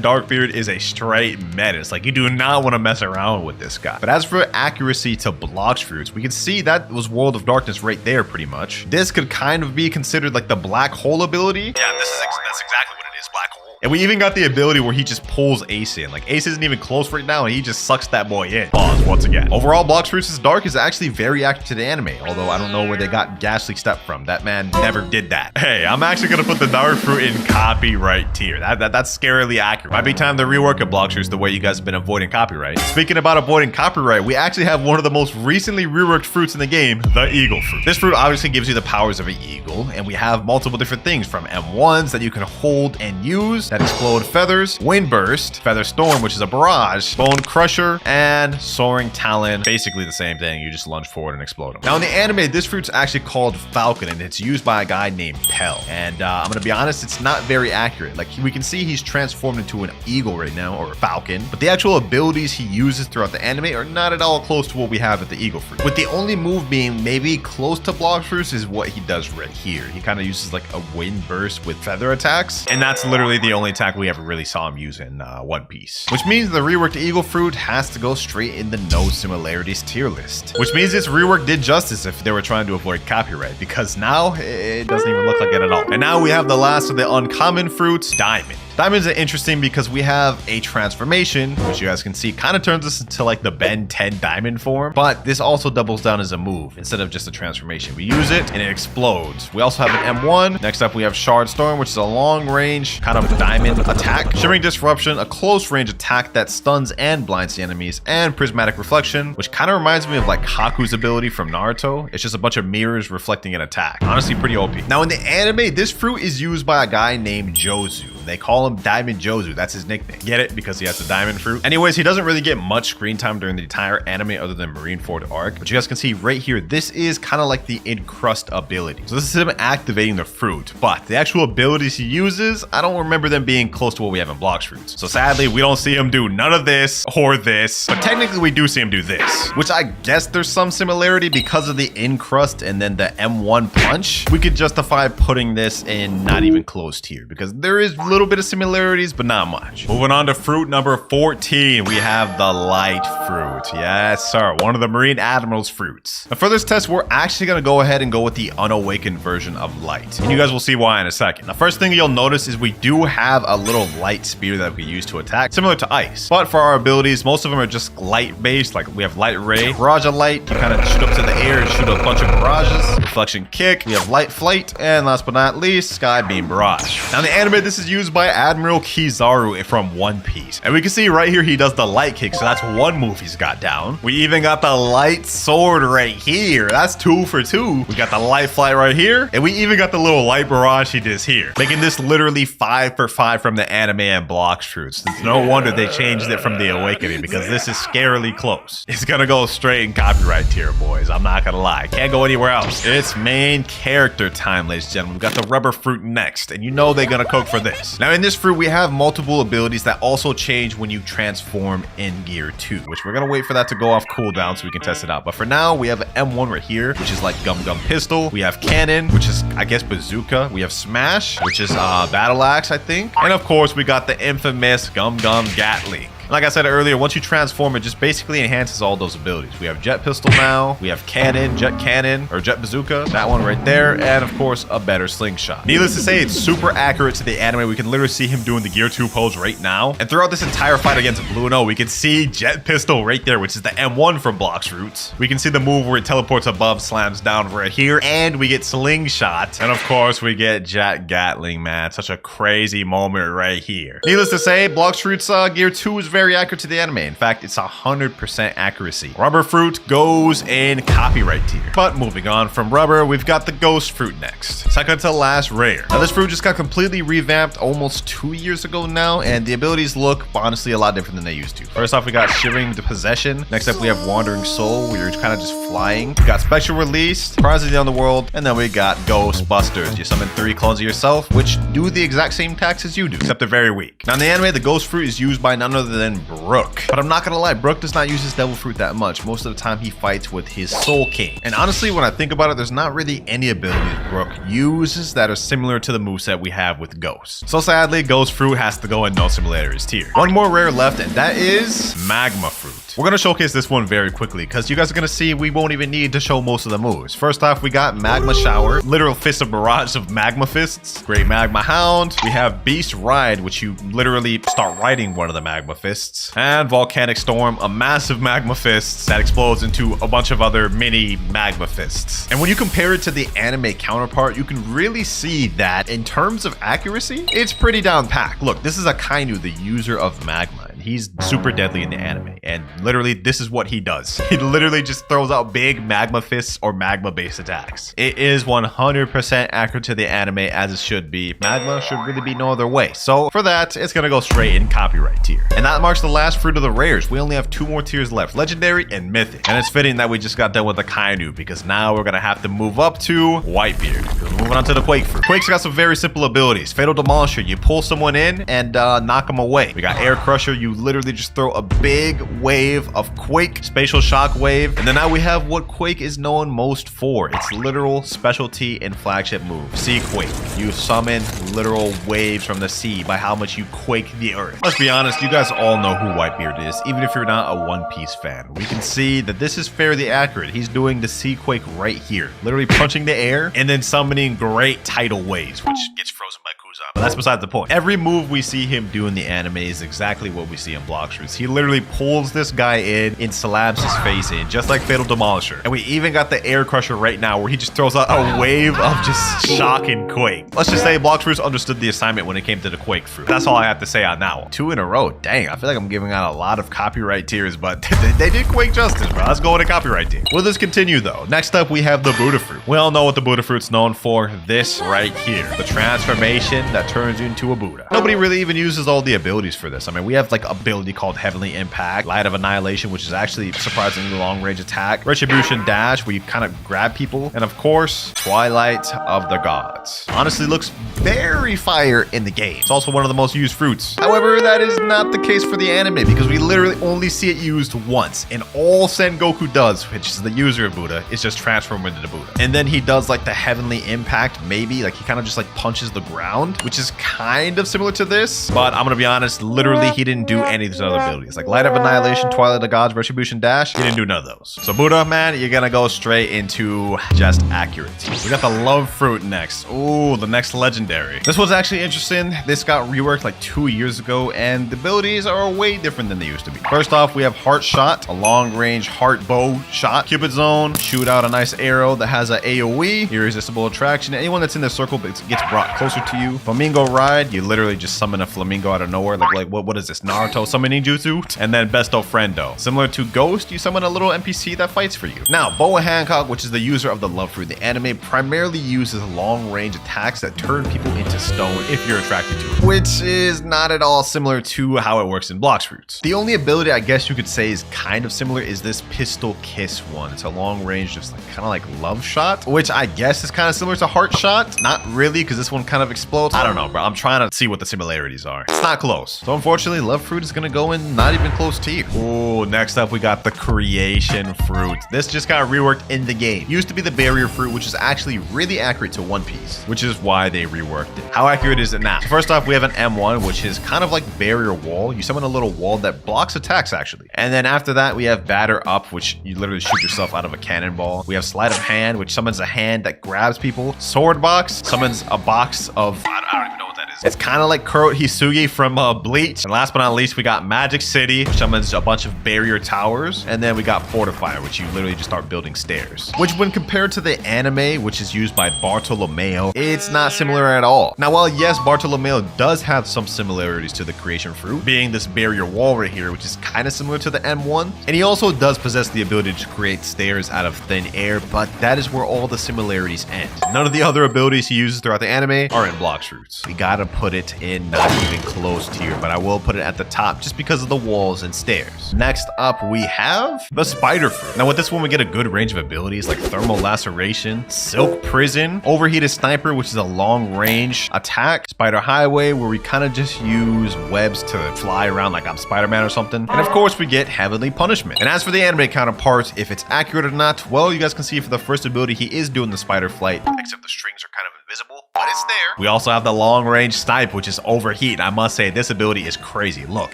Darkbeard, is a straight menace. Like, you do not want to mess around with this guy. But as for accuracy to Blox Fruits, we can see that was World of Darkness right there pretty much. This could kind of be considered like the black hole ability. Yeah, that's exactly what it is, black hole. And we even got the ability where he just pulls Ace in. Like, Ace isn't even close right now, and he just sucks that boy in. Pause once again. Overall, Blox Fruits' Dark is actually very accurate to the anime, although I don't know where they got Ghastly Step from. That man never did that. Hey, I'm actually gonna put the Dark Fruit in copyright tier. That's scarily accurate. Might be time to rework a Blox Fruits the way you guys have been avoiding copyright. Speaking about avoiding copyright, we actually have one of the most recently reworked fruits in the game, the Eagle Fruit. This fruit obviously gives you the powers of an eagle, and we have multiple different things from M1s that you can hold and use, that explode feathers, wind burst, feather storm, which is a barrage, bone crusher, and soaring talon. Basically the same thing. You just lunge forward and explode them. Now in the anime, this fruit's actually called Falcon, and it's used by a guy named Pell. And I'm gonna be honest, it's not very accurate. Like we can see he's transformed into an eagle right now, or a falcon, but the actual abilities he uses throughout the anime are not at all close to what we have at the eagle fruit. With the only move being maybe close to Blox fruits is what he does right here. He kind of uses like a wind burst with feather attacks, and that's literally the only attack we ever really saw him use in One Piece. Which means the reworked eagle fruit has to go straight in the no similarities tier list. Which means this rework did justice if they were trying to avoid copyright, because now it doesn't even look like it at all. And now we have the last of the uncommon fruits, Diamond. Diamonds are interesting because we have a transformation, which you guys can see kind of turns us into like the Ben 10 diamond form, but this also doubles down as a move instead of just a transformation. We use it and it explodes. We also have an M1. Next up, we have Shard Storm, which is a long range kind of diamond attack. Shimmering Disruption, a close range attack that stuns and blinds the enemies, and Prismatic Reflection, which kind of reminds me of like Haku's ability from Naruto. It's just a bunch of mirrors reflecting an attack. Honestly, pretty OP. Now in the anime, this fruit is used by a guy named Jozu. They call him Diamond Jozu. That's his nickname. Get it? Because he has the diamond fruit. Anyways, he doesn't really get much screen time during the entire anime other than Marineford arc. But you guys can see right here, this is kind of like the Encrust ability. So this is him activating the fruit. But the actual abilities he uses, I don't remember them being close to what we have in Blox fruits. So sadly, we don't see him do none of this or this. But technically, we do see him do this. Which I guess there's some similarity because of the Encrust and then the M1 punch. We could justify putting this in not even close tier because there is little bit of similarities, but not much. Moving on to fruit number 14, we have the light fruit. Yes, sir. One of the Marine Admiral's fruits. Now for this test, we're actually going to go ahead and go with the unawakened version of light. And you guys will see why in a second. The first thing you'll notice is we do have a little light spear that we use to attack, similar to ice. But for our abilities, most of them are just light based. Like we have light ray, barrage of light. You kind of shoot up to the air and shoot a bunch of barrages. Reflection kick. We have light flight. And last but not least, sky beam barrage. Now in the anime, this is used by Admiral Kizaru from One Piece. And we can see right here, he does the light kick. So that's one move he's got down. We even got the light sword right here. That's 2 for 2. We got the light flight right here. And we even got the little light barrage he does here. Making this literally 5 for 5 from the anime and Blox fruits. It's no wonder they changed it from the Awakening because this is scarily close. It's gonna go straight in copyright tier, boys. I'm not gonna lie. Can't go anywhere else. It's main character time, ladies and gentlemen. We got the rubber fruit next. And you know they're gonna cook for this. Now in this fruit, we have multiple abilities that also change when you transform in Gear 2, which we're gonna wait for that to go off cooldown so we can test it out. But for now, we have M1 right here, which is like Gum Gum Pistol. We have Cannon, which is, I guess, Bazooka. We have Smash, which is Battle Axe, I think. And of course, we got the infamous Gum Gum Gatling. Like I said earlier, once you transform, it just basically enhances all those abilities. We have Jet Pistol now, we have Cannon, Jet Cannon, or Jet Bazooka, that one right there, and of course, a better slingshot. Needless to say, it's super accurate to the anime. We can literally see him doing the Gear 2 pose right now. And throughout this entire fight against Blue and O, we can see Jet Pistol right there, which is the M1 from Blox fruits. We can see the move where it teleports above, slams down right here, and we get Slingshot. And of course, we get Jet Gatling, man. Such a crazy moment right here. Needless to say, Blox fruits Gear 2 is very accurate to the anime. In fact, it's 100% accuracy. Rubber fruit goes in copyright tier. But moving on from rubber, we've got the ghost fruit next. Second to last rare. Now this fruit just got completely revamped almost 2 years ago now, and the abilities look honestly a lot different than they used to. First off, we got Shivering the Possession. Next up, we have Wandering Soul, where you're kind of just flying. We got Spectral Release, Surprises the Underworld, and then we got Ghostbusters. You summon 3 clones of yourself, which do the exact same attacks as you do, except they're very weak. Now in the anime, the ghost fruit is used by none other than Brook. But I'm not gonna lie, Brook does not use his devil fruit that much. Most of the time he fights with his Soul King. And honestly, when I think about it, there's not really any abilities Brook uses that are similar to the moveset we have with Ghost. So sadly, Ghost fruit has to go in no similarities tier. One more rare left, and that is Magma fruit. We're gonna showcase this one very quickly because you guys are gonna see we won't even need to show most of the moves. First off, we got Magma Shower, literal fist of barrage of magma fists. Great Magma Hound. We have Beast Ride, which you literally start riding one of the magma fists. And Volcanic Storm, a massive magma fist that explodes into a bunch of other mini magma fists. And when you compare it to the anime counterpart, you can really see that in terms of accuracy, it's pretty down packed. Look, this is Akainu, the user of magma. he's super deadly in the anime. And literally, this is what he does. He literally just throws out big magma fists or magma-based attacks. It is 100% accurate to the anime as it should be. Magma should really be no other way. So for that, it's gonna go straight in copyright tier. And that marks the last fruit of the rares. We only have 2 more tiers left, Legendary and Mythic. And it's fitting that we just got done with the Kainu because now we're gonna have to move up to Whitebeard. We're moving on to the Quake fruit. Quake's got some very simple abilities. Fatal Demolisher, you pull someone in and knock them away. We got Air Crusher, you literally just throw a big wave of Quake, Spatial Shock Wave. And then now we have what Quake is known most for. It's literal specialty and flagship move, Sea Quake. You summon literal waves from the sea by how much you quake the earth. Let's be honest, you guys all know who Whitebeard is, even if you're not a One Piece fan. We can see that this is fairly accurate. He's doing the Sea Quake right here, literally punching the air and then summoning great tidal waves, which gets frozen by Kuzan. But that's beside the point. Every move we see him do in the anime is exactly what we see in Blox. He literally pulls this guy in and slams his face in, just like Fatal Demolisher. And we even got the Air Crusher right now, where he just throws out a wave of just shock and quake. Let's just say Blox understood the assignment when it came to the Quake fruit. That's all I have to say on that one. 2 in a row. Dang, I feel like I'm giving out a lot of copyright tiers, but they did Quake justice, bro. Let's go with a copyright tier. Will this continue though? Next up, we have the Buddha fruit. We all know what the Buddha fruit's known for. This right here, the transformation that turns you into a Buddha. Nobody really even uses all the abilities for this. I mean, we have like ability called Heavenly Impact, Light of Annihilation, which is actually surprisingly long range attack, Retribution Dash, where you kind of grab people, and of course, Twilight of the Gods. Honestly, looks very fire in the game. It's also one of the most used fruits. However, that is not the case for the anime because we literally only see it used once, and all Sengoku does, which is the user of Buddha, is just transform into the Buddha. And then he does like the Heavenly Impact, maybe, like he kind of just like punches the ground, which is kind of similar to this, but I'm gonna be honest, literally he didn't do any of these other abilities. Like Light of Annihilation, Twilight of the Gods, Retribution Dash, he didn't do none of those. So Buddha, man, you're gonna go straight into just accuracy. We got the Love Fruit next. Ooh, the next legendary. This was actually interesting. This got reworked like 2 years ago, and the abilities are way different than they used to be. First off, we have Heart Shot, a long-range heart bow shot. Cupid Zone, shoot out a nice arrow that has a AoE, irresistible attraction. Anyone that's in the circle gets brought closer to you. Flamingo Ride, you literally just summon a flamingo out of nowhere. Like what is this, Naruto summoning jutsu? And then Besto Friendo. Similar to Ghost, you summon a little NPC that fights for you. Now, Boa Hancock, which is the user of the Love Fruit, the anime primarily uses long-range attacks that turn people into stone if you're attracted to it, which is not at all similar to how it works in Blox Fruits. The only ability I guess you could say is kind of similar is this Pistol Kiss one. It's a long-range, just like kind of like love shot, which I guess is kind of similar to Heart Shot. Not really, because this one kind of explodes. I don't know, bro. I'm trying to see what the similarities are. It's not close. So unfortunately, Love Fruit is gonna go in not even close to you. Ooh, next up we got the Creation Fruit. This just got reworked in the game. Used to be the Barrier Fruit, which is actually really accurate to One Piece, which is why they reworked it. How accurate is it now? First off, we have an M1, which is kind of like Barrier Wall. You summon a little wall that blocks attacks actually. And then after that, we have Batter Up, which you literally shoot yourself out of a cannonball. We have Sleight of Hand, which summons a hand that grabs people. Sword Box summons a box of, I don't even know what that is. It's kind of like Kuro Hisugi from Bleach. And last but not least, we got Magic City, which summons a bunch of barrier towers. And then we got Fortifier, which you literally just start building stairs. Which when compared to the anime, which is used by Bartolomeo, it's not similar at all. Now, while yes, Bartolomeo does have some similarities to the Creation Fruit, being this barrier wall right here, which is kind of similar to the M1. And he also does possess the ability to create stairs out of thin air, but that is where all the similarities end. None of the other abilities he uses throughout the anime are in Blox Fruits. We gotta put it in not even close tier, but I will put it at the top just because of the walls and stairs. Next up, we have the Spider Fruit. Now with this one, we get a good range of abilities like Thermal Laceration, Silk Prison, Overheated Sniper, which is a long range attack, Spider Highway, where we kind of just use webs to fly around like I'm Spider-Man or something. And of course, we get Heavenly Punishment. And as for the anime counterpart, if it's accurate or not, well, you guys can see for the first ability, he is doing the spider flight, except the strings are kind of invisible, but it's there. We also have the long range snipe, which is Overheat. I must say, this ability is crazy. Look,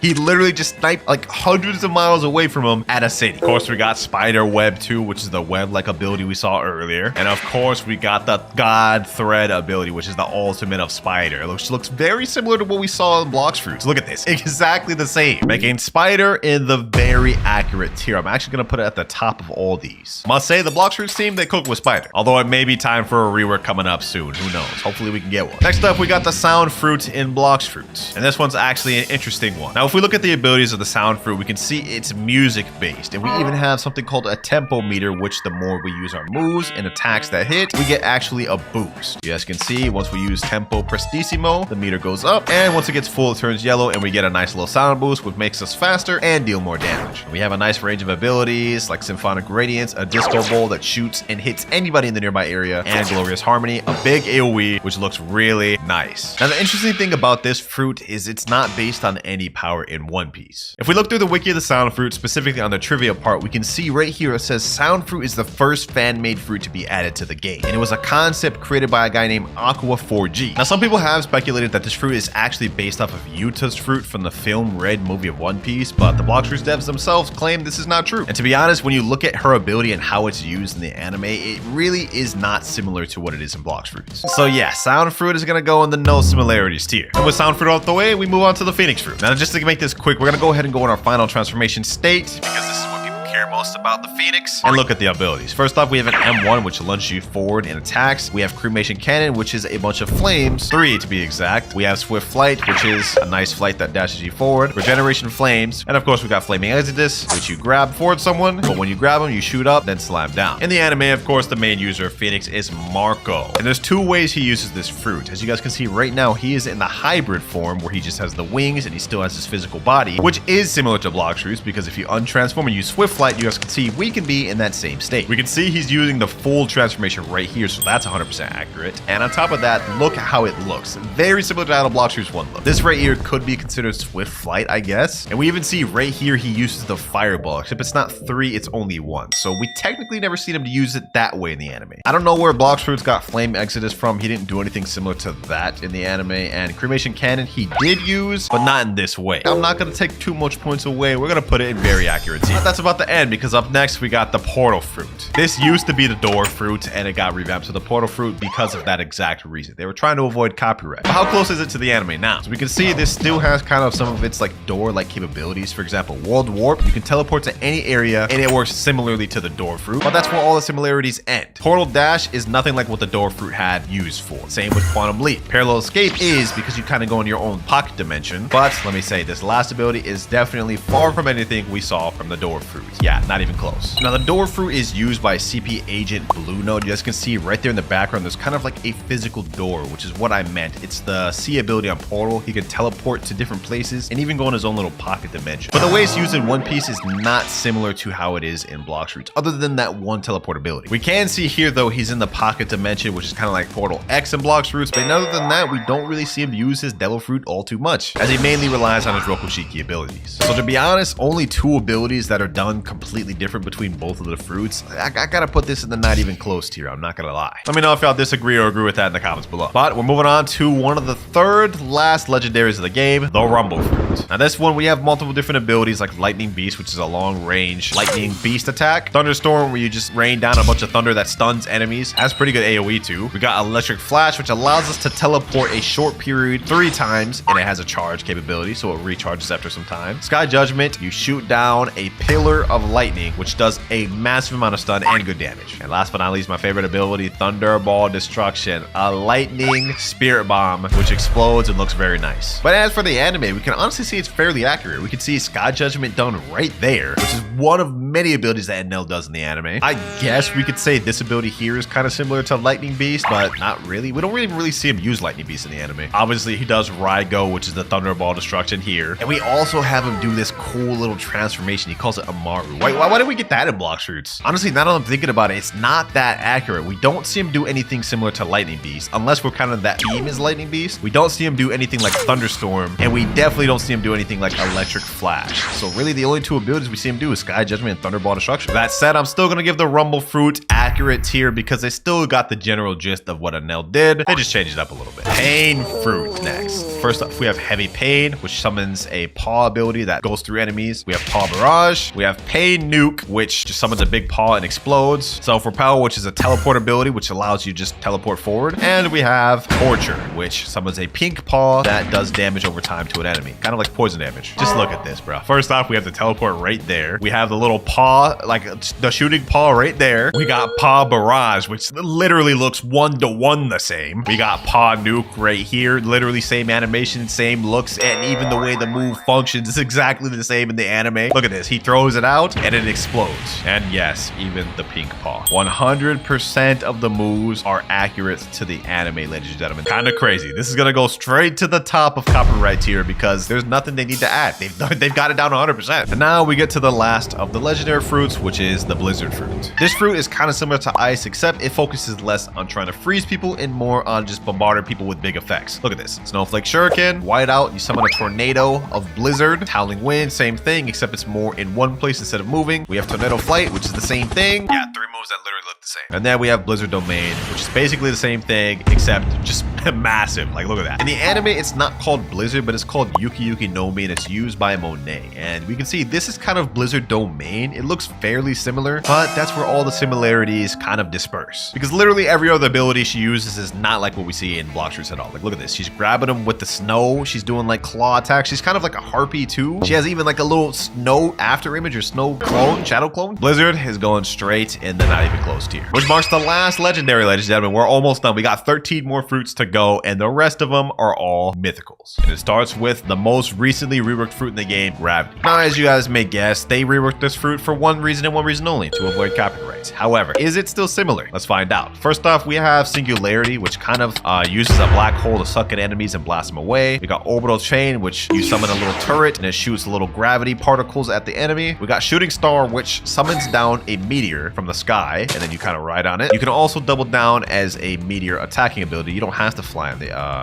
he literally just sniped like hundreds of miles away from him at a city. Of course, we got Spider Web 2, which is the web-like ability we saw earlier. And of course, we got the God Thread ability, which is the ultimate of Spider, which looks very similar to what we saw in Blox Fruits. Look at this, exactly the same, making Spider in the very accurate tier. I'm actually gonna put it at the top of all these. Must say, the Blox Fruits team, they cook with Spider. Although it may be time for a rework coming up soon. Who Who knows? Hopefully we can get one. Next up, we got the sound fruit in Blox fruits. And this one's actually an interesting one. Now, if we look at the abilities of the sound fruit, we can see it's music based. And we even have something called a tempo meter, which the more we use our moves and attacks that hit, we get actually a boost. You guys can see once we use tempo prestissimo, the meter goes up. And once it gets full, it turns yellow and we get a nice little sound boost, which makes us faster and deal more damage. We have a nice range of abilities like Symphonic Radiance, a disco ball that shoots and hits anybody in the nearby area, and Glorious Harmony, a big AoE, which looks really nice. Now, the interesting thing about this fruit is it's not based on any power in One Piece. If we look through the wiki of the sound fruit, specifically on the trivia part, we can see right here it says sound fruit is the first fan-made fruit to be added to the game, and it was a concept created by a guy named Aqua 4G. Now, some people have speculated that this fruit is actually based off of Yuta's fruit from the film Red movie of One Piece, but the Blox Fruits devs themselves claim this is not true. And to be honest, when you look at her ability and how it's used in the anime, it really is not similar to what it is in Blox Fruits. So yeah, sound fruit is gonna go in the no similarities tier. And with sound fruit out the way, we move on to the Phoenix fruit. Now, just to make this quick, we're gonna go ahead and go in our final transformation state, because this is what people care most about the Phoenix, and look at the abilities. First off, we have an M1, which lunges you forward and attacks. We have Cremation Cannon, which is a bunch of flames, 3 to be exact. We have Swift Flight, which is a nice flight that dashes you forward. Regeneration Flames, and of course we got Flaming Exodus, which you grab forward someone, but when you grab them, you shoot up, then slam down. In the anime, of course, the main user of Phoenix is Marco, and there's 2 ways he uses this fruit. As you guys can see right now, he is in the hybrid form, where he just has the wings and he still has his physical body, which is similar to Blox Fruits, because if you untransform and use Swift Flight, you guys can see we can be in that same state. We can see he's using the full transformation right here, so that's 100% accurate. And on top of that, look at how it looks. Very similar to how the Blox Fruits 1 look. This right here could be considered Swift Flight, I guess. And we even see right here he uses the Fireball, except it's not 3, it's only 1. So we technically never seen him use it that way in the anime. I don't know where Blox Fruits got Flame Exodus from. He didn't do anything similar to that in the anime. And Cremation Cannon he did use, but not in this way. I'm not going to take too much points away. We're going to put it in very accurate. But that's about the end, because up next we got the Portal Fruit. This used to be the Door Fruit, and it got revamped to the Portal Fruit because of that exact reason. They were trying to avoid copyright. But how close is it to the anime now? So we can see this still has kind of some of its like door-like capabilities. For example, World Warp, you can teleport to any area, and it works similarly to the Door Fruit, but that's where all the similarities end. Portal Dash is nothing like what the Door Fruit had used for. Same with Quantum Leap. Parallel Escape is because you kind of go in your own pocket dimension, but let me say, this last ability is definitely far from anything we saw from the Door Fruit. Yeah, not even close. Now, the Door Fruit is used by CP Agent Blue Note. You guys can see right there in the background, there's kind of like a physical door, which is what I meant. It's the C ability on Portal. He can teleport to different places and even go in his own little pocket dimension. But the way it's used in One Piece is not similar to how it is in Blox Fruits, other than that one teleport ability. We can see here, though, he's in the pocket dimension, which is kind of like Portal X in Blox Fruits, but other than that, we don't really see him use his Devil Fruit all too much, as he mainly relies on his Rokushiki abilities. So to be honest, only 2 abilities that are done completely different between both of the fruits. I gotta put this in the not even close tier, I'm not gonna lie. Let me know if y'all disagree or agree with that in the comments below. But we're moving on to one of the 3rd last legendaries of the game, the Rumble Fruit. Now this one, we have multiple different abilities like Lightning Beast, which is a long range lightning beast attack. Thunderstorm, where you just rain down a bunch of thunder that stuns enemies. Has pretty good AoE too. We got Electric Flash, which allows us to teleport a short period 3 times, and it has a charge capability, so it recharges after some time. Sky Judgment, you shoot down a pillar of lightning, which does a massive amount of stun and good damage. And last but not least, my favorite ability, Thunderball Destruction, a lightning spirit bomb, which explodes and looks very nice. But as for the anime, we can honestly see it's fairly accurate. We can see Sky Judgment done right there, which is one of many abilities that Enel does in the anime. I guess we could say this ability here is kind of similar to Lightning Beast, but not really. We don't really see him use Lightning Beast in the anime. Obviously, he does Raigo, which is the Thunderball Destruction here. And we also have him do this cool little transformation. He calls it Amaru. Why did we get that in Blox Fruits? Honestly, now that I'm thinking about it, it's not that accurate. We don't see him do anything similar to Lightning Beast, unless we're kind of that team is Lightning Beast. We don't see him do anything like Thunderstorm, and we definitely don't see him do anything like Electric Flash. So really, the only 2 abilities we see him do is Sky Judgment and Thunderball Destruction. That said, I'm still gonna give the Rumble Fruit accurate tier because they still got the general gist of what Enel did. They just changed it up a little bit. Pain Fruit next. First up, we have Heavy Pain, which summons a paw ability that goes through enemies. We have Paw Barrage. We have Pain Nuke, which just summons a big paw and explodes. Self-Repel, which is a teleport ability, which allows you just teleport forward. And we have Torture, which summons a pink paw that does damage over time to an enemy. Kind of like poison damage. Just look at this, bro. First off, we have the teleport right there. We have the little paw, like the shooting paw right there. We got paw barrage, which literally looks 1-to-1 the same. We got paw nuke right here, literally same animation, same looks, and even the way the move functions is exactly the same in the anime. Look at this. He throws it out and it explodes. And yes, even the pink paw. 100% of the moves are accurate to the anime, ladies and gentlemen. Kind of crazy. This is gonna go straight to the top of copyright tier because there's nothing they need to add. They've got it down 100%. And now we get to the last of the legendary fruits, which is the blizzard fruit. This fruit is kind of similar to ice, except it focuses less on trying to freeze people and more on just bombarding people with big effects. Look at this. Snowflake shuriken, whiteout, you summon a tornado of blizzard, howling wind, same thing, except it's more in one place instead of moving. We have tornado flight, which is the same thing. Yeah, 3 moves that literally look the same. And then we have blizzard domain, which is basically the same thing, except just massive. Like, look at that. In the anime, it's not called blizzard, but it's called Yuki Yuki no Mi, and it's used by Monet. And we can see this is kind of blizzard domain. It looks fairly similar, but that's where all the similarities kind of disperse. Because literally every other ability she uses is not like what we see in Blox at all. Like, look at this. She's grabbing him with the snow. She's doing like claw attacks. She's kind of like a harpy too. She has even like a little snow after image or snow clone, shadow clone. Blizzard is going straight in the not even close tier, which marks the last legendary, ladies and gentlemen. We're almost done. We got 13 more fruits to go, and the rest of them are all mythicals. And it starts with the most recently reworked fruit in the game, gravity. Now, as you guys may guess, they reworked this fruit for one reason and one reason only, to avoid copyrights. However, is it still similar? Let's find out. First off, we have singularity, which kind of uses a black hole to suck at enemies and blast them away. We got orbital chain, which you summon a little turret and it shoots little gravity particles at the enemy. We got shooting star, which summons down a meteor from the sky, and then you kind of ride on it. You can also double down as a meteor attacking ability. You don't have to fly on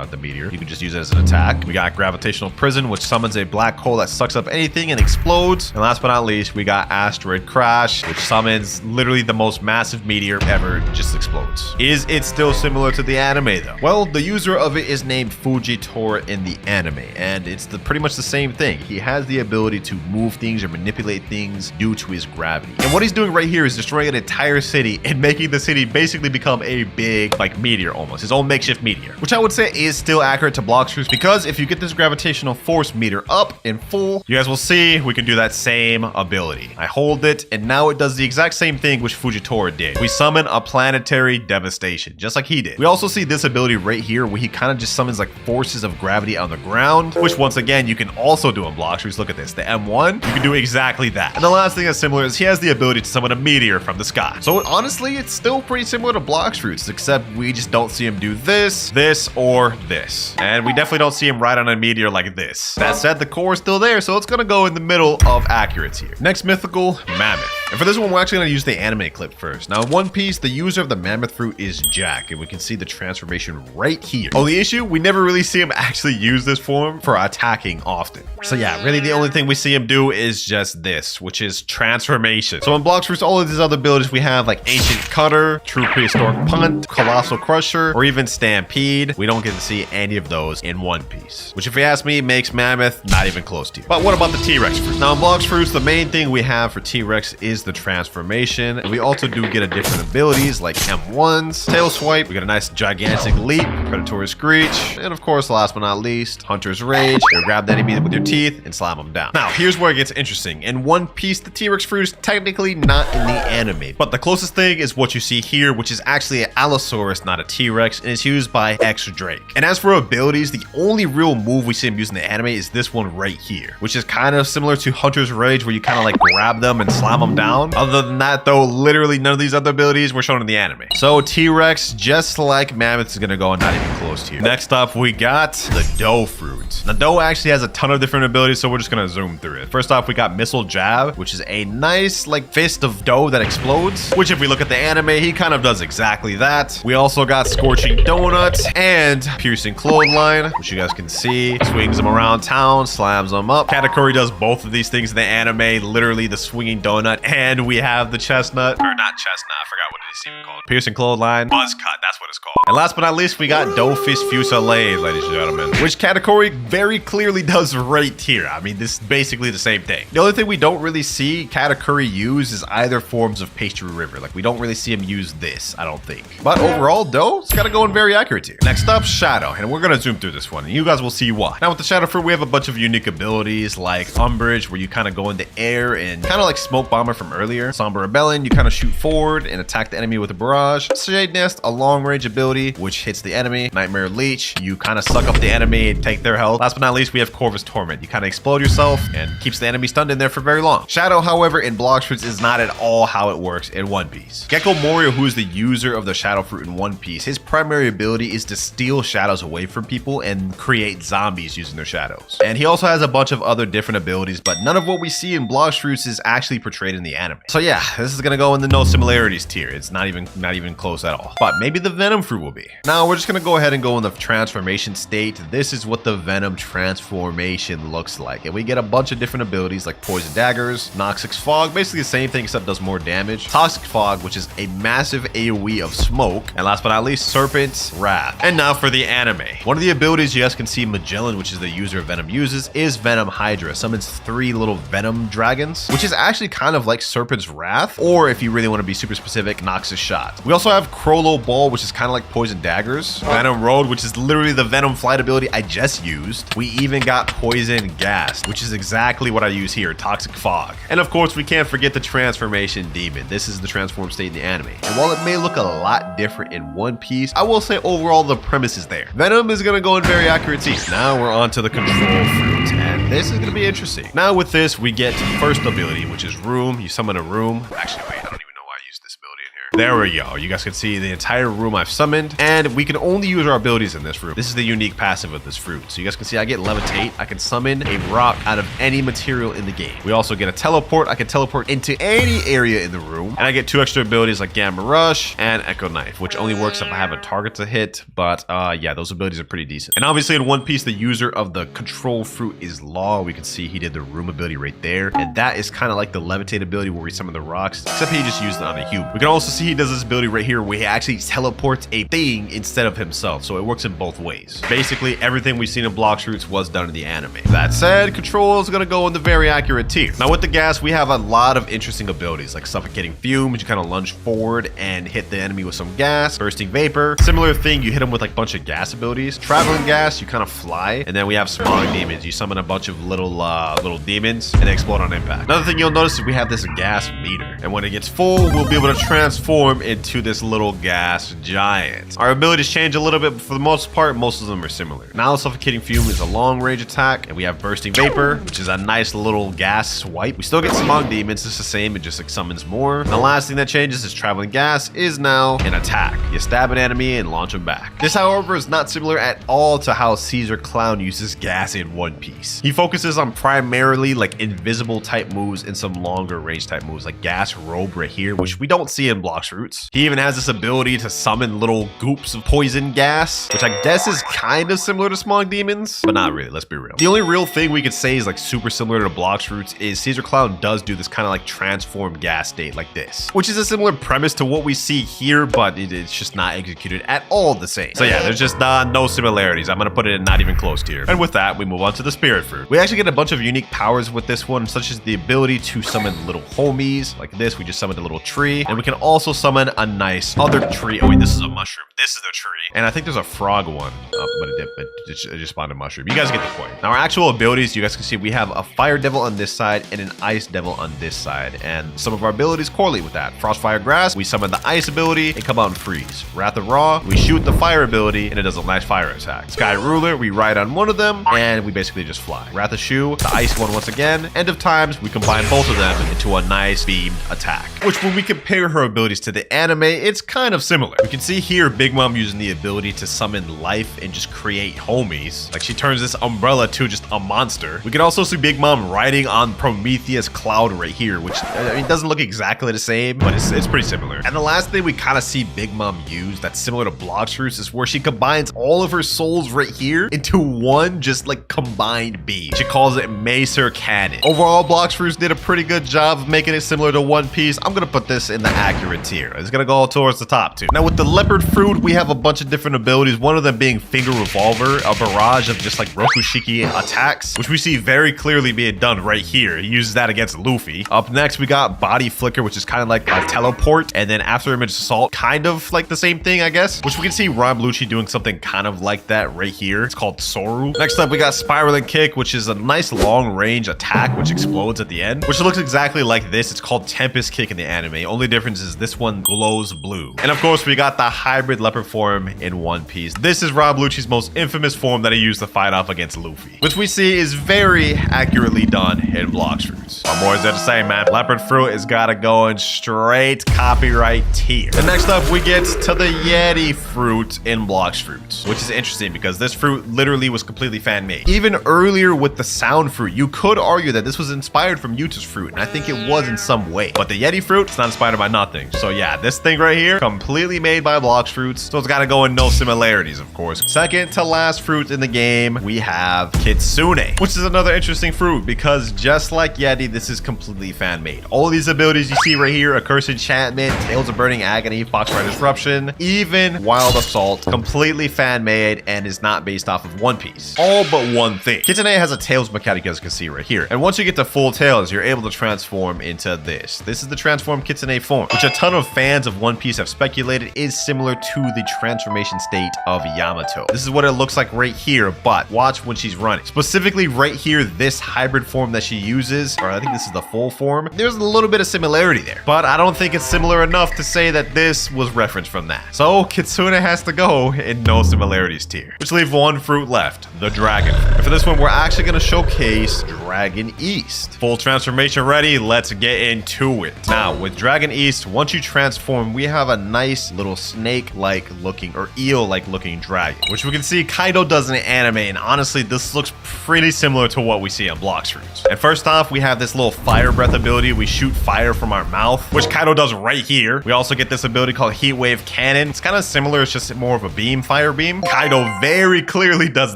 the meteor. You can just use it as an attack. We got gravitational prison, which summons a black hole that sucks up anything and explodes. And last but not least, we got asteroid crash, which summons literally the most massive meteor ever, just explodes. Is it still similar to the anime though? Well, the user of it is named Fujitora in the anime, and it's pretty much the same thing. He has the ability to move things or manipulate things due to his gravity. And what he's doing right here is destroying an entire city and making the city basically become a big like meteor, almost his own makeshift meteor, which I would say is still accurate to Blox, because if you get this gravitational force meter up in full, you guys will see we can do that same ability. I hold it and now it does the exact same thing which Fujitora did. We summon a planetary devastation just like he did. We also see this ability right here where he kind of just summons like forces of gravity on the ground, which once again you can also do in Blox. Look at this, the M1, you can do exactly that. And the last thing that's similar is he has the ability to summon a meteor from the sky. So honestly, it's still pretty similar to Blox fruits, except we just don't see him do this, or this. And we definitely don't see him ride on a meteor like this. That said, the core is still there, so it's gonna go in the middle of accuracy here. Next mythical, mammoth. And for this one, we're actually gonna use the anime clip first. Now in One Piece, the user of the mammoth fruit is Jack, and we can see the transformation right here. Only issue, we never really see him actually use this form for attacking often. So yeah, really the only thing we see him do is just this, which is transformation. So in Blox fruits, all of these other abilities we have like ancient cutter, true prehistoric punt, colossal crusher, or even stampede. We don't get to see any of those in One Piece, which if you ask me makes mammoth not even close to you. But what about the T-Rex fruit? Now in Blox fruits, the main thing we have for T-Rex is the transformation. And we also do get a different abilities like M1s, tail swipe, we got a nice gigantic leap, predatory screech, and of course last but not least, hunter's rage. You grab the enemy with your teeth and slam them down. Now here's where it gets interesting. In One Piece, the T-Rex fruit is technically not in the anime, but the closest thing is what you see here, which is actually an Allosaurus, not a T-Rex, and it's used by X Drake. And as for abilities, the only real move we see him use in the anime is this one right here, which is kind of similar to Hunter's Rage, where you kind of like grab them and slam them down. Other than that though, literally none of these other abilities were shown in the anime. So T-Rex, just like Mammoth, is gonna go not even close here. Next up, we got the Dough fruit. Now Dough actually has a ton of different abilities, so we're just gonna zoom through it. First off, we got Missile Jab, which is a nice like fist of dough that explodes, which if we look at the anime, he kind of does exactly that. We also got Scorching Donut and Piercing Clothesline, which you guys can see. Swings them around town, slams them up. Katakuri does both of these things in the anime, literally the swinging donut, and we have the chestnut, or not chestnut, I forgot what it is. this even called? Piercing clothesline, buzz cut, that's what it's called. And last but not least, we got Dofus Fusillade, ladies and gentlemen, which category very clearly does right here. I mean, this is basically the same thing. The only thing we don't really see Katakuri use is either forms of Pastry River. Like, we don't really see him use this, I don't think. But overall, though, it's gotta go in very accurate here. Next up, Shadow, and we're gonna zoom through this one, and you guys will see why. Now, with the Shadow Fruit, we have a bunch of unique abilities like Umbrage, where you kind of go in the air, and kind of like Smoke Bomber from earlier. Somber Rebellion, you kind of shoot forward and attack the enemy with a barrage. Shade Nest, a long range ability, which hits the enemy. Nightmare Leech, you kind of suck up the enemy and take their health. Last but not least, we have Corvus Torment. You kind of explode yourself and keeps the enemy stunned in there for very long. Shadow, however, in Blox Fruits is not at all how it works in One Piece. Gecko Moria, who is the user of the Shadow Fruit in One Piece, his primary ability is to steal shadows away from people and create zombies using their shadows. And he also has a bunch of other different abilities, but none of what we see in Blox Fruits is actually portrayed in the anime. So yeah, this is gonna go in the no similarities tier. It's not even close at all. But maybe the Venom Fruit will be. Now we're just gonna go ahead and go in the transformation state. This is what the Venom transformation looks like. And we get a bunch of different abilities like Poison Daggers, Noxic Fog, basically the same thing except does more damage. Toxic Fog, which is a massive AoE of smoke. And last but not least, Serpent's Wrath. And now for the anime. One of the abilities you guys can see Magellan, which is the user of Venom, uses is Venom Hydra. Summons 3 little Venom dragons, which is actually kind of like Serpent's Wrath, or if you really want to be super specific, Noxus Shot. We also have Crollo Ball, which is kind of like Poison Daggers. Venom Road, which is literally the Venom Flight ability I just used. We even got Poison Gas, which is exactly what I use here, Toxic Fog. And of course, we can't forget the Transformation Demon. This is the transform state in the anime. And while it may look a lot different in One Piece, I will say overall the premise is there. Venom is gonna go in very accurate here. Now we're on to the Control Fruit, and this is gonna be interesting. Now with this, we get first ability, which is Room. You summon a room. Actually, wait, I don't even know why I used this ability in here. There we go. You guys can see the entire room I've summoned, and we can only use our abilities in this room. This is the unique passive of this fruit. So you guys can see I get Levitate. I can summon a rock out of any material in the game. We also get a Teleport. I can teleport into any area in the room, and I get 2 extra abilities like Gamma Rush and Echo Knife, which only works if I have a target to hit. But yeah, those abilities are pretty decent. And obviously in One Piece, the user of the Control Fruit is Law. We can see he did the room ability right there, and that is kind of like the Levitate ability where we summon the rocks, except he just used it on a human. We can also see he does this ability right here where he actually teleports a thing instead of himself, so it works in both ways. Basically everything we've seen in Blox Fruits was done in the anime. That said, Control is gonna go in the very accurate tier. Now with the gas, we have a lot of interesting abilities like Suffocating Fume, which you kind of lunge forward and hit the enemy with some gas. Bursting Vapor, similar thing, you hit him with like a bunch of gas abilities. Traveling Gas, you kind of fly. And then we have Smog Demons. You summon a bunch of little demons and they explode on impact. Another thing you'll notice is we have this gas meter, and when it gets full, we'll be able to transform into this little gas giant. Our abilities change a little bit, but for the most part, most of them are similar. Now Suffocating Fume is a long range attack, and we have Bursting Vapor, which is a nice little gas swipe. We still get Smog Demons, it's the same, it just like summons more. And the last thing that changes is Traveling Gas is now an attack. You stab an enemy and launch them back. This, however, is not similar at all to how Caesar Clown uses gas in One Piece. He focuses on primarily like invisible type moves and some longer range type moves like Gas Robe right here, which we don't see in Blox Fruits. He even has this ability to summon little goops of poison gas, which I guess is kind of similar to Smog Demons, but not really, let's be real. The only real thing we could say is like super similar to Blox Fruits is Caesar Clown does do this kind of like transform gas state like this, which is a similar premise to what we see here, but it's just not executed at all the same. So yeah, there's just no similarities. I'm gonna put it in not even close tier. And with that, we move on to the Spirit Fruit. We actually get a bunch of unique powers with this one, such as the ability to summon little homies like this. We just summoned a little tree, and we can also summon a nice other tree. Oh wait, this is a mushroom. This is the tree. And I think there's a frog one, but it just spawned a mushroom. You guys get the point. Now our actual abilities, you guys can see we have a Fire Devil on this side and an Ice Devil on this side. And some of our abilities correlate with that. Frostfire Grass, we summon the Ice ability and come out and freeze. Wrath of Ra, we shoot the Fire ability and it does a nice fire attack. Sky Ruler, we ride on one of them and we basically just fly. Wrath of Shu, the Ice one once again. End of Times, we combine both of them into a nice beamed attack. Which when we compare her abilities to the anime, it's kind of similar. We can see here Big Mom using the ability to summon life and just create homies. Like she turns this umbrella to just a monster. We can also see Big Mom riding on Prometheus Cloud right here, which I mean doesn't look exactly the same, but it's pretty similar. And the last thing we kind of see Big Mom use that's similar to Blox Fruits is where she combines all of her souls right here into one just like combined beam. She calls it Macer Cannon. Overall, Blox Fruits did a pretty good job of making it similar to One Piece. I'm gonna put this in the accurate tier. It's gonna go towards the top too. Now with the leopard fruit, we have a bunch of different abilities. One of them being finger revolver, a barrage of just like Rokushiki attacks, which we see very clearly being done right here. He uses that against Luffy. Up next, we got body flicker, which is kind of like a teleport. And then after image assault, kind of like the same thing, I guess, which we can see Rob Lucci doing something kind of like that right here. It's called Soru. Next up, we got spiraling kick, which is a nice long range attack, which explodes at the end, which looks exactly like this. It's called Tempest Kick in the anime. Only difference is this one glows blue. And of course, we got the hybrid leopard form in One Piece. This is Rob Lucci's most infamous form that he used to fight off against Luffy, which we see is very accurately done in Blox fruits. What more is there to say, man? Leopard fruit has got to go in straight copyright tier. And next up, we get to the Yeti fruit in Blox fruits, which is interesting because this fruit literally was completely fan-made. Even earlier with the sound fruit, you could argue that this was inspired from Yuta's fruit, and I think it was in some way. But the Yeti fruit, it's not inspired by nothing. So yeah, this thing right here, completely made by Blox fruits, so it's got to go in no similarities, of course. Second to last fruit in the game, we have Kitsune, which is another interesting fruit because just like Yeti, this is completely fan-made. All these abilities you see right here, Accursed Enchantment, Tales of Burning Agony, Foxfire Disruption, even Wild Assault, completely fan-made and is not based off of One Piece. All but one thing. Kitsune has a Tails mechanic, as you can see right here. And once you get to full Tails, you're able to transform into this. This is the transformed Kitsune form, which a ton of fans of One Piece have speculated is similar to the transformation state of Yamato. This is what it looks like right here, but watch when she's running. Specifically right here, this hybrid form that she uses, or I think this is the full form, there's a little bit of similarity there, but I don't think it's similar enough to say that this was referenced from that. So Kitsune has to go in no similarities tier, which leaves one fruit left, the dragon. And for this one, we're actually going to showcase Dragon East. Full transformation ready, let's get into it. Now with Dragon East, once you transform, we have a nice little snake-like looking or eel-like looking dragon, which we can see Kaido does in the anime, and honestly this looks pretty similar to what we see on Blox fruits. And first off, we have this little fire breath ability. We shoot fire from our mouth, which Kaido does right here. We also get this ability called Heat Wave Cannon. It's kind of similar, it's just more of a beam, fire beam. Kaido very clearly does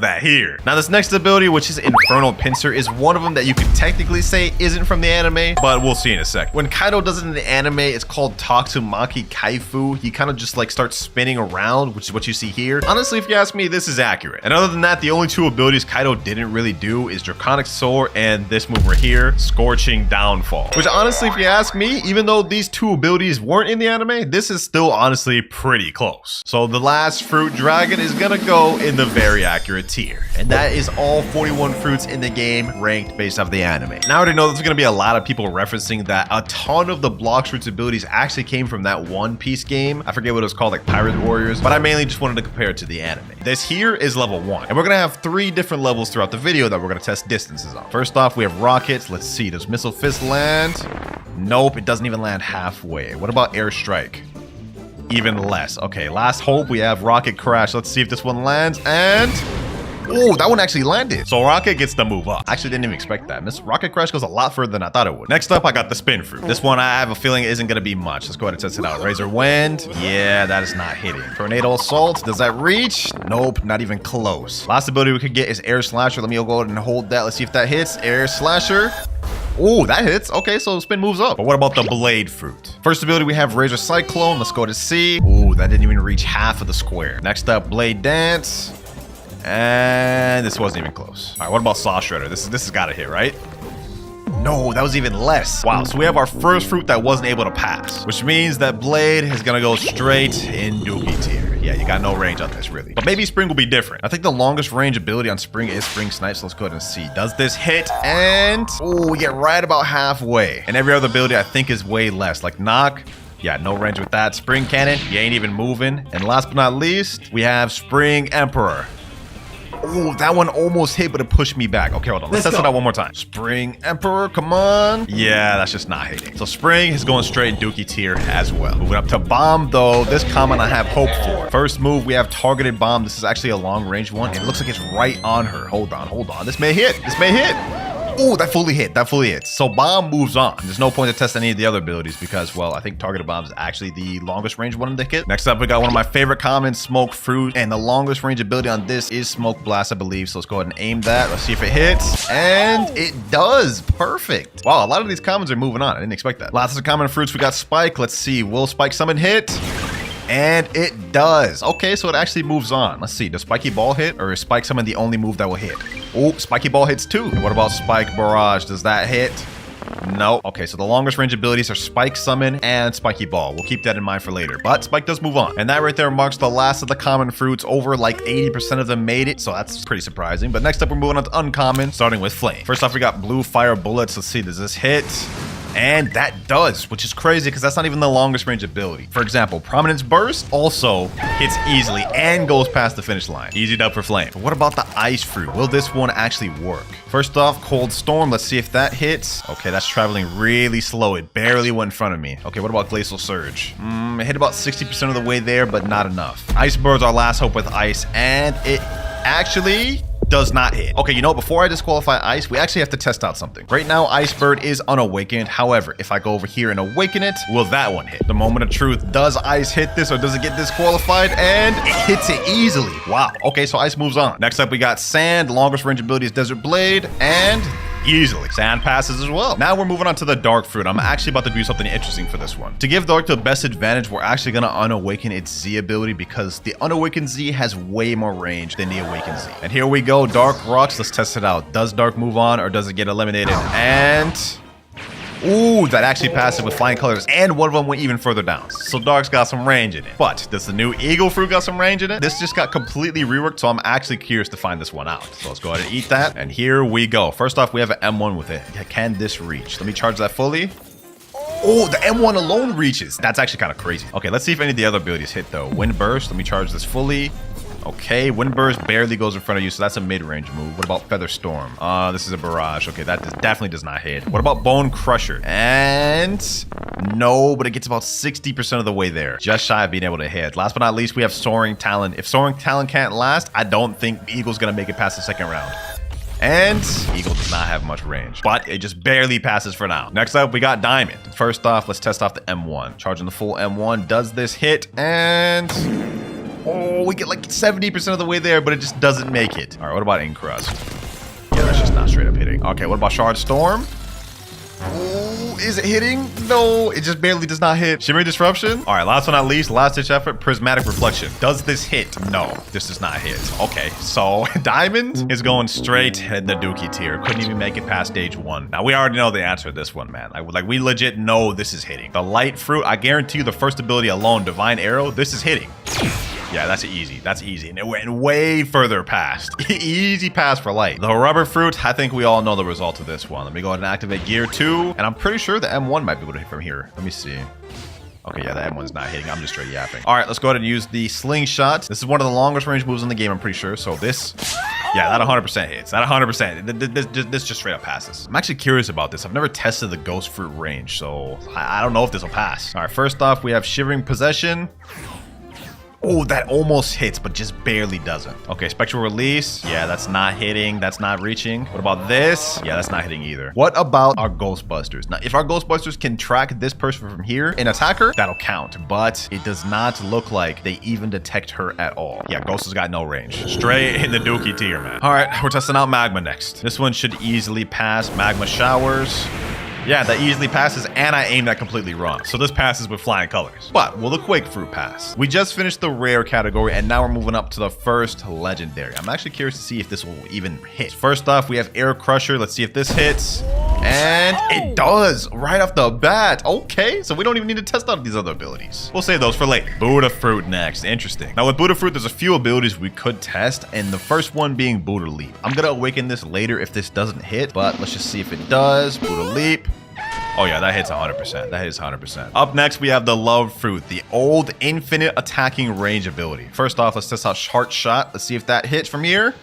that here. Now this next ability, which is Infernal Pincer, is one of them that you could technically say isn't from the anime, but we'll see in a sec. When Kaido does it in the anime, it's called Tatsumaki Kaifu. He kind of just like starts spinning around, which is what you see here. Honestly, if you ask me, this is accurate. And other than that, the only two abilities Kaido didn't really do is Draconic Soar and this move right here, Scorching Downfall. Which honestly, if you ask me, even though these two abilities weren't in the anime, this is still honestly pretty close. So the last fruit dragon is gonna go in the very accurate tier. And that is all 41 fruits in the game ranked based off the anime. Now I already know there's gonna be a lot of people referencing that a ton of the Blox fruits abilities actually came from that One Piece game. I forget what it was called, like Pirate Warriors, but I mainly just wanted to compare it to the anime. This here is level 1, and we're gonna have 3 different levels throughout the video that we're gonna test distances on. First off, we have rockets. Let's see, does Missile Fist land? Nope, it doesn't even land halfway. What about Air Strike? Even less. Okay, last hope, we have Rocket Crash. Let's see if this one lands, and oh, that one actually landed. So Rocket gets to move up. I actually didn't even expect that. This Rocket Crash goes a lot further than I thought it would. Next up, I got the Spin Fruit. This one I have a feeling isn't gonna be much. Let's go ahead and test it out. Razor Wind. Yeah, that is not hitting. Tornado Assault. Does that reach? Nope, not even close. Last ability we could get is Air Slasher. Let me go ahead and hold that. Let's see if that hits. Air Slasher. Oh, that hits. Okay, so spin moves up. But what about the Blade Fruit? First ability, we have Razor Cyclone. Let's go to C. Oh, that didn't even reach half of the square. Next up, Blade Dance. And this wasn't even close. All right, what about Saw Shredder? This has got to hit, right? No, that was even less. Wow, so we have our first fruit that wasn't able to pass, which means that Blade is gonna go straight in Dookie tier. Yeah, you got no range on this, really. But maybe Spring will be different. I think the longest range ability on Spring is Spring Snipe, so let's go ahead and see. Does this hit? And oh, we get right about halfway. And every other ability I think is way less, like Knock. Yeah, no range with that. Spring Cannon, you ain't even moving. And last but not least, we have Spring Emperor. Oh, that one almost hit, but it pushed me back. Okay, hold on. Let's test it out one more time. Spring Emperor, come on. Yeah, that's just not hitting. So Spring is going straight in Dookie tier as well. Moving up to Bomb, though. This comment I have hope for. First move, we have Targeted Bomb. This is actually a long range one. It looks like it's right on her. Hold on, hold on. This may hit. This may hit. Oh, that fully hit. That fully hits. So bomb moves on. There's no point to test any of the other abilities because, well, I think targeted bomb is actually the longest range one to hit. Next up, we got one of my favorite commons, smoke fruit, and the longest range ability on this is smoke blast, I believe. So let's go ahead and aim that. Let's see if it hits, and it does. Perfect. Wow, a lot of these commons are moving on. I didn't expect that. Lots of common fruits. We got spike. Let's see. Will spike summon hit? And it does. Okay, so it actually moves on. Let's see. Does Spiky Ball hit? Or is Spike Summon the only move that will hit? Oh, Spiky Ball hits too. And what about Spike Barrage? Does that hit? No. Okay, so the longest range abilities are Spike Summon and Spiky Ball. We'll keep that in mind for later. But Spike does move on. And that right there marks the last of the common fruits. Over like 80% of them made it. So that's pretty surprising. But next up, we're moving on to uncommon, starting with Flame. First off, we got Blue Fire Bullets. Let's see. Does this hit? And that does, which is crazy because that's not even the longest range ability. For example, Prominence Burst also hits easily and goes past the finish line. Easy dub for Flame. But what about the Ice Fruit? Will this one actually work? First off, Cold Storm. Let's see if that hits. Okay, that's traveling really slow. It barely went in front of me. Okay, what about Glacial Surge? It hit about 60% of the way there, but not enough. Ice Bird's our last hope with Ice, and it actually does not hit. Okay, you know, before I disqualify Ice, we actually have to test out something. Right now, Ice Bird is unawakened. However, if I go over here and awaken it, will that one hit? The moment of truth. Does Ice hit this or does it get disqualified? And it hits it easily. Wow. Okay, so Ice moves on. Next up, we got Sand. Longest range ability is Desert Blade. And easily. Sand passes as well. Now we're moving on to the Dark Fruit. I'm actually about to do something interesting for this one. To give Dark the best advantage, we're actually going to unawaken its Z ability because the unawakened Z has way more range than the awakened Z. And here we go. Dark Rocks. Let's test it out. Does Dark move on or does it get eliminated? And ooh, that actually passed it with flying colors, and one of them went even further down. So Dark's got some range in it. But does the new Eagle Fruit got some range in it? This just got completely reworked, so I'm actually curious to find this one out. So let's go ahead and eat that. And here we go. First off, we have an M1 with it. Can this reach? Let me charge that fully. Oh, the M1 alone reaches. That's actually kind of crazy. Okay, let's see if any of the other abilities hit though. Wind Burst. Let me charge this fully. Okay, Wind Burst barely goes in front of you, so that's a mid-range move. What about Feather Storm? This is a barrage. Okay, that definitely does not hit. What about Bone Crusher? And no, but it gets about 60% of the way there. Just shy of being able to hit. Last but not least, we have Soaring Talon. If Soaring Talon can't last, I don't think Eagle's gonna make it past the second round. And Eagle does not have much range, but it just barely passes for now. Next up, we got Diamond. First off, let's test off the M1. Charging the full M1. Does this hit? And oh, we get like 70% of the way there, but it just doesn't make it. All right, what about Encrust? Yeah, that's just not straight up hitting. Okay, what about Shard Storm? Oh, is it hitting? No, it just barely does not hit. Shimmering Disruption? All right, last but not least, last ditch effort, Prismatic Reflection. Does this hit? No, this does not hit. Okay, so Diamond is going straight in the Dookie tier. Couldn't even make it past stage 1. Now, we already know the answer to this one, man. Like, we legit know this is hitting. The Light Fruit, I guarantee you the first ability alone, Divine Arrow, this is hitting. Yeah, that's easy. That's easy. And it went way further past. Easy pass for Light. The Rubber Fruit, I think we all know the result of this one. Let me go ahead and activate Gear 2. And I'm pretty sure the M1 might be able to hit from here. Let me see. Okay, yeah, the M1's not hitting. I'm just straight yapping. All right, let's go ahead and use the Slingshot. This is one of the longest range moves in the game, I'm pretty sure. So this, yeah, that 100% hits. That 100%. This just straight up passes. I'm actually curious about this. I've never tested the Ghost Fruit range, so I don't know if this will pass. All right, first off, we have Shivering Possession. Oh, that almost hits, but just barely doesn't. Okay, Spectral Release. Yeah, that's not hitting. That's not reaching. What about this? Yeah, that's not hitting either. What about our Ghostbusters? Now, if our Ghostbusters can track this person from here and attack her, that'll count. But it does not look like they even detect her at all. Yeah, Ghost has got no range. Straight in the Dookie tier, man. All right, we're testing out Magma next. This one should easily pass. Magma Showers. Yeah, that easily passes, and I aimed that completely wrong. So this passes with flying colors. But will the Quake Fruit pass? We just finished the rare category, and now we're moving up to the first legendary. I'm actually curious to see if this will even hit. First off, we have Air Crusher. Let's see if this hits. And it does right off the bat. Okay, so we don't even need to test out these other abilities. We'll save those for later. Buddha Fruit next. Interesting. Now with Buddha Fruit, there's a few abilities we could test, and the first one being Buddha Leap. I'm gonna awaken this later if this doesn't hit, but let's just see if it does. Buddha Leap. Oh yeah, that hits 100%. That hits 100%. Up next, we have the Love Fruit, the old infinite attacking range ability. First off, let's test out Heart Shot. Let's see if that hits from here.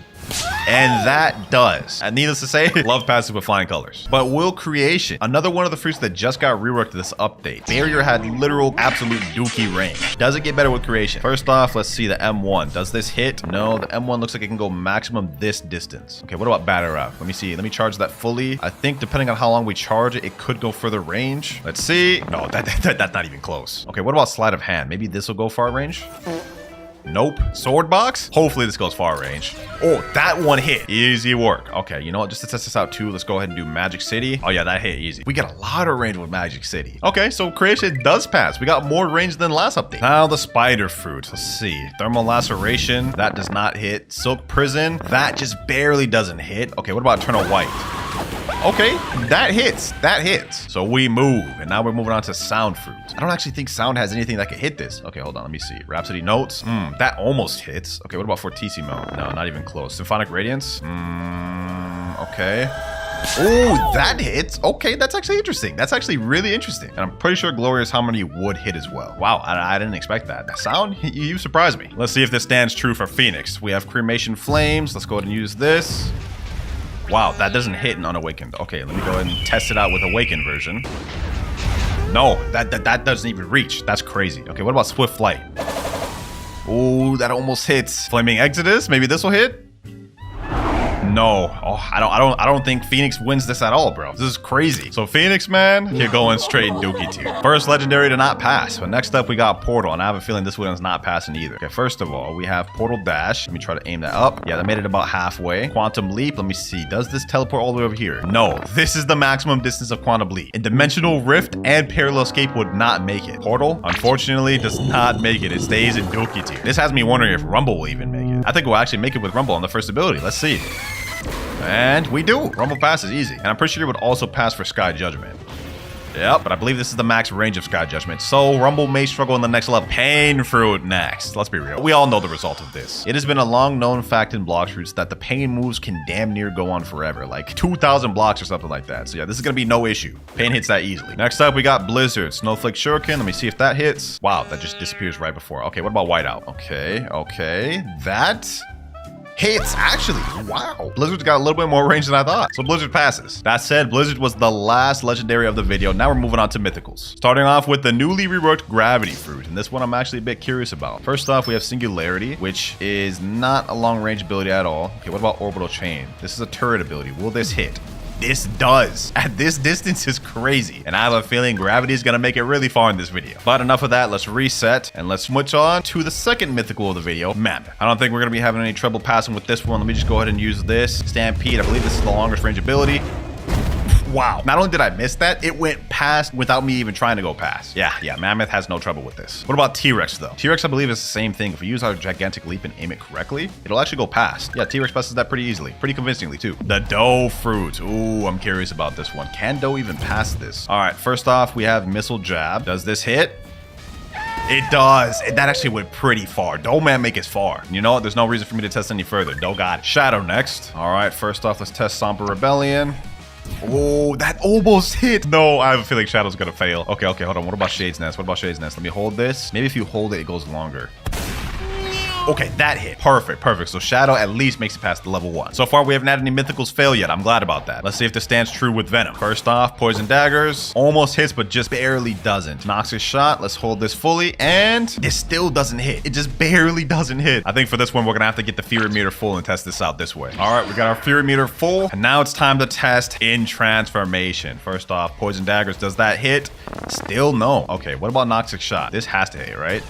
And that does. And needless to say, love passes with flying colors. But will creation, another one of the fruits that just got reworked this update. Barrier had literal absolute dookie range. Does it get better with creation? First off, let's see the M1. Does this hit? No, the M1 looks like it can go maximum this distance. Okay, what about batter up? Let me see. Let me charge that fully. I think depending on how long we charge it, it could go further range. Let's see. No, that's not even close. Okay, what about sleight of hand? Maybe this will go far range? Nope. Sword box? Hopefully this goes far range. Oh, that one hit. Easy work. Okay, you know what? Just to test this out too, let's go ahead and do Magic City. Oh yeah, that hit easy. We got a lot of range with Magic City. Okay, so creation does pass. We got more range than last update. Now the spider fruit. Let's see. Thermal laceration. That does not hit. Silk prison. That just barely doesn't hit. Okay, what about eternal white? Okay, that hits. That hits. So we move, and now we're moving on to sound fruit. I don't actually think sound has anything that could hit this. Okay, hold on. Let me see. Rhapsody notes. That almost hits. Okay, what about Fortissimo? No, not even close. Symphonic radiance. Okay. Oh, that hits. Okay, that's actually interesting. That's actually really interesting. And I'm pretty sure Glorious Harmony would hit as well. Wow, I didn't expect that. That sound, you surprised me. Let's see if this stands true for Phoenix. We have Cremation Flames. Let's go ahead and use this. Wow, that doesn't hit in Unawakened. Okay, let me go ahead and test it out with Awakened version. No, that doesn't even reach. That's crazy. Okay, what about Swift Flight? Oh, that almost hits. Flaming Exodus, maybe this will hit? No. Oh, I don't think Phoenix wins this at all, bro. This is crazy. So Phoenix, man, you're going straight Dookie tier. First legendary to not pass. But next up, we got Portal, and I have a feeling this one's not passing either. Okay, first of all, we have Portal Dash. Let me try to aim that up. Yeah, that made it about halfway. Quantum Leap. Let me see. Does this teleport all the way over here? No. This is the maximum distance of Quantum Leap. And Dimensional Rift and Parallel Escape would not make it. Portal, unfortunately, does not make it. It stays in Dookie tier. This has me wondering if Rumble will even make it. I think we'll actually make it with Rumble on the first ability. Let's see. And we do. Rumble passes easy. And I'm pretty sure it would also pass for Sky Judgment. Yep, but I believe this is the max range of Sky Judgment. So Rumble may struggle in the next level. Pain Fruit next. Let's be real. We all know the result of this. It has been a long known fact in Blox fruits that the Pain moves can damn near go on forever. Like 2,000 blocks or something like that. So yeah, this is going to be no issue. Pain hits that easily. Next up, we got Blizzard. Snowflake Shuriken. Let me see if that hits. Wow, that just disappears right before. Okay, what about Whiteout? Okay. That hits, actually. Wow. Blizzard's got a little bit more range than I thought. So Blizzard passes. That said, Blizzard was the last legendary of the video. Now we're moving on to Mythicals. Starting off with the newly reworked Gravity Fruit. And this one I'm actually a bit curious about. First off, we have Singularity, which is not a long range ability at all. Okay, what about Orbital Chain? This is a turret ability. Will this hit? This does. At this distance is crazy. And I have a feeling gravity is going to make it really far in this video. But enough of that. Let's reset and let's switch on to the second mythical of the video, Mammoth. I don't think we're going to be having any trouble passing with this one. Let me just go ahead and use this. Stampede. I believe this is the longest range ability. Wow. Not only did I miss that, it went past without me even trying to go past. Yeah, Mammoth has no trouble with this. What about T-Rex though? T-Rex, I believe, is the same thing. If we use our gigantic leap and aim it correctly, it'll actually go past. Yeah, T-Rex passes that pretty easily, pretty convincingly too. The Doe Fruit. Ooh, I'm curious about this one. Can Doe even pass this? All right, first off, we have Missile Jab. Does this hit? It does. That actually went pretty far. Doe man make it far. You know what? There's no reason for me to test any further. Doe got it. Shadow next. All right, first off, let's test Somber Rebellion. Oh, that almost hit. No, I have a feeling Shadow's gonna fail. Okay, hold on. What about Shade's Nest? Let me hold this. Maybe if you hold it, it goes longer. Okay, that hit. Perfect. So Shadow at least makes it past the level 1. So far, we haven't had any Mythicals fail yet. I'm glad about that. Let's see if this stands true with Venom. First off, Poison Daggers. Almost hits, but just barely doesn't. Noxious Shot. Let's hold this fully. And it still doesn't hit. It just barely doesn't hit. I think for this one, we're going to have to get the Fury Meter full and test this out this way. All right, we got our Fury Meter full. And now it's time to test in transformation. First off, Poison Daggers. Does that hit? Still no. Okay, what about Noxious Shot? This has to hit, right?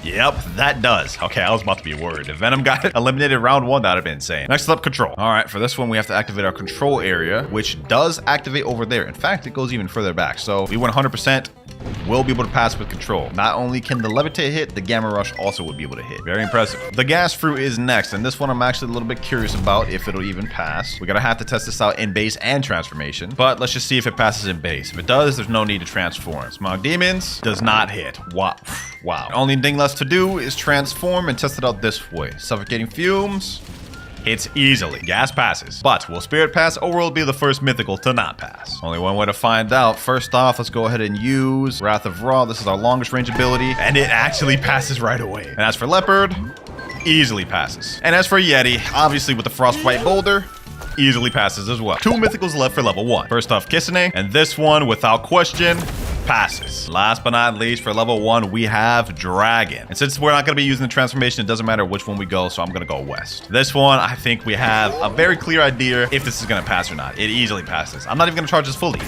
Yep, that does. Okay, I was about to be worried. If Venom got eliminated round 1, that would have been insane. Next up, Control. All right, for this one, we have to activate our control area, which does activate over there. In fact, it goes even further back. So we went 100%. Will be able to pass with control. Not only can the levitate hit, the gamma rush also would be able to hit. Very impressive. The gas fruit is next, and this one I'm actually a little bit curious about if it'll even pass. We're gonna have to test this out in base and transformation, but let's just see if it passes in base. If it does, there's no need to transform. Smog Demons does not hit. Wow. Only thing left to do is transform and test it out this way. Suffocating Fumes hits easily. Gas passes. But will Spirit pass, or will it be the first mythical to not pass? Only one way to find out. First off, let's go ahead and use Wrath of Ra. This is our longest range ability, and it actually passes right away. And as for Leopard, easily passes. And as for Yeti, obviously with the Frostbite Boulder, easily passes as well. 2 mythicals left for level 1. First off, Kissane, and this one, without question, passes. Last but not least, for level 1, we have Dragon. And since we're not going to be using the transformation, it doesn't matter which one we go, so I'm going to go west. This one, I think we have a very clear idea if this is going to pass or not. It easily passes. I'm not even going to charge this fully.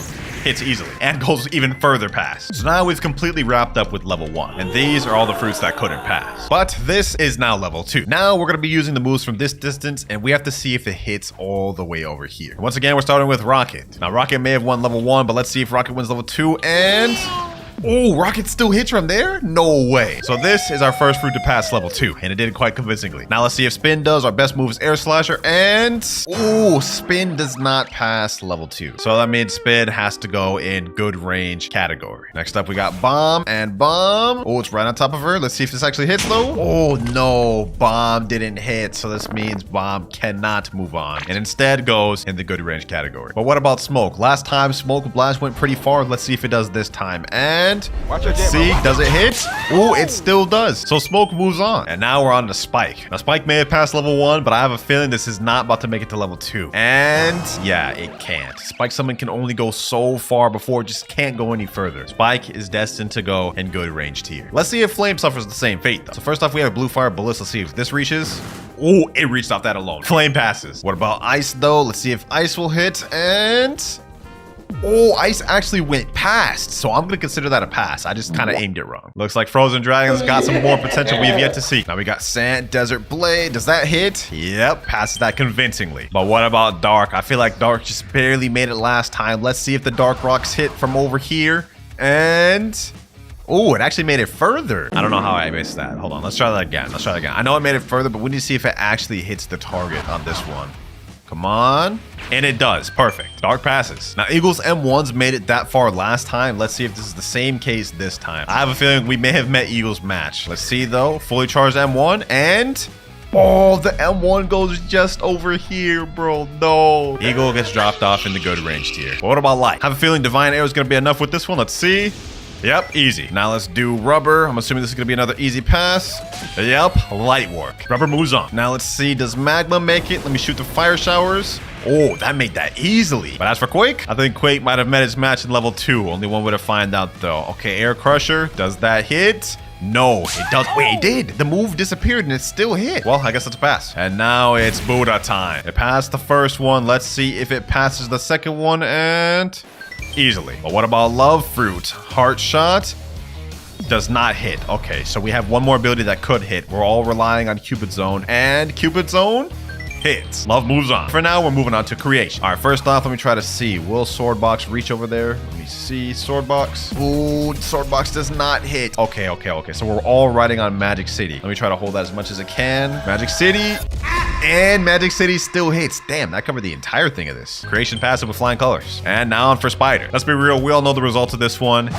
Hits easily and goes even further past. So now we've completely wrapped up with level 1, and these are all the fruits that couldn't pass. But this is now level 2. Now we're going to be using the moves from this distance, and we have to see if it hits all the way over here. Once again, we're starting with Rocket. Now Rocket may have won level 1, but let's see if Rocket wins level 2, and oh, Rocket still hits from there? No way. So this is our first fruit to pass level 2, and it did it quite convincingly. Now let's see if Spin does. Our best move is Air Slasher, and oh, Spin does not pass level 2. So that means Spin has to go in good range category. Next up, we got Bomb, and Bomb. Oh, it's right on top of her. Let's see if this actually hits though. Oh no, Bomb didn't hit. So this means Bomb cannot move on, and instead goes in the good range category. But what about Smoke? Last time, Smoke Blast went pretty far. Let's see if it does this time. And let's see, does it hit? Oh, it still does. So Smoke moves on. And now we're on to Spike. Now Spike may have passed level 1, but I have a feeling this is not about to make it to level 2. And yeah, it can't. Spike Summon can only go so far before it just can't go any further. Spike is destined to go in good range tier. Let's see if Flame suffers the same fate though. So first off, we have Blue Fire Bullets. Let's see if this reaches. Oh, it reached off that alone. Flame passes. What about Ice though? Let's see if Ice will hit, and oh, Ice actually went past, so I'm gonna consider that a pass. I just kind of aimed it wrong. Looks like Frozen Dragon's got some more potential we have yet to see. Now we got Sand, Desert Blade. Does that hit? Yep, passes that convincingly. But what about Dark? I feel like Dark just barely made it last time. Let's see if the Dark Rocks hit from over here. And oh, it actually made it further. I don't know how I missed that. Hold on, let's try that again. Let's try that again. I know it made it further, but we need to see if it actually hits the target on this one. Come on. And it does. Perfect. Dark passes. Now, Eagle's M1s made it that far last time. Let's see if this is the same case this time. I have a feeling we may have met Eagle's match. Let's see, though. Fully charged M1. And oh, the M1 goes just over here, bro. No. Eagle gets dropped off in the good range tier. But what about Light? I have a feeling Divine Arrow is going to be enough with this one. Let's see. Yep, easy. Now let's do Rubber. I'm assuming this is going to be another easy pass. Yep, light work. Rubber moves on. Now let's see, does Magma make it? Let me shoot the Fire Showers. Oh, that made that easily. But as for Quake, I think Quake might have met its match in level 2. Only one way to find out though. Okay, Air Crusher. Does that hit? No, it does. Wait, it did. The move disappeared and it still hit. Well, I guess that's a pass. And now it's Buddha time. It passed the first one. Let's see if it passes the second one, and easily. But what about Love Fruit? Heart Shot does not hit. Okay, so we have one more ability that could hit. We're all relying on Cupid Zone, and Cupid Zone hits. Love moves on. For now, we're moving on to Creation. All right, first off, let me try to see. Will Sword Box reach over there? Let me see. Sword Box. Ooh, Sword Box does not hit. Okay. So we're all riding on Magic City. Let me try to hold that as much as I can. Magic City. And Magic City still hits. Damn, that covered the entire thing of this. Creation passive with Flying Colors. And now on for Spider. Let's be real, we all know the results of this one.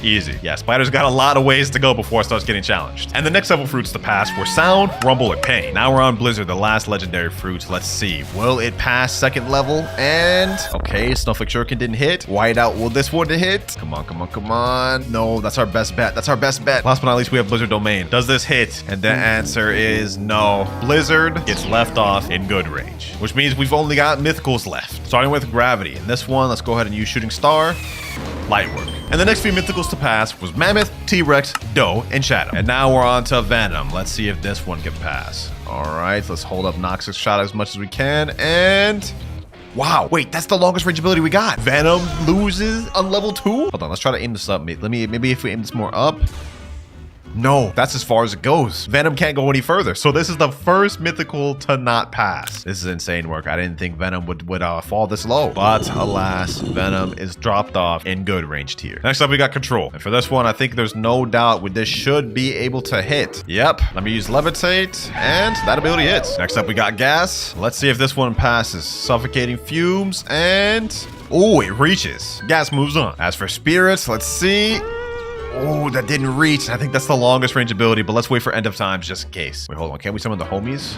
Easy. Yeah, Spider's got a lot of ways to go before it starts getting challenged. And the next several fruits to pass were Sound, Rumble, and Pain. Now we're on Blizzard, the last legendary fruit. Let's see. Will it pass second level? And okay, Snowflake Shuriken didn't hit. Whiteout, will this one hit? Come on. No, that's our best bet. Last but not least, we have Blizzard Domain. Does this hit? And the answer is no. Blizzard gets left off in good range, which means we've only got Mythicals left. Starting with Gravity. In this one, let's go ahead and use Shooting Star. Light work. And the next few Mythicals to pass was Mammoth, T-Rex, Doe, and Shadow. And now we're on to Venom. Let's see if this one can pass. All right, let's hold up Nox's shot as much as we can. And wow, wait, that's the longest range ability we got. Venom loses on level 2. Hold on, let's try to aim this up. Maybe if we aim this more up. No, that's as far as it goes. Venom can't go any further. So this is the first mythical to not pass. This is insane work. I didn't think Venom would fall this low. But alas, Venom is dropped off in good range tier. Next up, we got Control. And for this one, I think there's no doubt this should be able to hit. Yep. Let me use Levitate. And that ability hits. Next up, we got Gas. Let's see if this one passes. Suffocating Fumes. And oh, it reaches. Gas moves on. As for Spirits, let's see. Oh, that didn't reach. I think that's the longest range ability, but let's wait for End of Times just in case. Wait, hold on. Can't we summon the homies?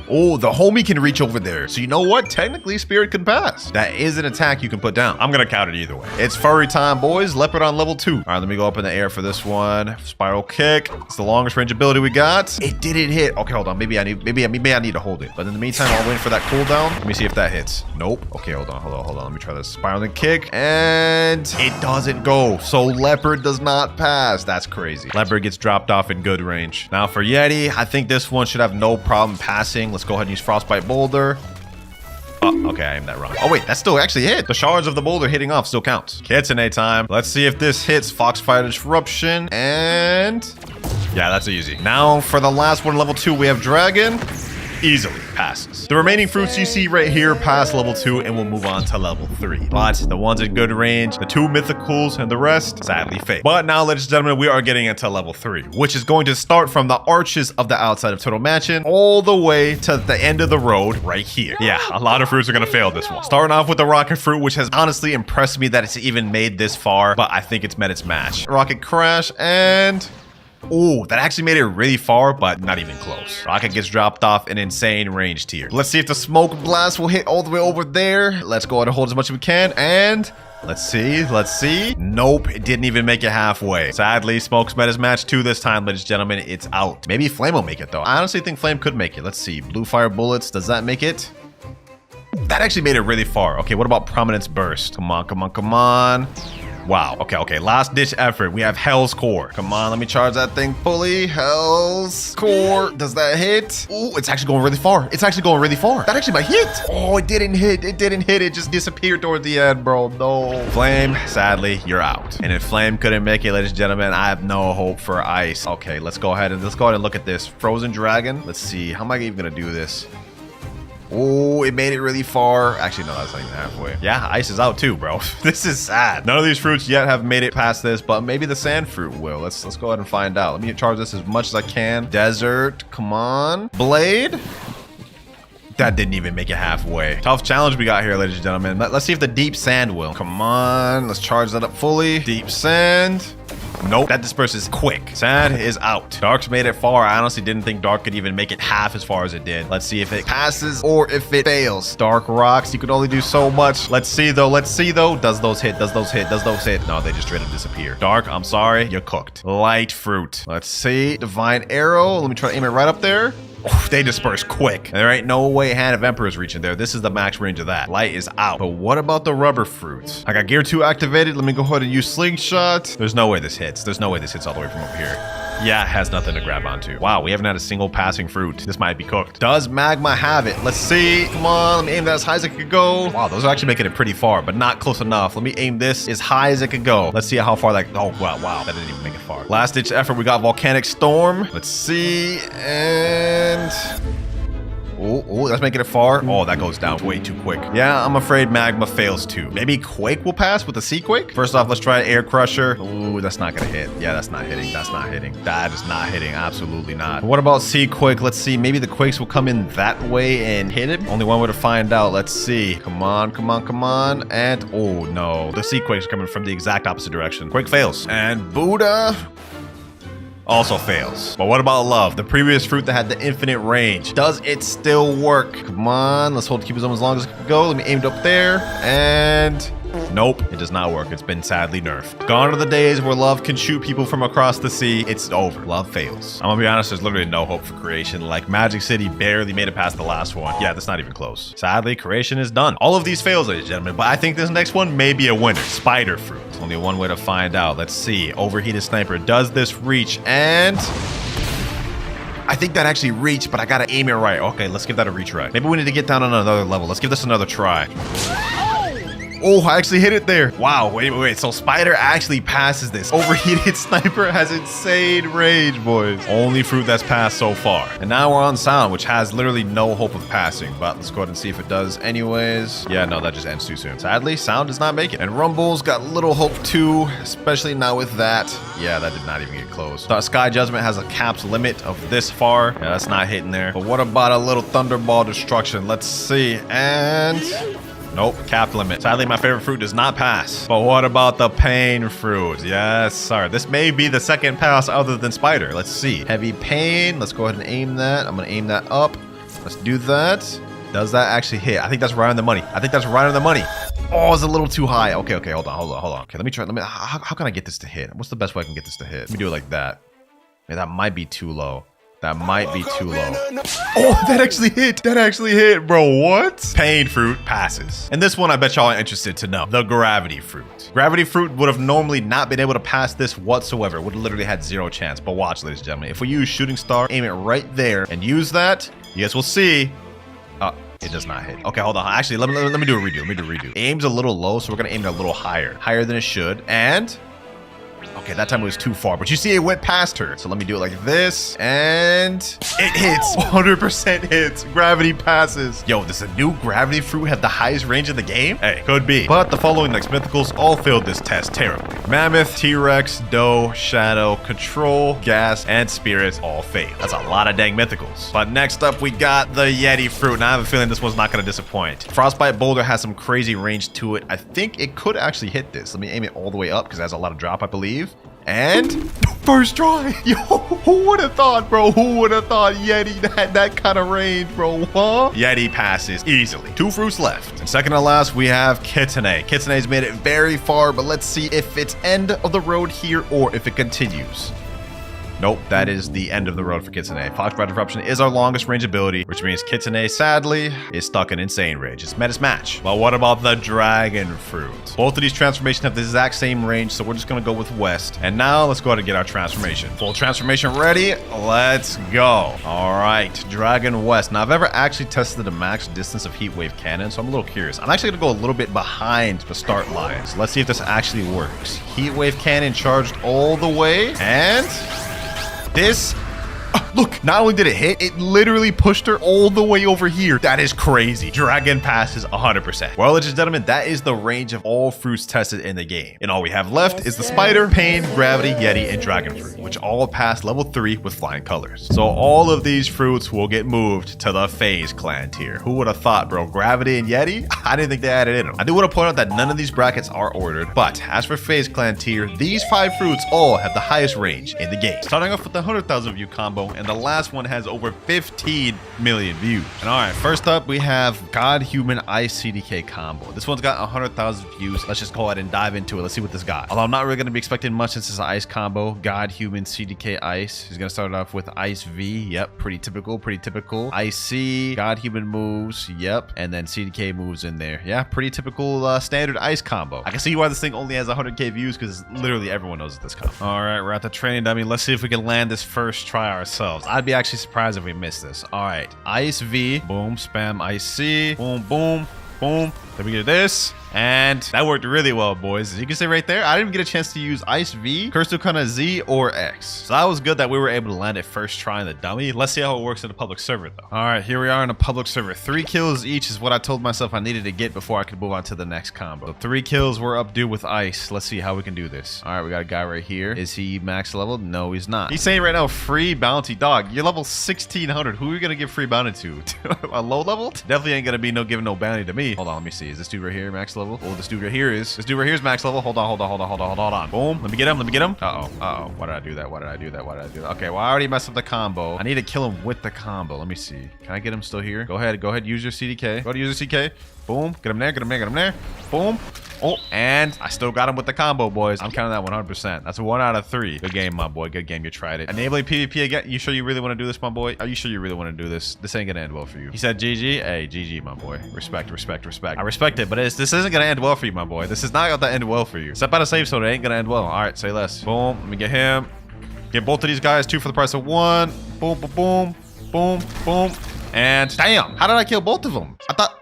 Oh, the homie can reach over there. So you know what? Technically, Spirit can pass. That is an attack you can put down. I'm going to count it either way. It's furry time, boys. Leopard on level 2. All right, let me go up in the air for this one. Spiral kick. It's the longest range ability we got. It didn't hit. Okay, hold on. Maybe I need to hold it. But in the meantime, I'll wait for that cooldown. Let me see if that hits. Nope. Okay, hold on. Let me try this spiraling kick. And it doesn't go. So Leopard does not pass. That's crazy. Leopard gets dropped off in good range. Now for Yeti, I think this one should have no problem passing. Let's go ahead and use Frostbite Boulder. Oh, okay, I aimed that wrong. Oh, wait, that still actually hit. The shards of the boulder hitting off still counts. Kitsune time. Let's see if this hits. Foxfire Disruption. And yeah, that's easy. Now for the last one, level 2, we have Dragon. Easily passes. The remaining fruits you see right here pass level 2 and we'll move on to level 3. But the ones in good range, the 2 mythicals and the rest, sadly fake. But now, ladies and gentlemen, we are getting into level 3, which is going to start from the arches of the outside of Turtle Mansion all the way to the end of the road right here. Yeah, a lot of fruits are going to fail this one. Starting off with the rocket fruit, which has honestly impressed me that it's even made this far, but I think it's met its match. Rocket crash and oh, that actually made it really far, but not even close. Rocket gets dropped off in insane range tier. Let's see if the smoke blast will hit all the way over there. Let's go ahead and hold as much as we can. And let's see. Nope, it didn't even make it halfway. Sadly, Smoke's met his match too this time, ladies and gentlemen. It's out. Maybe Flame will make it though. I honestly think Flame could make it. Let's see. Blue fire bullets. Does that make it? That actually made it really far. Okay, what about Prominence Burst? Come on. Wow. Okay. Last ditch effort. We have Hell's Core. Come on, let me charge that thing fully. Hell's Core. Does that hit? Oh, it's actually going really far. That actually might hit. Oh, it didn't hit. It just disappeared toward the end, bro. No. Flame, sadly, you're out. And if Flame couldn't make it, ladies and gentlemen, I have no hope for Ice. Okay, let's go ahead and look at this. Frozen Dragon. Let's see. How am I even gonna do this? Oh, it made it really far. Actually, no, that's not even halfway. Yeah, Ice is out too, bro. This is sad. None of these fruits yet have made it past this, but maybe the sand fruit will. Let's go ahead and find out. Let me charge this as much as I can. Desert, come on. Blade. That didn't even make it halfway. Tough challenge we got here, ladies and gentlemen. Let's see if the deep sand will. Come on, let's charge that up fully. Deep sand. Nope, that disperses quick. Sand is out. Dark's made it far. I honestly didn't think Dark could even make it half as far as it did. Let's see if it passes or if it fails. Dark rocks, you could only do so much. Let's see though. Does those hit? No, they just straight up disappear. Dark, I'm sorry, you're cooked. Light fruit. Let's see. Divine arrow. Let me try to aim it right up there. Oh, they disperse quick. There ain't no way Hand of Emperor is reaching there. This is the max range of that. Light is out. But what about the rubber fruits? I got Gear 2 activated. Let me go ahead and use Slingshot. There's no way this hits. There's no way this hits all the way from over here. Yeah, it has nothing to grab onto. Wow, we haven't had a single passing fruit. This might be cooked. Does Magma have it? Let's see. Come on, let me aim that as high as it could go. Wow, those are actually making it pretty far, but not close enough. Let me aim this as high as it could go. Let's see how far that... Oh, wow. That didn't even make it far. Last ditch effort, we got Volcanic Storm. Let's see. And... Oh, that's making it far. Oh, that goes down way too quick. Yeah, I'm afraid Magma fails too. Maybe Quake will pass with the Sea Quake? First off, let's try Air Crusher. Ooh, that's not gonna hit. Yeah, that's not hitting. That is not hitting. Absolutely not. What about Sea Quake? Let's see. Maybe the Quakes will come in that way and hit it. Only one way to find out. Let's see. Come on. And oh no. The Sea Quake's coming from the exact opposite direction. Quake fails. And Buddha also fails. But what about Love? The previous fruit that had the infinite range. Does it still work? Come on, let's hold the Cubism as long as it can go. Let me aim it up there. And nope, it does not work. It's been sadly nerfed. Gone are the days where Love can shoot people from across the sea. It's over. Love fails. I'm gonna be honest, there's literally no hope for Creation. Like, Magic City barely made it past the last one. Yeah, that's not even close. Sadly, Creation is done. All of these fails, ladies and gentlemen, but I think this next one may be a winner. Spider Fruit. Only one way to find out. Let's see. Overheated Sniper. Does this reach? And I think that actually reached, but I gotta aim it right. Okay, let's give that a reach right. Maybe we need to get down on another level. Let's give this another try. Oh, I actually hit it there. Wow, wait. So Spider actually passes this. Overheated Sniper has insane range, boys. Only fruit that's passed so far. And now we're on Sound, which has literally no hope of passing. But let's go ahead and see if it does anyways. Yeah, no, that just ends too soon. Sadly, Sound does not make it. And Rumble's got little hope too, especially now with that. Yeah, that did not even get close. So Sky Judgment has a capped limit of this far. Yeah, that's not hitting there. But what about a little Thunderball Destruction? Let's see. And nope, cap limit. Sadly, my favorite fruit does not pass. But what about the pain fruit? Yes, sir. This may be the second pass other than Spider. Let's see. Heavy pain. Let's go ahead and aim that. I'm going to aim that up. Let's do that. Does that actually hit? I think that's right on the money. I think that's right on the money. Oh, it's a little too high. Okay, hold on. Okay, let me try. How can I get this to hit? What's the best way I can get this to hit? Let me do it like that. Yeah, that might be too low. That might be too low. Oh, that actually hit. That actually hit, bro. What? Pain fruit passes. And this one, I bet y'all are interested to know. The gravity fruit. Gravity fruit would have normally not been able to pass this whatsoever. Would have literally had 0 chance. But watch, ladies and gentlemen. If we use shooting star, aim it right there, and use that, you guys will see. It does not hit. Okay, hold on. Actually, let me do a redo. Let me do a redo. Aim's a little low, so we're gonna aim it a little higher. Higher than it should. And okay, that time it was too far, but you see it went past her. So let me do it like this, and it hits. 100% hits. Gravity passes. Yo, does a new gravity fruit have the highest range in the game? Hey, could be. But the following next mythicals all failed this test terribly. Mammoth, T-Rex, Doe, Shadow, Control, Gas, and Spirit all failed. That's a lot of dang mythicals. But next up, we got the Yeti fruit, and I have a feeling this one's not gonna disappoint. Frostbite Boulder has some crazy range to it. I think it could actually hit this. Let me aim it all the way up because it has a lot of drop, I believe. And first try. Yo, who would have thought, bro? Who would have thought Yeti had that kind of range, bro? Huh? Yeti passes easily. 2 fruits left. And second to last, we have Kitsune. Kitsune's made it very far, but let's see if it's end of the road here or if it continues. Nope, that is the end of the road for Kitsune. Foxbite Disruption is our longest range ability, which means Kitsune, sadly, is stuck in insane range. It's met its match. But what about the Dragon Fruit? Both of these transformations have the exact same range, so we're just gonna go with West. And now let's go ahead and get our transformation. Full transformation ready? Let's go. All right, Dragon West. Now, I've never actually tested the max distance of Heat Wave Cannon, so I'm a little curious. I'm actually gonna go a little bit behind the start line. So let's see if this actually works. Heat Wave Cannon charged all the way, and this, look, not only did it hit, it literally pushed her all the way over here. That is crazy. Dragon passes 100%. Well, ladies and gentlemen, that is the range of all fruits tested in the game. And all we have left is the Spider, Pain, Gravity, Yeti, and Dragon Fruit, which all passed level 3 with flying colors. So all of these fruits will get moved to the Phase Clan tier. Who would have thought, bro? Gravity and Yeti? I didn't think they added in them. I do want to point out that none of these brackets are ordered, but as for Phase Clan tier, these 5 fruits all have the highest range in the game. Starting off with the 100,000 view combo, and the last one has over 15 million views. And all right, first up, we have God Human Ice CDK combo. This one's got 100,000 views. Let's just go ahead and dive into it. Let's see what this got. Although I'm not really going to be expecting much since it's an ice combo. God Human CDK Ice. He's going to start off with Ice V. Yep, pretty typical, pretty typical. Ice C, God Human moves. Yep, and then CDK moves in there. Yeah, pretty typical standard ice combo. I can see why this thing only has 100k views because literally everyone knows this combo. All right, we're at the training dummy. Let's see if we can land this first try ourselves. I'd be actually surprised if we miss this. All right, Ice V, boom, spam Ice C, boom, boom, boom. Then we get this, and that worked really well, boys. As you can see right there, I didn't even get a chance to use Ice V, Curse to Kana Z, or X. So that was good that we were able to land it first try in the dummy. Let's see how it works in the public server, though. All right, here we are in a public server. 3 kills each is what I told myself I needed to get before I could move on to the next combo. So 3 kills were up due with Ice. Let's see how we can do this. All right, we got a guy right here. Is he max level? No, he's not. He's saying right now, free bounty. Dog, you're level 1600. Who are you gonna give free bounty to? A low level? Definitely ain't gonna be no giving no bounty to me. Hold on, let me see. Is this dude right here max level? Oh, this dude right here is. This dude right here is max level. Hold on. Boom. Let me get him. Let me get him. Uh-oh. Why did I do that? Why did I do that? Okay, well, I already messed up the combo. I need to kill him with the combo. Let me see. Can I get him still here? Go ahead. Use your CDK. Go ahead, use your CDK. Boom. Get him there. Boom. Oh, and I still got him with the combo, boys. I'm counting that 100%. That's a 1 out of 3. Good game, my boy. Good game. You tried it. Enabling PvP again. You sure you really want to do this, my boy? Are you sure you really want to do this? This ain't gonna end well for you. He said GG. Hey, GG, my boy. Respect. I respect it, but this isn't gonna end well for you, my boy. This is not gonna end well for you. Step out of safe zone. It ain't gonna end well. All right, say less. Boom. Let me get him. Get both of these guys. 2 for the price of 1. Boom, boom, boom, boom, boom. And damn, how did I kill both of them? I thought.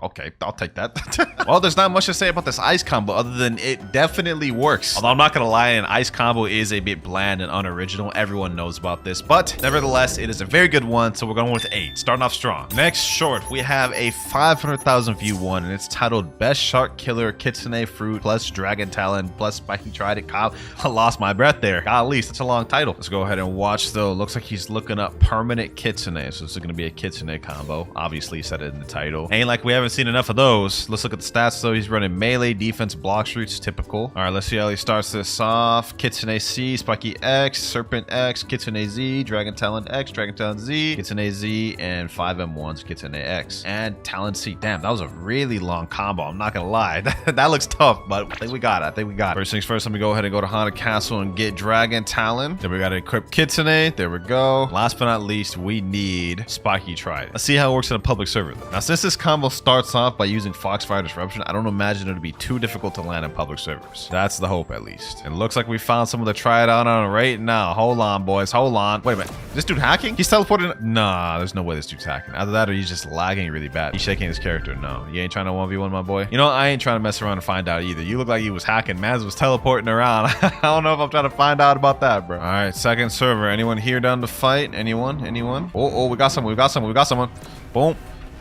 Okay, I'll take that. Well, there's not much to say about this ice combo other than it definitely works. Although I'm not gonna lie, an ice combo is a bit bland and unoriginal. Everyone knows about this, but nevertheless, it is a very good one. So we're going with 8, starting off strong. Next short, we have a 500,000 view one, and it's titled Best Shark Killer Kitsune Fruit plus Dragon Talon plus Spiky Trident Cow. I lost my breath there. Golly, such a long title. Let's go ahead and watch though. Looks like he's looking up permanent Kitsune, so this is gonna be a Kitsune combo. Obviously, he said it in the title. Ain't like we haven't haven't seen enough of those. Let's look at the stats though. He's running melee, defense, block shoots, typical. All right, let's see how he starts this off. Kitsune C, Spiky X, Serpent X, Kitsune Z, Dragon Talon X, Dragon Talon Z, Kitsune Z, and 5M1s, Kitsune X, and Talon C. Damn, that was a really long combo. I'm not gonna lie. That looks tough, but I think we got it. I think we got it. First things first, let me go ahead and go to Haunted Castle and get Dragon Talon. Then we gotta equip Kitsune. There we go. Last but not least, we need Spiky Trident. Let's see how it works in a public server though. Now, since this combo starts off by using Foxfire Disruption, I don't imagine it to be too difficult to land in public servers. That's the hope, at least. It looks like we found someone to try it out on right now. Hold on, boys. Hold on. Wait a minute. This dude hacking? He's teleporting? Nah, there's no way this dude's hacking. Either that or he's just lagging really bad. He's shaking his character. No, you ain't trying to 1v1, my boy. You know, I ain't trying to mess around and find out either. You look like you was hacking. Mans was teleporting around. I don't know if I'm trying to find out about that, bro. All right, second server. Anyone here down to fight? Anyone? Anyone? Oh, we got someone. We got someone. We got someone. Boom.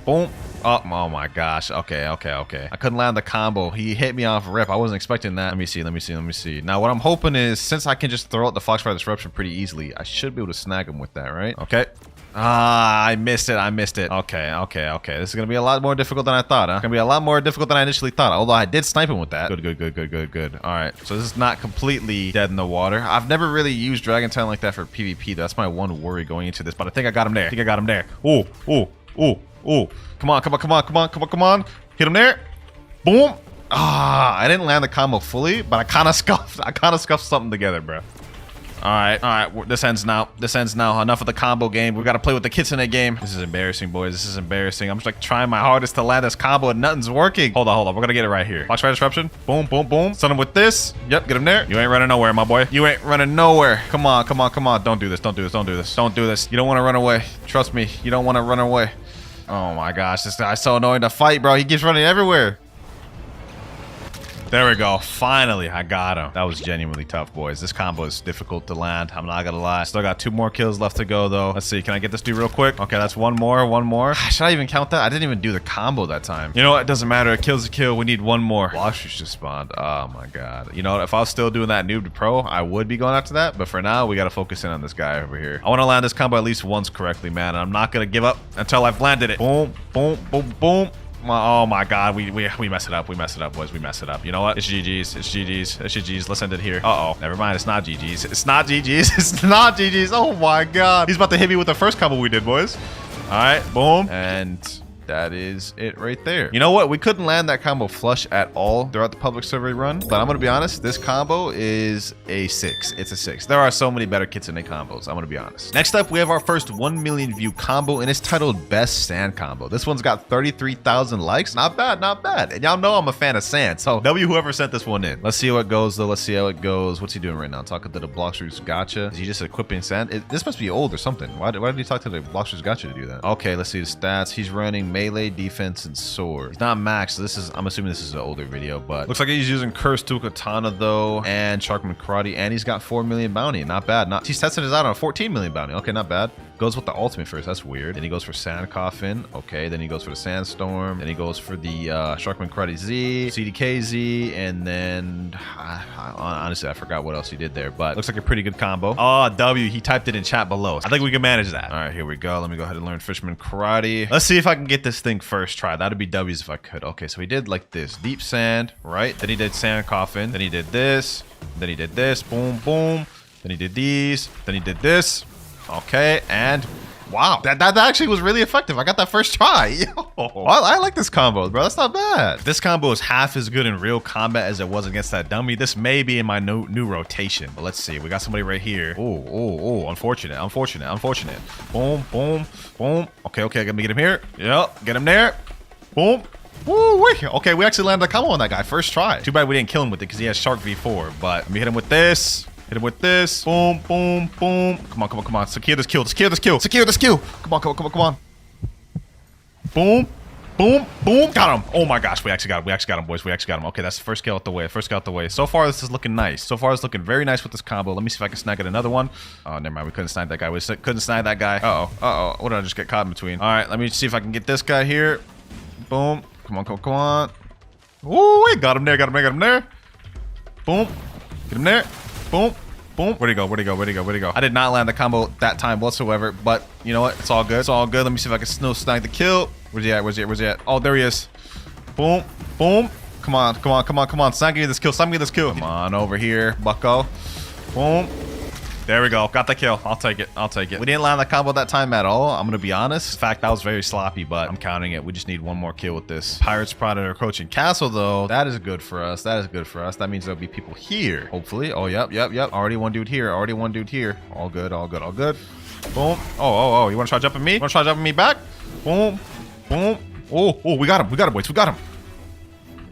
Boom. Oh my gosh. Okay. I couldn't land the combo. He hit me off rip. I wasn't expecting that. Let me see. Now, what I'm hoping is, since I can just throw out the Foxfire Disruption pretty easily, I should be able to snag him with that, right? Okay. Ah, I missed it. Okay. This is gonna be a lot more difficult than I thought, huh? Gonna be a lot more difficult than I initially thought, although I did snipe him with that. Good. All right, so this is not completely dead in the water. I've never really used Dragon Talon like that for PvP. That's my one worry going into this, but I think I got him there. Ooh. Come on. Hit him there. Boom. Ah, I didn't land the combo fully, but I kind of scuffed something together, bro. All right. This ends now. Enough of the combo game. We got to play with the Kitsune game. This is embarrassing, boys. This is embarrassing. I'm just like trying my hardest to land this combo and nothing's working. Hold on. We're going to get it right here. Foxfire Disruption. Boom. Stun him with this. Yep, get him there. You ain't running nowhere, my boy. You ain't running nowhere. Come on. Don't do this. You don't want to run away. Trust me. You don't want to run away. Oh my gosh. This guy's so annoying to fight, bro. He keeps running everywhere. There we go. Finally, I got him. That was genuinely tough, boys. This combo is difficult to land. I'm not gonna lie. Still got 2 more kills left to go, though. Let's see. Can I get this dude real quick? Okay, that's one more. Should I even count that? I didn't even do the combo that time. You know what? It doesn't matter. A kill's a kill. We need 1 more. Blox just spawned. Oh, my God. You know what? If I was still doing that noob to pro, I would be going after that. But for now, we got to focus in on this guy over here. I want to land this combo at least once correctly, man. And I'm not going to give up until I've landed it. Boom. Oh my God, we mess it up, boys. We mess it up. You know what? It's GG's. Let's end it here. Never mind. It's not GG's. Oh my God. He's about to hit me with the first combo we did, boys. All right, boom. And that is it right there. You know what? We couldn't land that combo flush at all throughout the public server run, but I'm gonna be honest, this combo is a 6. It's a 6. There are so many better Kitsune combos. I'm gonna be honest. Next up, we have our first 1 million view combo, and it's titled Best Sand Combo. This one's got 33,000 likes. Not bad. And y'all know I'm a fan of sand, so W whoever sent this one in. Let's see how it goes, though. What's he doing right now? Talking to the Bloxers Gotcha. Is he just equipping sand? This must be old or something. Why did he talk to the Bloxers Gotcha to do that? Okay, let's see the stats. He's running melee, defense, and sword. He's not max, so I'm assuming this is an older video, but looks like he's using Curse to Katana though, and Sharkman Karate, and he's got 4 million bounty. Not bad. He's testing his out on a 14 million bounty. Okay, not bad. Goes with the ultimate first. That's weird. Then he goes for Sand Coffin. Okay, then he goes for the Sandstorm. Then he goes for the Sharkman Karate Z, CDK Z, and then honestly, I forgot what else he did there, but looks like a pretty good combo. Oh, W, he typed it in chat below. I think we can manage that. All right, here we go. Let me go ahead and learn Fisherman Karate. Let's see if I can get this thing first try. That'd be W's if I could. Okay, so he did like this. Deep Sand, right? Then he did Sand Coffin. Then he did this. Then he did this. Boom. Then he did these. Then he did this. Okay, and wow, that actually was really effective. I got that first try. Yo, I like this combo, bro. That's not bad. If this combo is half as good in real combat as it was against that dummy, this may be in my new rotation. But let's see. We got somebody right here. Oh, unfortunate. Boom. Okay, let me get him here. Yep, get him there. Boom. Woo, okay, we actually landed a combo on that guy first try. Too bad we didn't kill him with it because he has Shark V4. But let me hit him with this. Boom. Come on. Secure this kill. Come on. Boom. Got him. Oh my gosh, we actually got him, boys. Okay, that's the first kill out the way. So far, this is looking nice. It's looking very nice with this combo. Let me see if I can snag it another one. Oh, never mind. We couldn't snag that guy. Uh-oh. What did I just get caught in between? All right, let me see if I can get this guy here. Boom. Come on. Ooh, we got him there. Boom. Get him there. Boom. Where'd he go? I did not land the combo that time whatsoever, but you know what? It's all good. Let me see if I can snag the kill. Where's he at? Oh, there he is. Boom. Boom. Come on. Come on. Come on. Come on. Stop me this kill. Stop me this kill. Come on over here, bucko. Boom. There we go. Got the kill. I'll take it. I'll take it. We didn't land the combo that time at all. I'm going to be honest. In fact, that was very sloppy, but I'm counting it. We just need one more kill with this. Pirates spotted our coaching castle, though. That is good for us. That is good for us. That means there'll be people here, hopefully. Oh, yep. Already one dude here. Already one dude here. All good. All good. All good. Boom. Oh. You want to try jumping me? Want to try jumping me back? Boom. Boom. Oh, we got him. We got him, boys. We got him.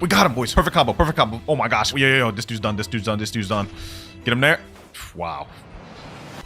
We got him, boys. Perfect combo. Perfect combo. Oh, my gosh. Yo. This dude's done. This dude's done. This dude's done. Get him there. Wow.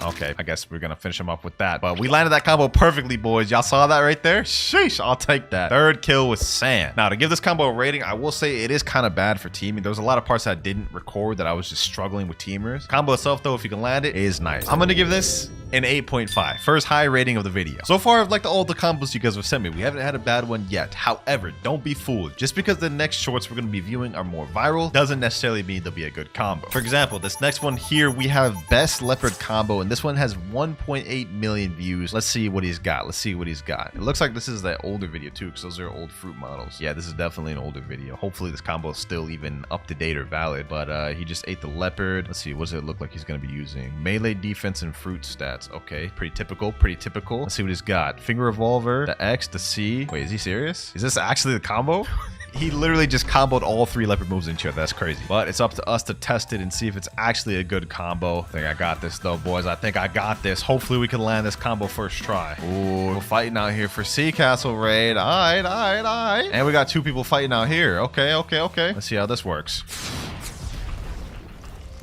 Okay, I guess we're gonna finish him up with that. But we landed that combo perfectly, boys. Y'all saw that right there? Sheesh, I'll take that. Third kill with Sand. Now, to give this combo a rating, I will say it is kind of bad for teaming. There was a lot of parts that I didn't record that I was just struggling with teamers. Combo itself, though, if you can land it, is nice. I'm gonna give this an 8.5. First high rating of the video. So far, I've liked all the combos you guys have sent me. We haven't had a bad one yet. However, don't be fooled. Just because the next shorts we're going to be viewing are more viral doesn't necessarily mean they'll be a good combo. For example, this next one here, we have Best Leopard Combo, and this one has 1.8 million views. Let's see what he's got. Let's see what he's got. It looks like this is the older video too, because those are old fruit models. Yeah, this is definitely an older video. Hopefully this combo is still even up to date or valid, but he just ate the leopard. Let's see, what does it look like he's going to be using? Melee defense and fruit stats. Okay, pretty typical, pretty typical. Let's see what he's got. Finger revolver, the X, the C. Wait, is he serious? Is this actually the combo? He literally just comboed all 3 leopard moves into it. That's crazy. But it's up to us to test it and see if it's actually a good combo. I think I got this though, boys. I think I got this. Hopefully we can land this combo first try. Ooh, we're fighting out here for Sea Castle raid. All right. And we got 2 people fighting out here. Okay. Let's see how this works.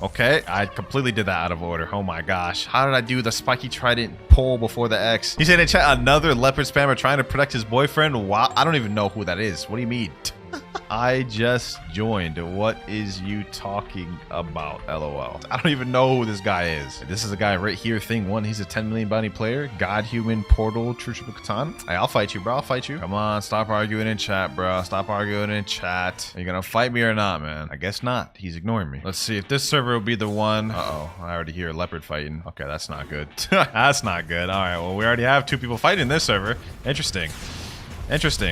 Okay, I completely did that out of order. Oh my gosh. How did I do the spiky trident pull before the X? He said in chat, another leopard spammer trying to protect his boyfriend. Wow, I don't even know who that is. What do you mean? I just joined. What is you talking about? LOL. I don't even know who this guy is. This is a guy right here, thing 1. He's a 10 million bounty player. God, human, portal, true triple katana. Hey, I'll fight you, bro. I'll fight you. Come on, stop arguing in chat, bro. Stop arguing in chat. Are you gonna fight me or not, man? I guess not. He's ignoring me. Let's see if this server will be the one. Uh-oh, I already hear a leopard fighting. Okay, that's not good. That's not good. All right, well, we already have 2 people fighting this server. Interesting.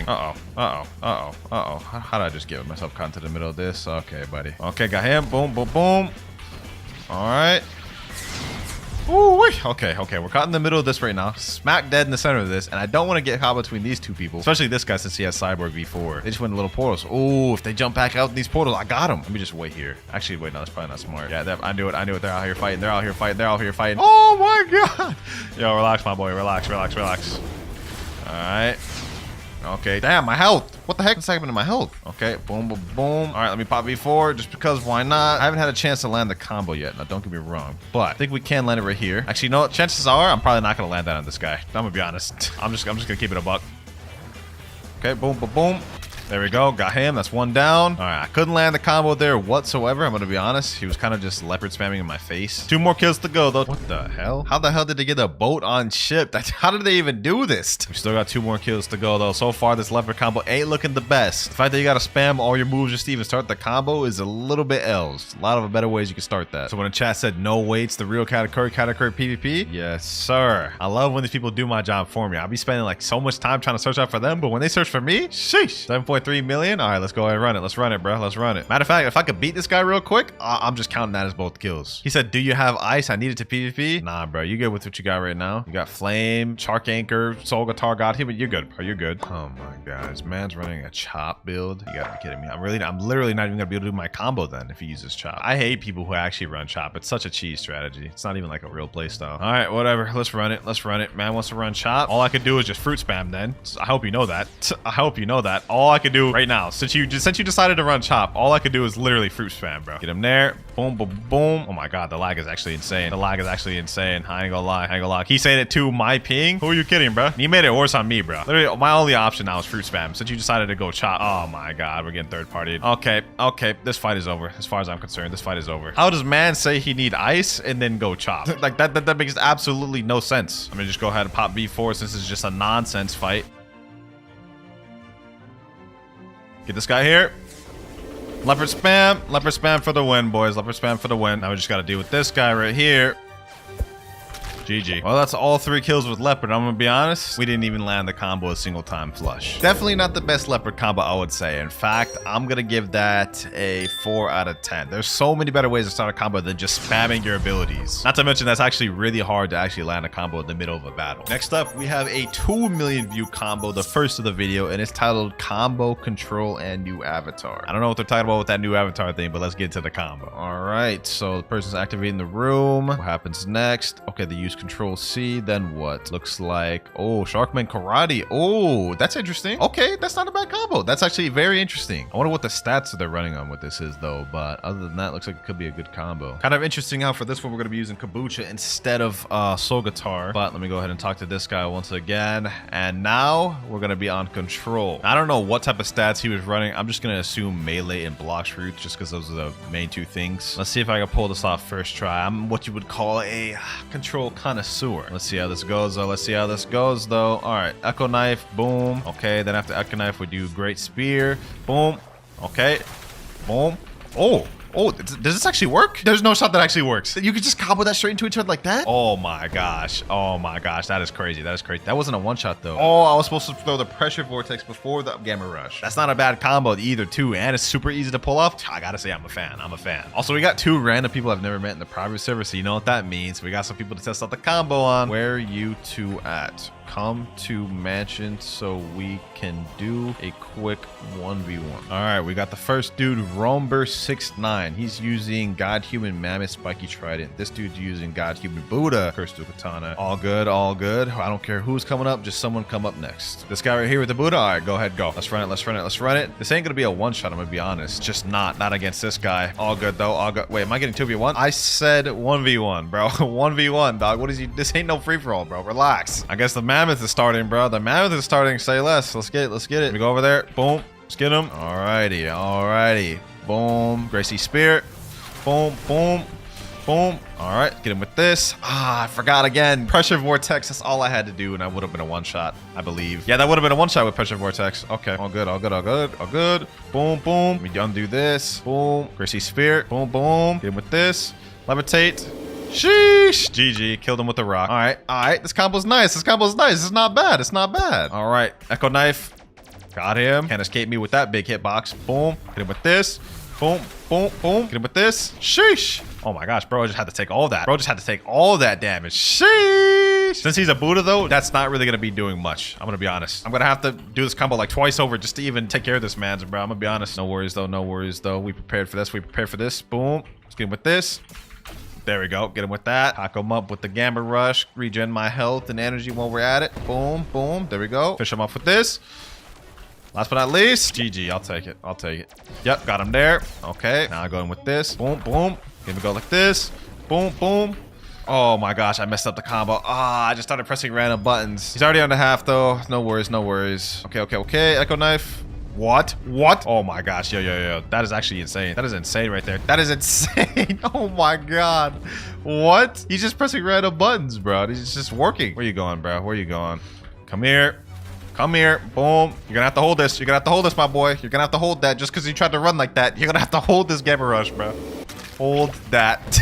Uh-oh. How did I just get myself caught into the middle of this? Okay, buddy. Okay, got him. Boom. All right. Ooh, okay. We're caught in the middle of this right now. Smack dead in the center of this. And I don't want to get caught between these 2 people. Especially this guy, since he has Cyborg V4. They just went in little portals. Ooh, if they jump back out in these portals, I got him. Let me just wait here. Actually, wait, no, that's probably not smart. Yeah, I knew it. They're out here fighting. Oh my God. Yo, relax, my boy. Relax. All right. Okay, damn, my health. What the heck is happening to my health? Okay, boom. All right, let me pop V4 just because why not? I haven't had a chance to land the combo yet. Now, don't get me wrong, but I think we can land it right here. Actually, you know what? Chances are I'm probably not going to land that on this guy. I'm going to be honest. I'm just going to keep it a buck. Okay, boom. There we go. Got him. That's 1 down. All right. I couldn't land the combo there whatsoever. I'm going to be honest. He was kind of just leopard spamming in my face. 2 more kills to go, though. What the hell? How the hell did they get a boat on ship? How did they even do this? We still got 2 more kills to go, though. So far, this leopard combo ain't looking the best. The fact that you got to spam all your moves just to even start the combo is a little bit L's. A lot of better ways you can start that. So when the chat said no waits, the real category PvP? Yes, sir. I love when these people do my job for me. I'll be spending like so much time trying to search out for them, but when they search for me, sheesh. 7.3 million. All right, let's go ahead and run it. Let's run it, bro. Let's run it. Matter of fact, if I could beat this guy real quick, I'm just counting that as both kills. He said, do you have ice? I need it to PvP. Nah, bro. You good with what you got right now? You got flame, Chark Anchor, Soul Guitar got him, but you're good, bro. You're good. Oh my God. This man's running a chop build. You gotta be kidding me. I'm literally not even gonna be able to do my combo then if he uses chop. I hate people who actually run chop. It's such a cheese strategy. It's not even like a real play style. All right, whatever. Let's run it. Man wants to run chop. All I could do is just fruit spam then. I hope you know that. All I could do right now, since you decided to run chop, all I could do is literally fruit spam, bro. Get him there. Boom. Oh my God, the lag is actually insane. I ain't gonna lie. He's saying it to my ping. Who are you kidding, bro? You made it worse on me, bro. Literally, my only option now is fruit spam. Since you decided to go chop. Oh my God, we're getting third partied. Okay. This fight is over. As far as I'm concerned, this fight is over. How does man say he need ice and then go chop? Like that makes absolutely no sense. I'm gonna just go ahead and pop B4 since it's just a nonsense fight. Get this guy here. Leopard spam for the win, boys. Leopard spam for the win. Now we just got to deal with this guy right here. GG. Well, that's all 3 kills with Leopard. I'm gonna be honest, we didn't even land the combo a single time flush. Definitely not the best Leopard combo, I would say. In fact, I'm gonna give that a 4 out of 10. There's so many better ways to start a combo than just spamming your abilities. Not to mention that's actually really hard to actually land a combo in the middle of a battle. Next up, we have a 2 million view combo, the first of the video, and it's titled Combo Control and New Avatar. I don't know what they're talking about with that new avatar thing, but let's get to the combo. All right, so the person's activating the room. What happens next? Okay, they use Control C, then what? Looks like, oh, Sharkman Karate. Oh, that's interesting. Okay, that's not a bad combo. That's actually very interesting. I wonder what the stats that they're running on with this is though, but other than that, looks like it could be a good combo. Kind of interesting how for this one, we're gonna be using Kabucha instead of Soul Guitar, but let me go ahead and talk to this guy once again. And now we're gonna be on Control. I don't know what type of stats he was running. I'm just gonna assume melee and Blox routes just because those are the main 2 things. Let's see if I can pull this off first try. I'm what you would call a control connoisseur. Let's see how this goes though. Let's see how this goes though. All right, Echo Knife, boom. Okay, then after Echo Knife, we do Great Spear, boom. Okay, boom. Oh, does this actually work? There's no shot that actually works. You could just combo that straight into each other like that? Oh my gosh. Oh my gosh. That is crazy. That is crazy. That wasn't a one-shot though. Oh, I was supposed to throw the Pressure Vortex before the Gamma Rush. That's not a bad combo either too. And it's super easy to pull off. I gotta say, I'm a fan. I'm a fan. Also, we got 2 random people I've never met in the private server, so you know what that means. We got some people to test out the combo on. Where are you 2 at? Come to mansion so we can do a quick 1v1. All right, we got the first dude, Romber69. He's using God Human Mammoth Spiky Trident. This dude's using God Human Buddha Cursed Katana. All good, all good. I don't care who's coming up, just someone come up next. This guy right here with the Buddha. All right, go ahead, go. Let's run it, let's run it, let's run it. This ain't gonna be a one-shot, I'm gonna be honest. Just not against this guy. All good though, all good. Wait, am I getting 2v1? I said 1v1, bro. 1v1, dog. What is you? This ain't no free-for-all, bro. Relax. I guess the Mammoth is starting, bro. The Mammoth is starting. Say less. Let's get it. Let's get it. We go over there. Boom. Let's get him. Alrighty. Alrighty. Boom. Gracie Spear. Boom. Boom. Boom. All right. Get him with this. Ah, I forgot again. Pressure Vortex. That's all I had to do, and I would have been a one-shot, I believe. Yeah, that would have been a one-shot with Pressure Vortex. Okay. All good. All good. All good. All good. Boom. Boom. We undo this. Boom. Gracie Spear. Boom. Boom. Get him with this. Levitate. Sheesh. GG. Killed him with a rock. All right. All right. This combo's nice. This combo's nice. It's not bad. It's not bad. All right. Echo Knife. Got him. Can't escape me with that big hitbox. Boom. Hit him with this. Boom. Boom. Boom. Get him with this. Sheesh. Oh my gosh. Bro just had to take all that. Bro just had to take all that damage. Sheesh. Since he's a Buddha though, that's not really going to be doing much. I'm going to be honest. I'm going to have to do this combo like twice over just to even take care of this man, bro. I'm going to be honest. No worries though. No worries though. We prepared for this. We prepared for this. Boom. Let's get him with this. There we go. Get him with that. Hack him up with the Gamma Rush. Regen my health and energy while we're at it. Boom, boom. There we go. Fish him off with this. Last but not least, GG. I'll take it. I'll take it. Yep, got him there. Okay, now I go in with this. Boom, boom. Give him a go like this. Boom, boom. Oh my gosh, I messed up the combo. Ah, I just started pressing random buttons. He's already on the half though. No worries, no worries. Okay, okay, okay. Echo Knife. What? What? Oh my gosh. Yo, yo, yo. That is actually insane. That is insane right there. That is insane. Oh my god. What? He's just pressing random buttons, bro. He's just working. Where you going, bro? Where you going? Come here. Come here. Boom. You're gonna have to hold this. You're gonna have to hold this, my boy. You're gonna have to hold that just because you tried to run like that. You're gonna have to hold this Gamma Rush, bro. Hold that.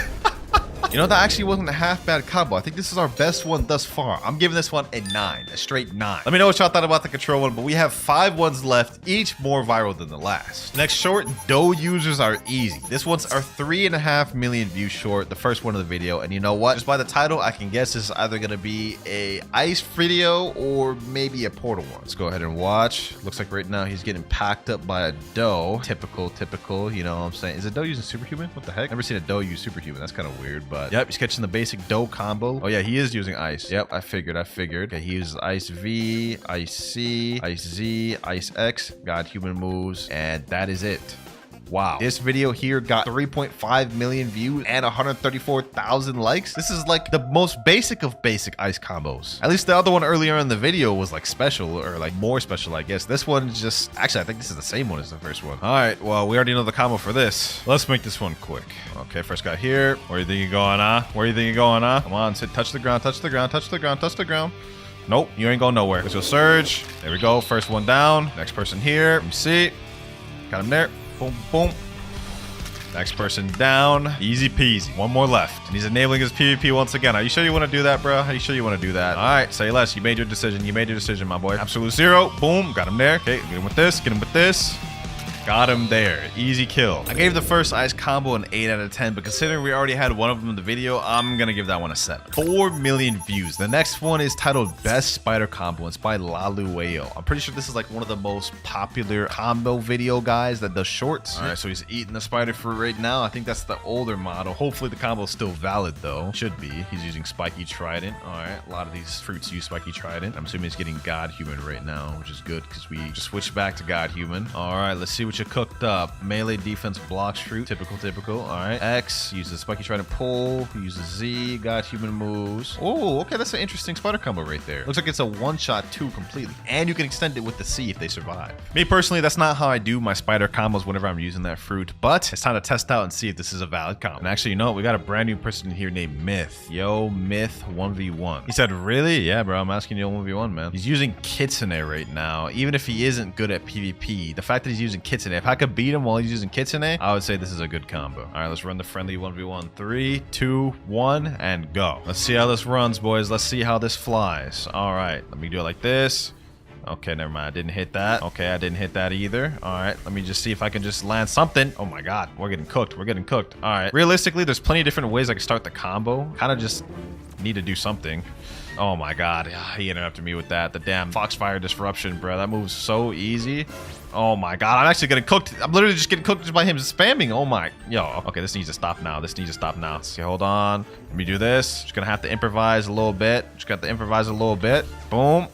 You know, that actually wasn't a half bad combo. I think this is our best one thus far. I'm giving this one a 9, a straight 9. Let me know what y'all thought about the control one, but we have 5 ones left, each more viral than the last. Next short, dough users are easy. This one's our 3.5 million view short, the first one of the video. And you know what? Just by the title, I can guess this is either gonna be a ice video or maybe a portal one. Let's go ahead and watch. Looks like right now he's getting packed up by a dough. Typical, you know what I'm saying? Is a dough using superhuman? What the heck? Never seen a dough use superhuman. That's kind of weird, but yep, he's catching the basic dough combo. Oh yeah, he is using ice. Yep, I figured. Okay, he uses ice V, ice C, ice Z, ice X, got human moves, and that is it. Wow. This video here got 3.5 million views and 134,000 likes. This is like the most basic of basic ice combos. At least the other one earlier in the video was like special or like more special, I guess. This one is just, actually, I think this is the same one as the first one. All right, well, we already know the combo for this. Let's make this one quick. Okay, first guy here. Where you think you're going, huh? Where you think you're going, huh? Come on, sit, touch the ground, touch the ground, touch the ground, touch the ground. Nope, you ain't going nowhere. Let's go surge. There we go. First one down. Next person here. Let me see. Got him there. Boom, boom. Next person down. Easy peasy. One more left. And he's enabling his PvP once again. Are you sure you want to do that, bro? Are you sure you want to do that? All right, say less. You made your decision. You made your decision, my boy. Absolute zero. Boom. Got him there. Okay, get him with this. Get him with this. Got him there. Easy kill. I gave the first ice combo an 8 out of 10, but considering we already had one of them in the video, I'm gonna give that one a 7. 4 million views. The next one is titled Best Spider Combo. It's by Lalueo. I'm pretty sure this is like one of the most popular combo video guys that does shorts. All right, so he's eating the spider fruit right now. I think that's the older model. Hopefully the combo is still valid though. Should be. He's using Spiky Trident. All right, a lot of these fruits use Spiky Trident. I'm assuming he's getting God Human right now, which is good because we just switched back to God Human. All right, let's see what you cooked up. Melee defense blocks fruit. Typical. All right. X uses Spiky Trident pull. Uses Z. Got human moves. Oh, okay. That's an interesting spider combo right there. Looks like it's a one-shot 2 completely. And you can extend it with the C if they survive. Me personally, that's not how I do my spider combos whenever I'm using that fruit. But it's time to test out and see if this is a valid combo. And actually, you know what? We got a brand new person here named Myth. Yo, Myth 1v1. He said, really? Yeah, bro. I'm asking you 1v1, man. He's using Kitsune right now. Even if he isn't good at PvP, the fact that he's using Kitsune, if I could beat him while he's using Kitsune, I would say this is a good combo. All right, let's run the friendly 1v1. 3, 2, 1, and go. Let's see how this runs, boys. Let's see how this flies. All right, let me do it like this. Okay, never mind. I didn't hit that. Okay, I didn't hit that either. All right, let me just see if I can just land something. Oh my God, we're getting cooked. We're getting cooked. All right, realistically, there's plenty of different ways I can start the combo. Kind of just need to do something. Oh my God, he interrupted me with that. The damn Foxfire Disruption, bro. That move's so easy. Oh my God, I'm actually getting cooked. I'm literally just getting cooked just by him spamming. Oh my, yo. Okay, this needs to stop now. This needs to stop now. Okay, hold on. Let me do this. Just gonna have to improvise a little bit. Boom,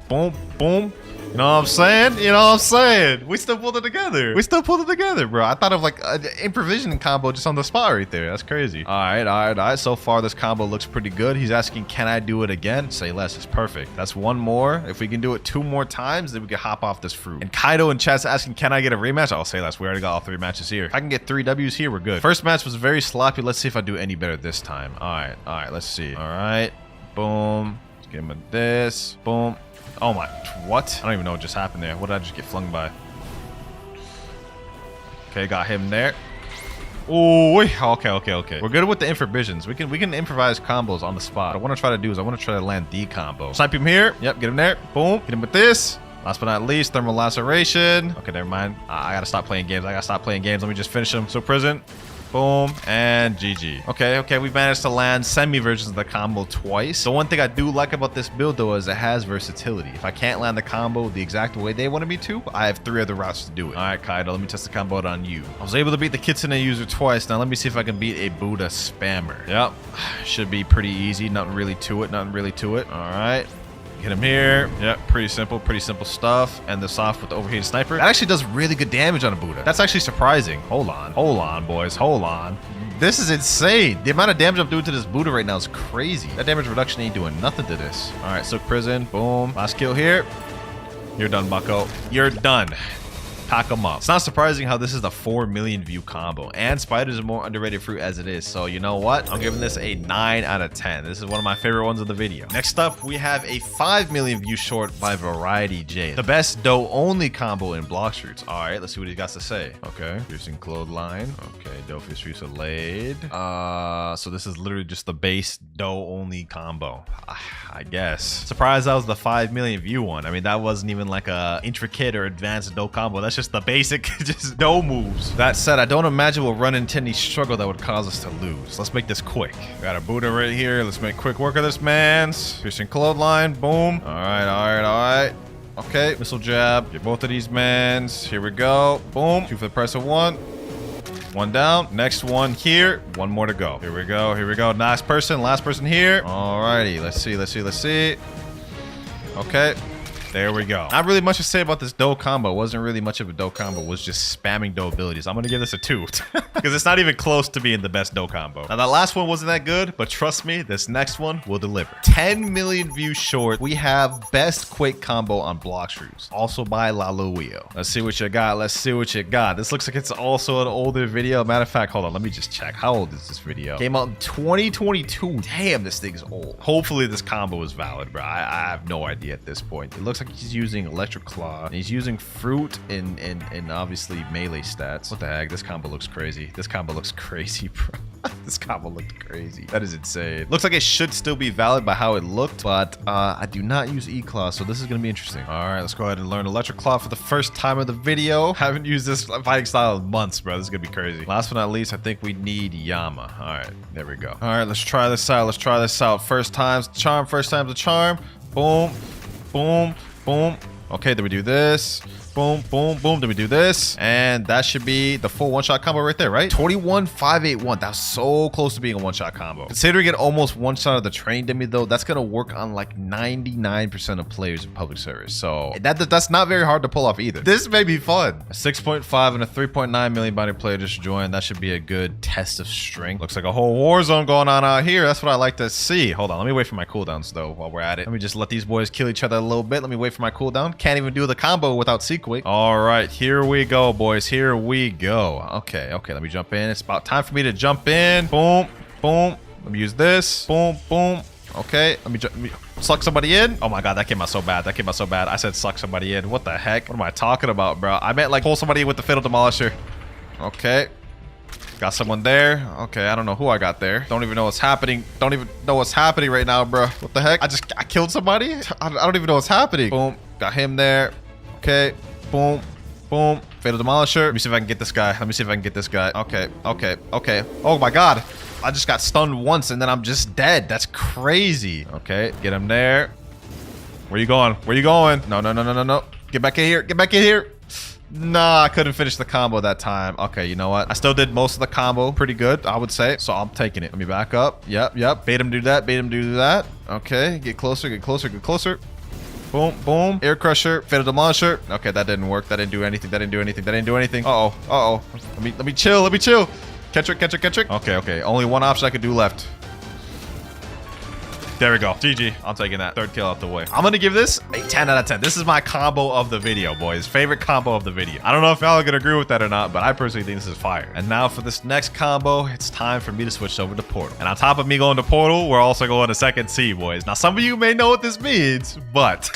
boom, boom. You know what I'm saying? You know what I'm saying? We still pulled it together. Bro. I thought of like an improvisation combo just on the spot right there. That's crazy. All right. So far, this combo looks pretty good. He's asking, can I do it again? Say less. It's perfect. That's one more. If we can do it 2 more times, then we can hop off this fruit. And Kaido in chat's asking, can I get a rematch? I'll say less. We already got all 3 matches here. If I can get 3 W's here, we're good. First match was very sloppy. Let's see if I do any better this time. All right. Let's see. All right. Boom. Let's get him with this. Boom. Oh my, what? I don't even know what just happened there. What did I just get flung by? Okay, got him there. Oh, okay. We're good with the improvisions. We can improvise combos on the spot. What I want to try to do is I want to try to land the combo. Snipe him here. Yep, get him there. Boom. Hit him with this. Last but not least, thermal laceration. Okay, never mind. I gotta stop playing games. Let me just finish him. So prison. Boom, and GG. Okay, we managed to land semi-versions of the combo twice. The one thing I do like about this build, though, is it has versatility. If I can't land the combo the exact way they wanted me to, I have 3 other routes to do it. All right, Kaido, let me test the combo out on you. I was able to beat the Kitsune user twice. Now let me see if I can beat a Buddha spammer. Yep, should be pretty easy. Nothing really to it. All right. Hit him here. Yep, pretty simple stuff. And this off with the overheated sniper. That actually does really good damage on a Buddha. That's actually surprising. Hold on, boys. Hold on. This is insane. The amount of damage I'm doing to this Buddha right now is crazy. That damage reduction ain't doing nothing to this. All right, so prison. Boom. Last kill here. You're done, bucko. You're done. Pack them up. It's not surprising how this is the 4 million view combo, and spiders are more underrated fruit as it is. So you know what? I'm giving this a 9 out of 10. This is one of my favorite ones of the video. Next up, we have a 5 million view short by Variety J. The best dough only combo in Blox fruits. All right, let's see what he got to say. Okay, piercing clothesline. Okay, dough fish fruits are laid. So this is literally just the base dough only combo. I guess. Surprised that was the 5 million view one. I mean, that wasn't even like a intricate or advanced dough combo. That's just the basic, just dough moves. That said, I don't imagine we'll run into any struggle that would cause us to lose. Let's make this quick. Got a Buddha right here. Let's make quick work of this, man's. Piercing clothesline. Boom. All right. Okay, missile jab. Get both of these mans. Here we go. Boom. 2 for the price of 1. 1 down. Next one here. 1 more to go. Here we go. Last person here. Alrighty. Let's see. Okay. There we go. Not really much to say about this dough combo. It wasn't really much of a dough combo. It was just spamming dough abilities. I'm gonna give this a 2 because it's not even close to being the best dough combo. Now that last one wasn't that good, but trust me, this next one will deliver. 10 million views short. We have best quick combo on Blox fruits, also by Lalueo. Let's see what you got. This looks like it's also an older video. Matter of fact, hold on. Let me just check. How old is this video? Came out in 2022. Damn, this thing is old. Hopefully this combo is valid, bro. I have no idea at this point. It looks like like he's using Electric Claw. And he's using Fruit and obviously melee stats. What the heck? This combo looks crazy. This combo looks crazy, bro. This combo looked crazy. That is insane. Looks like it should still be valid by how it looked, but I do not use E-Claw, so this is going to be interesting. All right, let's go ahead and learn Electric Claw for the first time of the video. Haven't used this fighting style in months, bro. This is going to be crazy. Last but not least, I think we need Yama. All right, there we go. All right, let's try this out. Let's try this out. First time's the charm. First time's the charm. Boom, boom, boom. Okay, then we do this. Boom, boom, boom. Then we do this. And that should be the full one-shot combo right there, right? 21,581. That's so close to being a one-shot combo. Considering it almost one-shot of the train demi, though, that's going to work on like 99% of players in public service. So that's not very hard to pull off either. This may be fun. A 6.5 and a 3.9 million body player just joined. That should be a good test of strength. Looks like a whole war zone going on out here. That's what I like to see. Hold on. Let me wait for my cooldowns, though, while we're at it. Let me just let these boys kill each other a little bit. Let me wait for my cooldown. Can't even do the combo without sequence. All right, here we go, boys. Here we go. Okay, let me jump in. It's about time for me to jump in. Boom, boom. Let me use this. Boom, boom. Okay, let me suck somebody in. Oh my god, that came out so bad. That came out so bad. I said suck somebody in. What the heck? What am I talking about, bro? I meant like pull somebody in with the Fatal Demolisher. Okay. Got someone there. Okay, I don't know who I got there. Don't even know what's happening. Don't even know what's happening right now, bro. What the heck? I killed somebody? I don't even know what's happening. Boom. Got him there. Okay. Boom. Boom. Fatal Demolisher. Let me see if I can get this guy. Let me see if I can get this guy. Okay. Oh my god. I just got stunned once and then I'm just dead. That's crazy. Okay. Get him there. Where you going? Where you going? No. Get back in here. Get back in here. Nah, I couldn't finish the combo that time. Okay, you know what? I still did most of the combo pretty good, I would say. So I'm taking it. Let me back up. Yep. Bait him do that. Bait him do that. Okay. Get closer. Get closer. Boom, boom. Air Crusher. Fatal Demolisher. Okay, that didn't work. That didn't do anything. Uh-oh. Let me chill. Catch her. Okay. Only one option I could do left. There we go. GG. I'm taking that. Third kill out the way. I'm going to give this a 10 out of 10. This is my combo of the video, boys. Favorite combo of the video. I don't know if y'all are going to agree with that or not, but I personally think this is fire. And now for this next combo, it's time for me to switch over to Portal. And on top of me going to Portal, we're also going to Second Sea, boys. Now, some of you may know what this means, but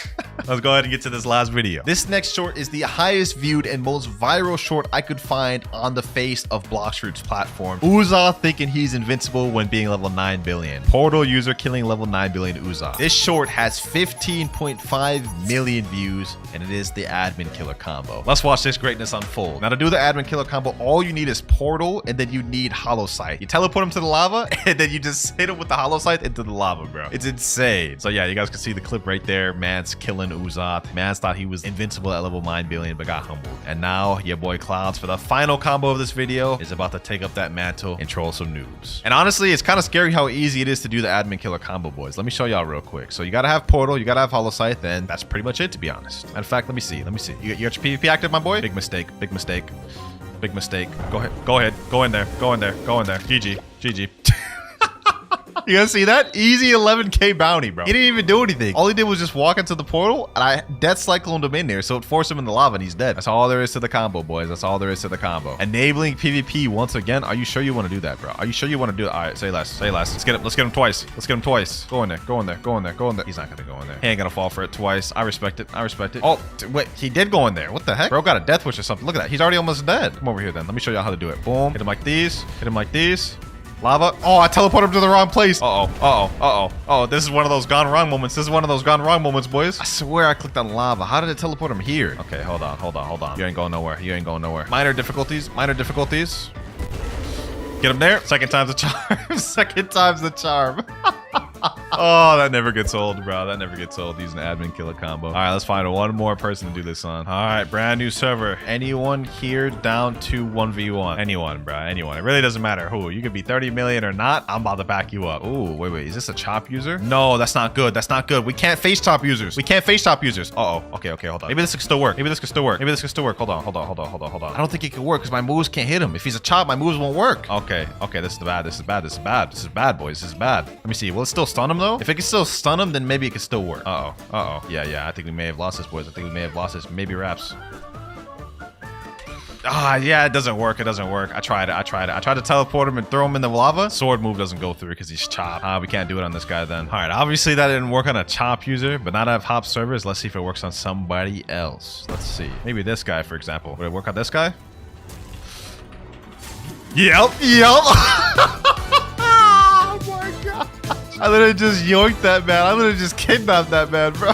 let's go ahead and get to this last video. This next short is the highest viewed and most viral short I could find on the face of Bloxfruit's platform. Uza thinking he's invincible when being level 9 billion. Portal user killing level 9 billion Uza. This short has 15.5 million views, and it is the admin killer combo. Let's watch this greatness unfold. Now, to do the admin killer combo, all you need is Portal, and then you need Hollow Sight. You teleport him to the lava, and then you just hit him with the Hollow Sight into the lava, bro. It's insane. So yeah, you guys can see the clip right there. Man's killing Uzat. Mans thought he was invincible at level 9 billion, but got humbled. And now your boy Clouds, for the final combo of this video, is about to take up that mantle and troll some noobs. And honestly, it's kind of scary how easy it is to do the admin killer combo, boys. Let me show y'all real quick. So you gotta have Portal, you gotta have Hollow Sight, then that's pretty much it, to be honest. Matter of fact, let me see. You got your PvP active, my boy? Big mistake. Go ahead. Go in there. GG. You guys see that? Easy 11k bounty, bro. He didn't even do anything. All he did was just walk into the portal, and I death cycloned him in there, so it forced him in the lava, and he's dead. That's all there is to the combo, boys. That's all there is to the combo. Enabling PvP once again. Are you sure you want to do that, bro? Are you sure you want to do it? All right, say less. Let's get him twice. Go in there. He's not gonna go in there. He ain't gonna fall for it twice. I respect it. Oh, wait, he did go in there. What the heck? Bro got a death wish or something. Look at that. He's already almost dead. Come over here then. Let me show y'all how to do it. Boom. Hit him like these. Lava. Oh, I teleported him to the wrong place. Oh, this is one of those gone wrong moments. Boys. I swear I clicked on lava. How did it teleport him here? Okay, hold on. You ain't going nowhere. Minor difficulties. Get him there. Second time's the charm. Oh, that never gets old, bro. Using the admin killer combo. All right, let's find one more person to do this on. All right, brand new server. Anyone here down to 1v1? Anyone, bro. Anyone. It really doesn't matter who. You could be 30 million or not. I'm about to back you up. Ooh, wait. Is this a chop user? No, that's not good. We can't face chop users. Uh-oh. Okay, hold on. Maybe this could still work. Hold on. I don't think it could work because my moves can't hit him. If he's a chop, my moves won't work. Okay. This is bad, boys. This is bad. Let me see. Will it still stun him, though? If it can still stun him, then maybe it can still work. Yeah. I think we may have lost this, boys. Maybe wraps. Yeah, it doesn't work. It doesn't work. I tried it. I tried to teleport him and throw him in the lava. Sword move doesn't go through because he's chop. We can't do it on this guy then. All right, obviously that didn't work on a chop user, but now that I have hop servers, let's see if it works on somebody else. Let's see. Maybe this guy, for example. Would it work on this guy? Yep. Oh my god. I literally just yoinked that man. I literally just kidnapped that man, bro.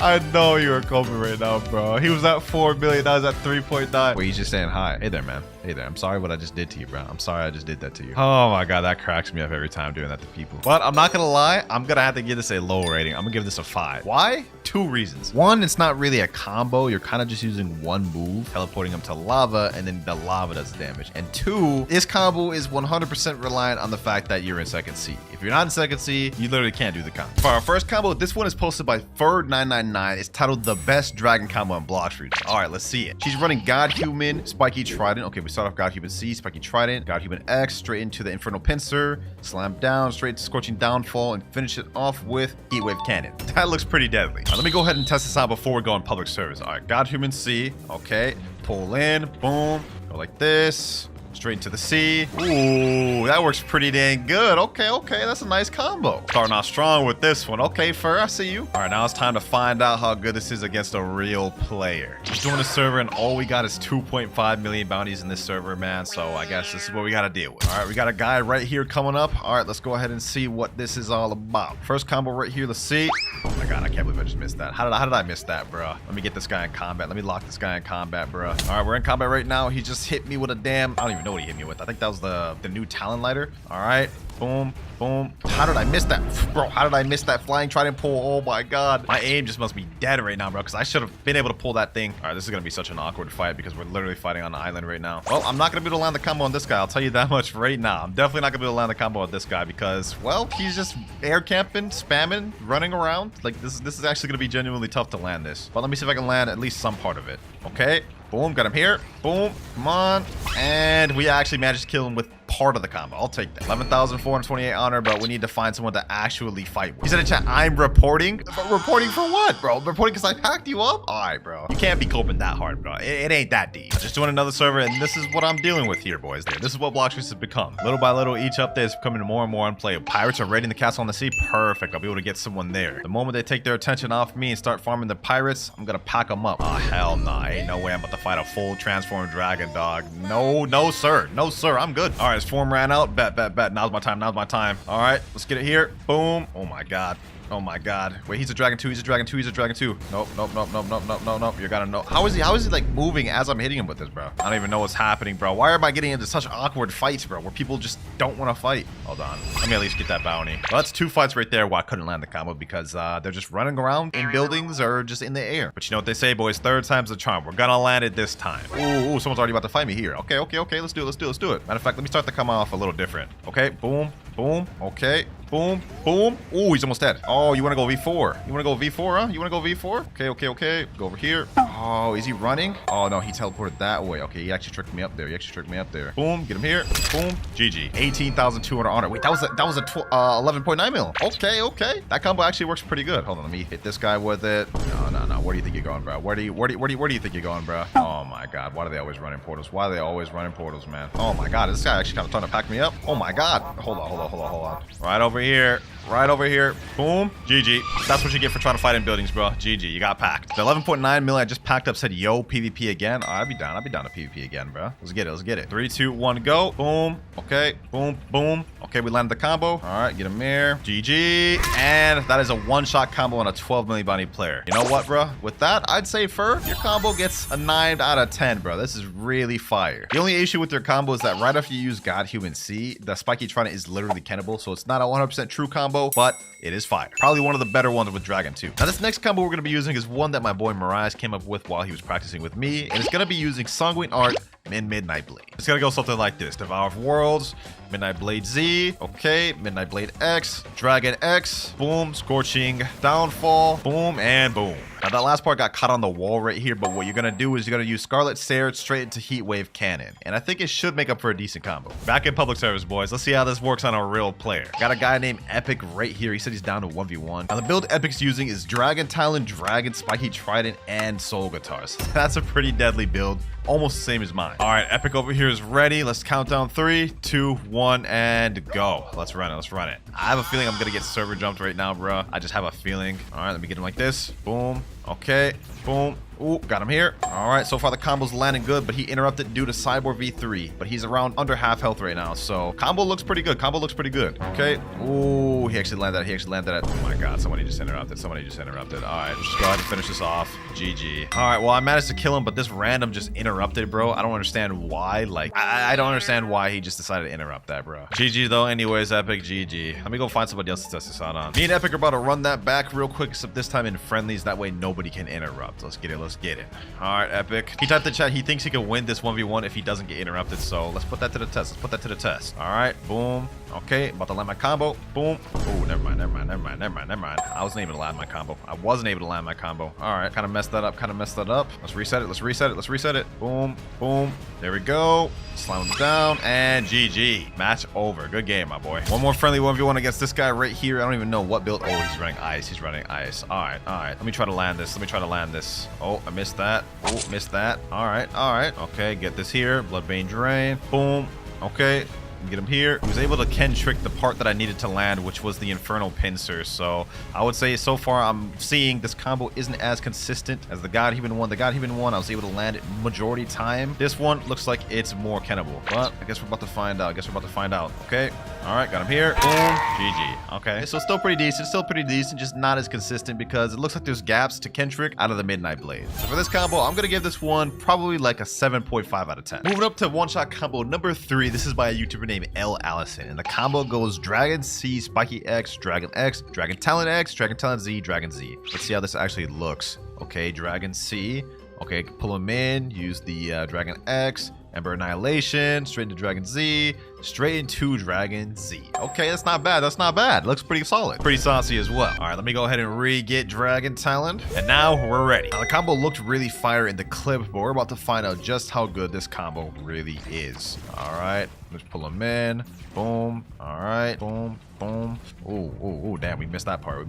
I know you were coping right now, bro. He was at 4 million. I was at 3.9. Wait, he's just saying hi. Hey there, man. Hey there. I'm sorry what I just did to you, bro. I'm sorry I just did that to you. Oh my god, that cracks me up every time doing that to people. But I'm not gonna lie. I'm gonna have to give this a low rating. I'm gonna give this a 5. Why? 2 reasons. One, it's not really a combo. You're kind of just using one move, teleporting them to lava, and then the lava does damage. And 2, this combo is 100% reliant on the fact that you're in second C. If you're not in second C, you literally can't do the combo. For our first combo, this one is posted by Ferd999. It's titled the best dragon combo on Blox Fruits. All right, let's see it. She's running God Human, Spiky Trident. Okay, we start off God Human C, Spiky Trident, God Human X, straight into the Infernal Pincer, slam down, straight to Scorching Downfall, and finish it off with Heatwave Cannon. That looks pretty deadly. Now, let me go ahead and test this out before we go on public service. All right, God Human C. Okay, pull in, boom, go like this. Straight into the sea. Ooh, that works pretty dang good. Okay, that's a nice combo. Starting off strong with this one. Okay, Fur, I see you. All right, now it's time to find out how good this is against a real player. Just doing a server, and all we got is 2.5 million bounties in this server, man. So I guess this is what we got to deal with. All right, we got a guy right here coming up. All right, let's go ahead and see what this is all about. First combo right here. Let's see. Oh my god, I can't believe I just missed that. How did I miss that, bro? Let me get this guy in combat. Let me lock this guy in combat, bro. All right, we're in combat right now. He just hit me with a damn... I don't even know what he hit me with. I think that was the new talent lighter. All right, boom, boom. How did I miss that, bro? How did I miss that flying trident pull? Oh my god, my aim just must be dead right now, bro, because I should have been able to pull that thing. All right, this is gonna be such an awkward fight because we're literally fighting on the island right now. Well, I'm not gonna be able to land the combo on this guy. I'll tell you that much right now. I'm definitely not gonna be able to land the combo on this guy because, well, he's just air camping, spamming, running around. Like this is actually gonna be genuinely tough to land this. But let me see if I can land at least some part of it. Okay. Boom, got him here. Boom, come on. And we actually managed to kill him with part of the combo. I'll take that. 11,428 honor, but we need to find someone to actually fight with. He said in chat, I'm reporting. But reporting for what, bro? Reporting because I packed you up? All right, bro. You can't be coping that hard, bro. It ain't that deep. I'm just doing another server, and this is what I'm dealing with here, boys. This is what Blox Fruits has become. Little by little, each update is becoming more and more unplayable. Pirates are raiding the castle on the sea. Perfect. I'll be able to get someone there. The moment they take their attention off me and start farming the pirates, I'm gonna pack them up. Oh, hell nah. Ain't no way I'm about to fight a full transformed dragon, dog. No, sir. No, sir. I'm good. All right, his form ran out. Bet. Now's my time. All right, let's get it here. Boom. Oh my god. Wait, he's a dragon too. Nope. You gotta know. How is he like moving as I'm hitting him with this, bro? I don't even know what's happening, bro. Why am I getting into such awkward fights, bro, where people just don't want to fight? Hold on. Let me at least get that bounty. Well, that's 2 fights right there where I couldn't land the combo because they're just running around in buildings or just in the air. But you know what they say, boys? Third time's the charm. We're gonna land it this time. Ooh, someone's already about to fight me here. Okay. Let's do it. Matter of fact, let me start the combo off a little different. Okay, boom. Okay. Boom. Ooh, he's almost dead. Oh, you want to go V4? You want to go V4, huh? You want to go V4? Okay. Go over here. Oh, is he running? Oh, no, he teleported that way. Okay, he actually tricked me up there. Boom, get him here. Boom, GG. 18,200 honor. Wait, that was a 11.9 mil. Okay. That combo actually works pretty good. Hold on, let me hit this guy with it. No. Where do you think you're going, bro? Where do you think you're going, bro? Oh, my God. Why do they always run in portals? Man? Oh, my God. This guy actually kind of trying to pack me up. Oh, my God. Hold on. Right over here. Boom. GG. That's what you get for trying to fight in buildings, bro. GG. You got packed. The 11.9 mil I just packed up said, yo, PvP again. I'd be down to PvP again, bro. Let's get it. 3, 2, 1, go. Boom. Okay. Boom. Okay, we landed the combo. All right, get him there. GG. And that is a one-shot combo on a 12 million bounty player. You know what, bro? With that, I'd say, Fur, your combo gets a 9 out of 10, bro. This is really fire. The only issue with your combo is that right after you use God Human C, the Spiky Trident is literally cannibal, so it's not a 100% true combo, but it is fire. Probably one of the better ones with Dragon 2. Now, this next combo we're going to be using is one that my boy Mirage came up with while he was practicing with me, and it's going to be using Sanguine Art and Midnight Blade. It's going to go something like this. Devour of Worlds, Midnight Blade Z. Okay, Midnight Blade X. Dragon X. Boom. Scorching Downfall. Boom and boom. Now that last part got caught on the wall right here, but what you're gonna do is you're gonna use Scarlet Sarah straight into Heat Wave Cannon. And I think it should make up for a decent combo. Back in public service, boys. Let's see how this works on a real player. Got a guy named Epic right here. He said he's down to 1v1. Now the build Epic's using is Dragon Talon, Dragon, Spiky Trident, and Soul Guitars. That's a pretty deadly build. Almost the same as mine. All right, Epic over here is ready. Let's count down 3, 2, 1, and go. Let's run it. Let's run it. I have a feeling I'm gonna get server jumped right now, bro. I just have a feeling. All right, let me get him like this. Boom. Okay. Boom. Ooh, got him here. All right, so far the combo's landing good, but he interrupted due to Cyborg V3. But he's around under half health right now, so combo looks pretty good. Combo looks pretty good. Okay. Ooh, he actually landed that. He actually landed that. Oh my God, somebody just interrupted. Somebody just interrupted. All right, just go ahead and finish this off. GG. All right, well, I managed to kill him, but this random just interrupted, bro. I don't understand why. Like, I don't understand why he just decided to interrupt that, bro. GG though. Anyways, Epic, GG. Let me go find somebody else to test this out on. Me and Epic are about to run that back real quick, except this time in friendlies. That way nobody can interrupt. Let's get it. Let's get it. All right, Epic. He typed in chat. He thinks he can win this 1v1 if he doesn't get interrupted. So let's put that to the test. Let's put that to the test. All right, boom. Okay, about to land my combo. Boom. Oh, never mind. I wasn't able to land my combo. All right, kind of messed that up. Let's reset it. Boom, boom. There we go. Slam him down and GG. Match over. Good game, my boy. One more friendly 1v1 against this guy right here. I don't even know what build. Oh, he's running ice. All right. Let me try to land this. Oh, I missed that. Oh, missed that. All right. Okay, get this here. Bloodbane Drain. Boom. Okay. Get him here. He was able to Ken trick the part that I needed to land, which was the Infernal Pincer. So I would say so far I'm seeing this combo isn't as consistent as the God Human one. The God Human one I was able to land it majority time. This one looks like it's more Kennable, but I guess we're about to find out. Okay. All right, got him here. Boom. GG. Okay, so still pretty decent, just not as consistent because it looks like there's gaps to Ken trick out of the Midnight Blade. So for this combo, I'm gonna give this one probably like a 7.5 out of 10. Moving up to one-shot combo number 3. This is by a YouTuber named L. Allison, and the combo goes Dragon C, Spiky X, Dragon Talon X, Dragon Talon Z, Dragon Z. Let's see how this actually looks. Okay, Dragon C. Okay, pull him in, use the Dragon X, Ember Annihilation, straight into Dragon Z, straight into Dragon Z. Okay, that's not bad. Looks pretty solid. Pretty saucy as well. All right, let me go ahead and re-get Dragon Talon. And now we're ready. Now, the combo looked really fire in the clip, but we're about to find out just how good this combo really is. All right, let's pull him in. Boom. All right, boom. Boom. Oh, damn, we missed that part.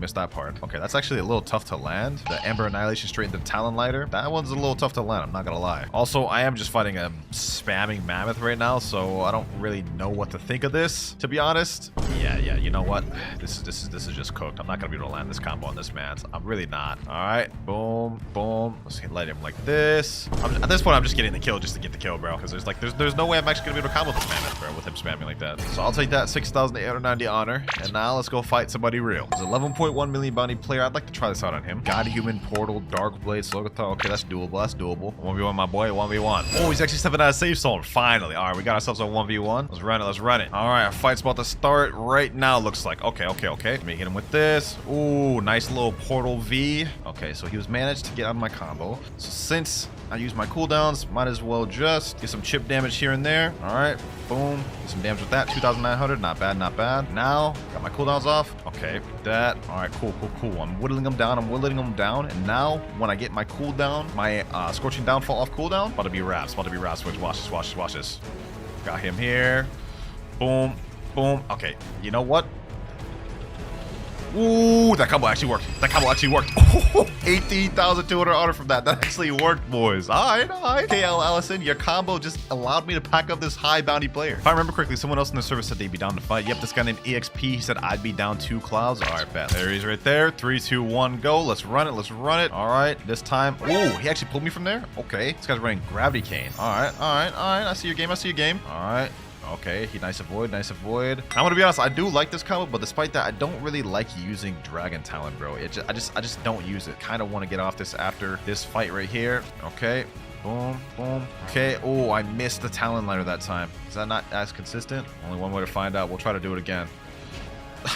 Okay, that's actually a little tough to land. The Ember Annihilation straight into Talon Lighter. That one's a little tough to land, I'm not gonna lie. Also, I am just fighting a spamming mammoth right now, so I don't really know what to think of this, to be honest. Yeah, you know what? This is just cooked. I'm not gonna be able to land this combo on this man. I'm really not. All right, boom, boom. Let's light him like this. At this point, I'm just getting the kill just to get the kill, bro, because there's no way I'm actually gonna be able to combo this mammoth, bro, with him spamming like that. So I'll take that 6,890 honor. And now let's go fight somebody real. There's 11.1 million bounty player. I'd like to try this out on him. God Human, Portal, Dark Blade, Slogathar. Okay, that's doable. 1v1, my boy. 1v1. Oh, he's actually stepping out of safe zone. Finally. All right, we got ourselves a 1v1. Let's run it. All right, our fight's about to start right now, looks like. Okay. Let me hit him with this. Ooh, nice little Portal V. Okay, so he was managed to get out of my combo. So since I use my cooldowns, might as well just get some chip damage here and there. All right, boom. Get some damage with that. 2,900. Not bad. Now, got my cooldowns off. Okay, that. All right, cool. I'm whittling them down. And now, when I get my cooldown, my Scorching Downfall off cooldown, about to be wraps. Watch this. Got him here. Boom. Okay, you know what? Ooh, that combo actually worked. 18,200 honor from that. That actually worked, boys. All right. KL Allison, your combo just allowed me to pack up this high bounty player. If I remember correctly, someone else in the server said they'd be down to fight. Yep, this guy named EXP, he said I'd be down 2 clouds. All right, bet. There he is right there. 3, 2, 1, go. Let's run it. All right, this time. Ooh, he actually pulled me from there? Okay, this guy's running Gravity Cane. All right. I see your game. All right. Okay, nice avoid. I'm gonna be honest, I do like this combo, but despite that, I don't really like using Dragon Talon, bro. I just don't use it. Kind of want to get off this after this fight right here. Okay, boom. Okay, oh, I missed the Talon Lighter that time. Is that not as consistent? Only one way to find out. We'll try to do it again.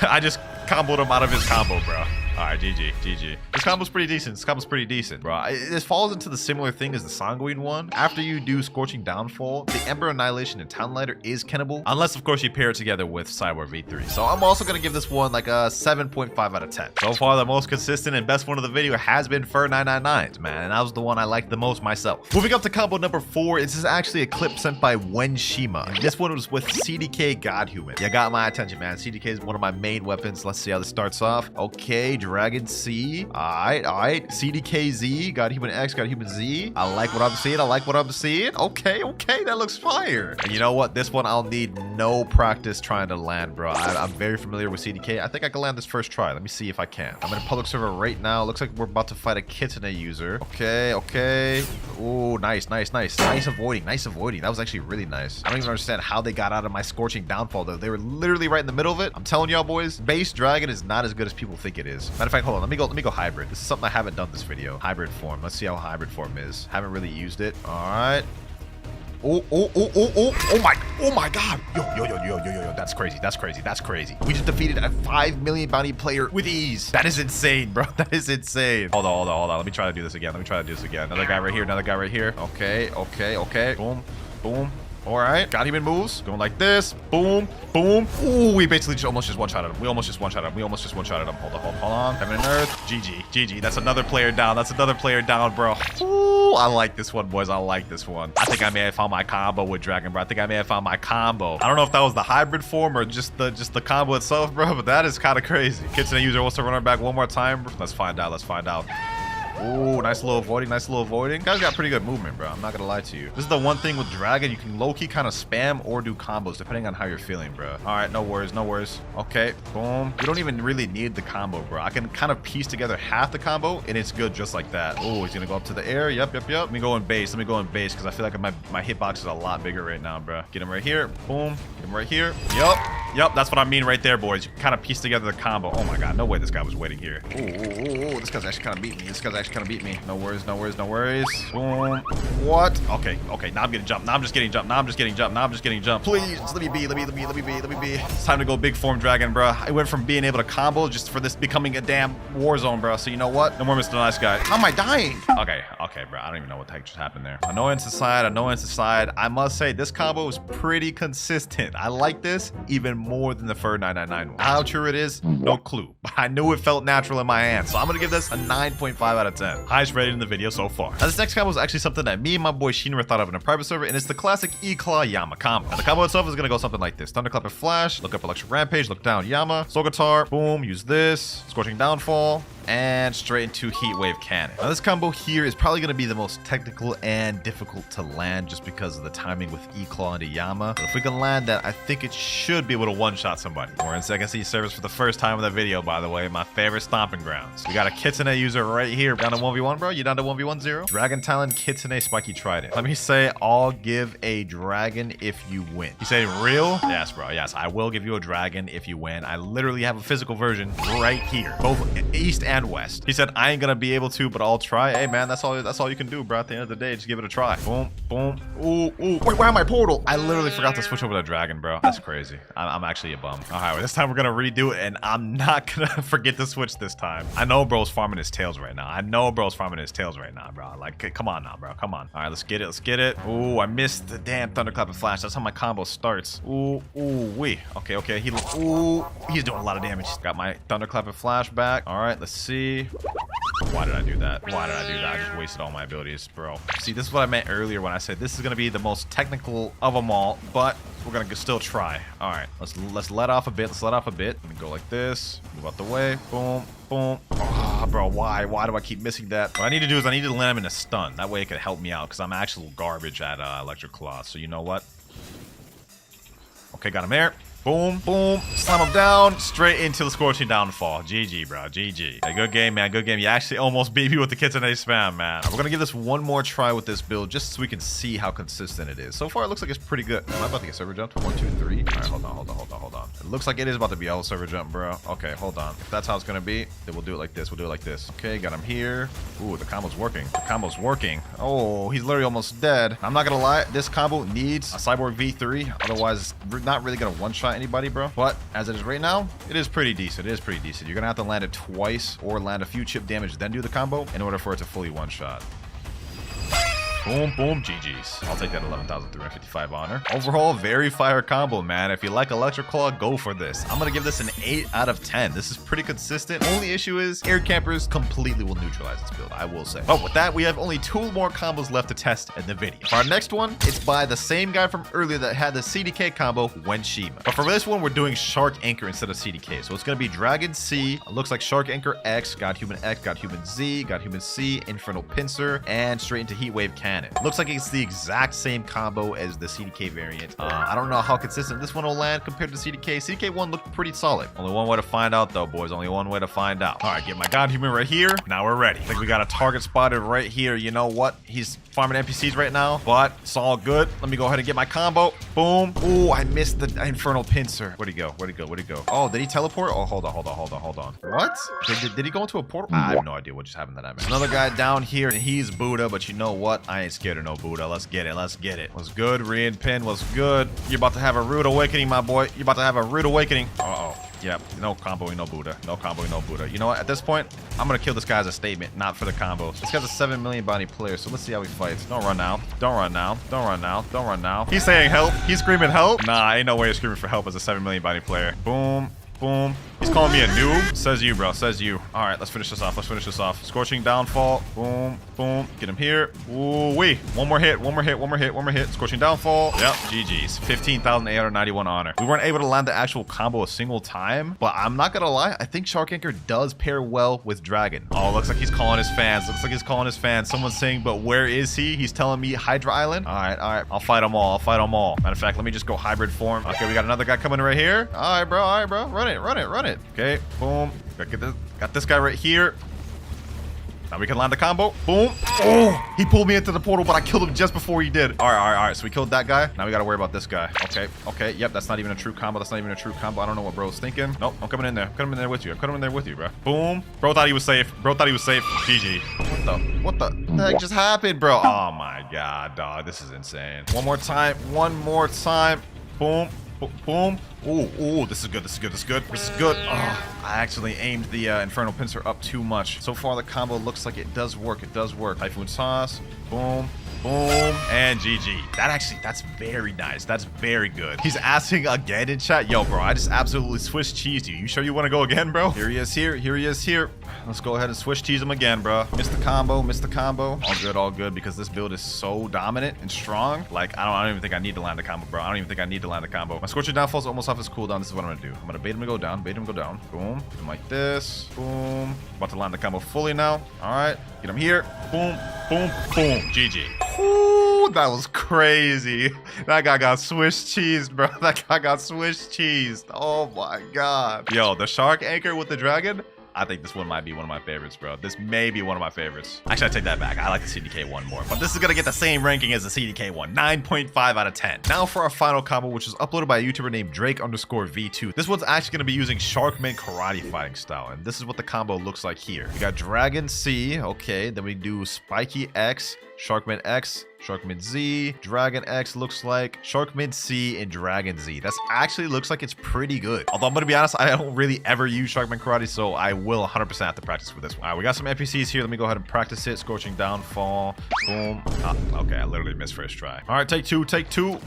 I just comboed him out of his combo, bro. All right, GG, GG. This combo's pretty decent. This combo's pretty decent, bro. This falls into the similar thing as the Sanguine one. After you do Scorching Downfall, the Ember Annihilation and Town Lighter is kennable, unless of course you pair it together with Cyborg V3. So I'm also gonna give this one like a 7.5 out of 10. So far, the most consistent and best one of the video has been Fur 999s, man, and that was the one I liked the most myself. Moving up to combo number 4, this is actually a clip sent by Wenshima, and this one was with CDK Godhuman. You got my attention, man. CDK is one of my main weapons. Let's see how this starts off. Okay, Dragon C. All right. CDK Z, Godhuman X, Godhuman Z. I like what I'm seeing. I like what I'm seeing. Okay, that looks fire. And you know what? This one I'll need no practice trying to land, bro. I'm very familiar with CDK. I think I can land this first try. Let me see if I can. I'm in a public server right now. Looks like we're about to fight a Kitsune user. Okay. Ooh, nice. Nice avoiding. That was actually really nice. I don't even understand how they got out of my Scorching Downfall, though. They were literally right in the middle of it. I'm telling y'all, boys, base dragon is not as good as people think it is. Matter of fact, hold on. Let me go hybrid. This is something I haven't done this video. Hybrid form. Let's see how hybrid form is. Haven't really used it. All right. Oh my god. Yo, that's crazy. We just defeated a 5 million bounty player with ease. That is insane, bro. That is insane. Hold on. Let me try to do this again. Another guy right here. Okay. Boom. All right, got him in moves. Going like this. Boom. Ooh, we basically almost just one-shotted him. We almost just one-shotted him. Hold on. Heaven and Earth. GG. That's another player down. Bro. Ooh, I like this one, boys. I like this one. I think I may have found my combo with Dragon, bro. I don't know if that was the hybrid form or just the combo itself, bro, but that is kind of crazy. Kitsune user wants to run her back one more time. Let's find out. Ooh, nice little avoiding. Guys got pretty good movement, bro. I'm not gonna lie to you. This is the one thing with Dragon. You can low-key kind of spam or do combos depending on how you're feeling, bro. All right, no worries. Okay, boom. You don't even really need the combo, bro. I can kind of piece together half the combo and it's good just like that. Oh, he's gonna go up to the air. Yep. Let me go in base because I feel like my hitbox is a lot bigger right now, bro. Get him right here. Boom. Get him right here. Yep. That's what I mean right there, boys. You kind of piece together the combo. Oh my god, no way this guy was waiting here. Ooh. This guy's actually kind of beat me. No worries. Boom. What? Okay. Now I'm getting jumped. Now I'm just getting jumped. Please, just let me be. It's time to go big form Dragon, bro. I went from being able to combo just for this becoming a damn war zone, bro. So you know what? No more Mr. Nice Guy. How am I dying? Okay, bro. I don't even know what the heck just happened there. Annoyance aside, I must say this combo is pretty consistent. I like this even more than the Fur 999 one. How true it is, no clue. But I knew it felt natural in my hand. So I'm gonna give this a 9.5 out of 10. Highest rated in the video so far. Now this next combo is actually something that me and my boy Shinra thought of in a private server, and it's the classic E-Claw Yama combo. Now the combo itself is gonna go something like this. Thunderclap and Flash, look up Electric Rampage, look down Yama, Soul Guitar, boom, use this, Scorching Downfall, and straight into Heat Wave Cannon. Now this combo here is probably going to be the most technical and difficult to land just because of the timing with E-Claw into Yama. But if we can land that, I think it should be able to one-shot somebody. We're in Second Sea servers for the first time in the video, by the way, my favorite stomping grounds. We got a Kitsune user right here. Down to 1v1, bro? You down to 1v1-0? Dragon Talon, Kitsune, Spiky Trident. Let me say, I'll give a dragon if you win. You say real? Yes, bro. Yes, I will give you a dragon if you win. I literally have a physical version right here, both east and west. He said I ain't gonna be able to, but I'll try. Hey man, that's all you can do, bro. At the end of the day, just give it a try. Boom. Ooh. Wait, where am I portal? I literally forgot to switch over to dragon, bro. That's crazy. I'm actually a bum. All right, well, this time we're gonna redo it, and I'm not gonna forget to switch this time. I know bro's farming his tails right now. Bro. Like, come on now, bro. Come on. All right, let's get it. Ooh, I missed the damn Thunderclap and Flash. That's how my combo starts. Wee. Okay. He's doing a lot of damage. Got my Thunderclap and Flash back. All right, let's see. Why did I do that? I just wasted all my abilities, bro. See, this is what I meant earlier when I said this is going to be the most technical of them all, but we're going to still try. All right, let's let off a bit. Let me go like this. Move out the way. Boom. Oh, bro, why do I keep missing that? What I need to do is I need to land him in a stun. That way it could help me out because I'm actual garbage at WinterKloudz. So you know what? Okay, got him there. Boom. Slam him down. Straight into the Scorching Downfall. GG, bro. GG. Hey, good game, man. Good game. You actually almost beat me with the Kitsune spam, man. We're going to give this one more try with this build just so we can see how consistent it is. So far, it looks like it's pretty good. Am I about to get server jumped? 1, 2, 3. All right, hold on. It looks like it is about to be all server jump, bro. Okay, hold on. If that's how it's going to be, then we'll do it like this. Okay, got him here. Ooh, the combo's working. Oh, he's literally almost dead. I'm not going to lie. This combo needs a Cyborg V3. Otherwise, we're not really going to one-shot anybody, bro. But as it is right now, it is pretty decent. It is pretty decent. You're gonna have to land it twice or land a few chip damage, then do the combo in order for it to fully one-shot. Boom, boom, GG's. I'll take that 11,355 honor. Overall, very fire combo, man. If you like Electric Claw, go for this. I'm gonna give this an 8 out of 10. This is pretty consistent. Only issue is air campers completely will neutralize this build, I will say. But with that, we have only 2 more combos left to test in the video. For our next one, it's by the same guy from earlier that had the CDK combo, Wenshima. But for this one, we're doing Shark Anchor instead of CDK. So it's gonna be Dragon C. It looks like Shark Anchor X, God Human X, God Human Z, God Human C, Infernal Pincer, and straight into Heatwave Cannon. Looks like it's the exact same combo as the CDK variant. I don't know how consistent this one will land compared to CDK. CDK one looked pretty solid. Only one way to find out though, boys. Only one way to find out. All right, get my God Human right here. Now we're ready. I think we got a target spotted right here. You know what? He's farming NPCs right now, but it's all good. Let me go ahead and get my combo. Boom. Ooh, I missed the Infernal Pincer. Where'd he go? Where'd he go? Where'd he go? Oh, did he teleport? Oh, hold on. What? Did he go into a portal? I have no idea what just happened to that man. Another guy down here, and he's Buddha, but you know what? I ain't scared of no Buddha. Let's get it. Let's get it. What's good? Rian Pin. What's good? You're about to have a rude awakening, my boy. You're about to have a rude awakening. Uh-oh. Yep, no comboing, no Buddha. No comboing, no Buddha. You know what? At this point, I'm gonna kill this guy as a statement, not for the combo. This guy's a 7 million bounty player, so let's see how he fights. Don't run now. Don't run now. Don't run now. Don't run now. He's saying help. He's screaming help. Nah, ain't no way he's screaming for help as a 7 million bounty player. Boom. Boom. He's calling me a noob. Says you, bro. Says you. All right, let's finish this off. Let's finish this off. Scorching downfall. Boom. Boom. Get him here. Ooh wee. One more hit. One more hit. One more hit. One more hit. Scorching downfall. Yep. GG's. 15,891 honor. We weren't able to land the actual combo a single time, but I'm not gonna lie. I think Shark Anchor does pair well with Dragon. Oh, looks like he's calling his fans. Looks like he's calling his fans. Someone's saying, but where is he? He's telling me Hydra Island. All right. All right. I'll fight them all. I'll fight them all. Matter of fact, let me just go hybrid form. Okay, we got another guy coming right here. All right, bro. All right, bro. Run it. Run it. Run it. Okay, boom. Got this guy right here. Now we can land the combo. Boom. Oh, he pulled me into the portal, but I killed him just before he did. All right. So we killed that guy. Now we got to worry about this guy. Okay. Yep, that's not even a true combo. That's not even a true combo. I don't know what bro's thinking. Nope, I'm coming in there. I'm coming in there with you. bro. Boom. Bro thought he was safe. GG. What the heck just happened, bro? Oh my God, dog. This is insane. One more time. Boom. Boom. Ooh, this is good. Oh, I actually aimed the Infernal Pincer up too much. So far, the combo looks like it does work. Typhoon Toss. Boom. Boom. And GG. That's very nice. That's very good. He's asking again in chat. Yo, bro, I just absolutely Swiss cheesed you. You sure you want to go again, bro? Here he is here. Let's go ahead and Swiss cheese him again, bro. Missed the combo. All good, because this build is so dominant and strong. Like, I don't even think I need to land the combo, bro. My Scorching Downfall's almost off his cooldown. This is what I'm gonna do. I'm gonna bait him to go down. Boom. Hit him like this. Boom. About to land the combo fully now. All right. Get him here. Boom. GG. Ooh, that was crazy. That guy got Swiss cheesed, bro. Oh my God. Yo, the Shark Anchor with the Dragon. I think this one might be one of my favorites, bro. This may be one of my favorites. Actually, I take that back. I like the CDK one more, but this is gonna get the same ranking as the CDK one, 9.5 out of 10. Now for our final combo, which was uploaded by a YouTuber named Drake_V2. This one's actually gonna be using Sharkman karate fighting style, and this is what the combo looks like here. We got Dragon C, okay, then we do Spiky X, Sharkman X, Sharkman Z, Dragon X looks like, Sharkman C, and Dragon Z. That's actually looks like it's pretty good. Although I'm gonna be honest, I don't really ever use Sharkman Karate, so I will 100% have to practice for this one. All right, we got some NPCs here. Let me go ahead and practice it. Scorching Downfall. Boom. Okay, I literally missed first try. All right, take two.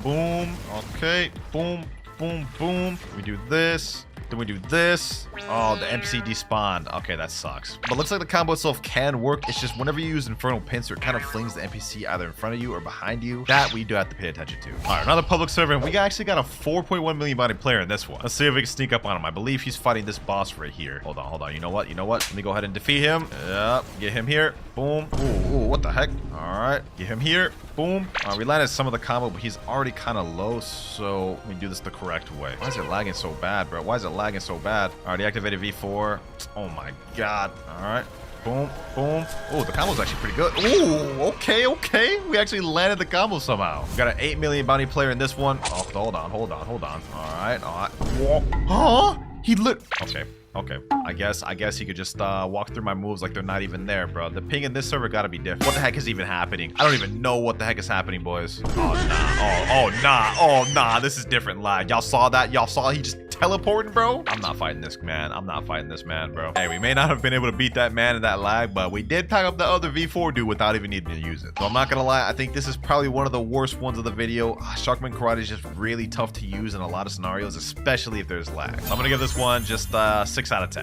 Boom. Okay. Boom. We do this. Then we do this. Oh, the NPC despawned. Okay, that sucks. But looks like the combo itself can work. It's just whenever you use Infernal Pincer, it kind of flings the NPC either in front of you or behind you. That we do have to pay attention to. All right, another public server. We actually got a 4.1 million body player in this one. Let's see if we can sneak up on him. I believe he's fighting this boss right here. Hold on. You know what? Let me go ahead and defeat him. Yep. Get him here. Boom. Ooh, what the heck? All right. Get him here. Boom. All right, we landed some of the combo, but he's already kind of low, so we do this the correct way. Why is it lagging so bad, bro? All right, deactivated V4. Oh my God. All right. Boom. Oh, the combo's actually pretty good. Ooh, okay. We actually landed the combo somehow. We got an 8 million bounty player in this one. Oh, hold on. All right. Whoa. Huh? He lit. Okay. Okay, I guess he could just walk through my moves like they're not even there, bro. The ping in this server gotta be different. What the heck is even happening? I don't even know what the heck is happening, boys. Oh, nah. Oh, nah. This is different lag. Y'all saw that? Y'all saw he just teleporting, bro? I'm not fighting this man. I'm not fighting this man, bro. Hey, we may not have been able to beat that man in that lag, but we did pack up the other V4 dude without even needing to use it. So I'm not gonna lie, I think this is probably one of the worst ones of the video. Sharkman Karate is just really tough to use in a lot of scenarios, especially if there's lag. So I'm gonna give this one just 6 out of 10.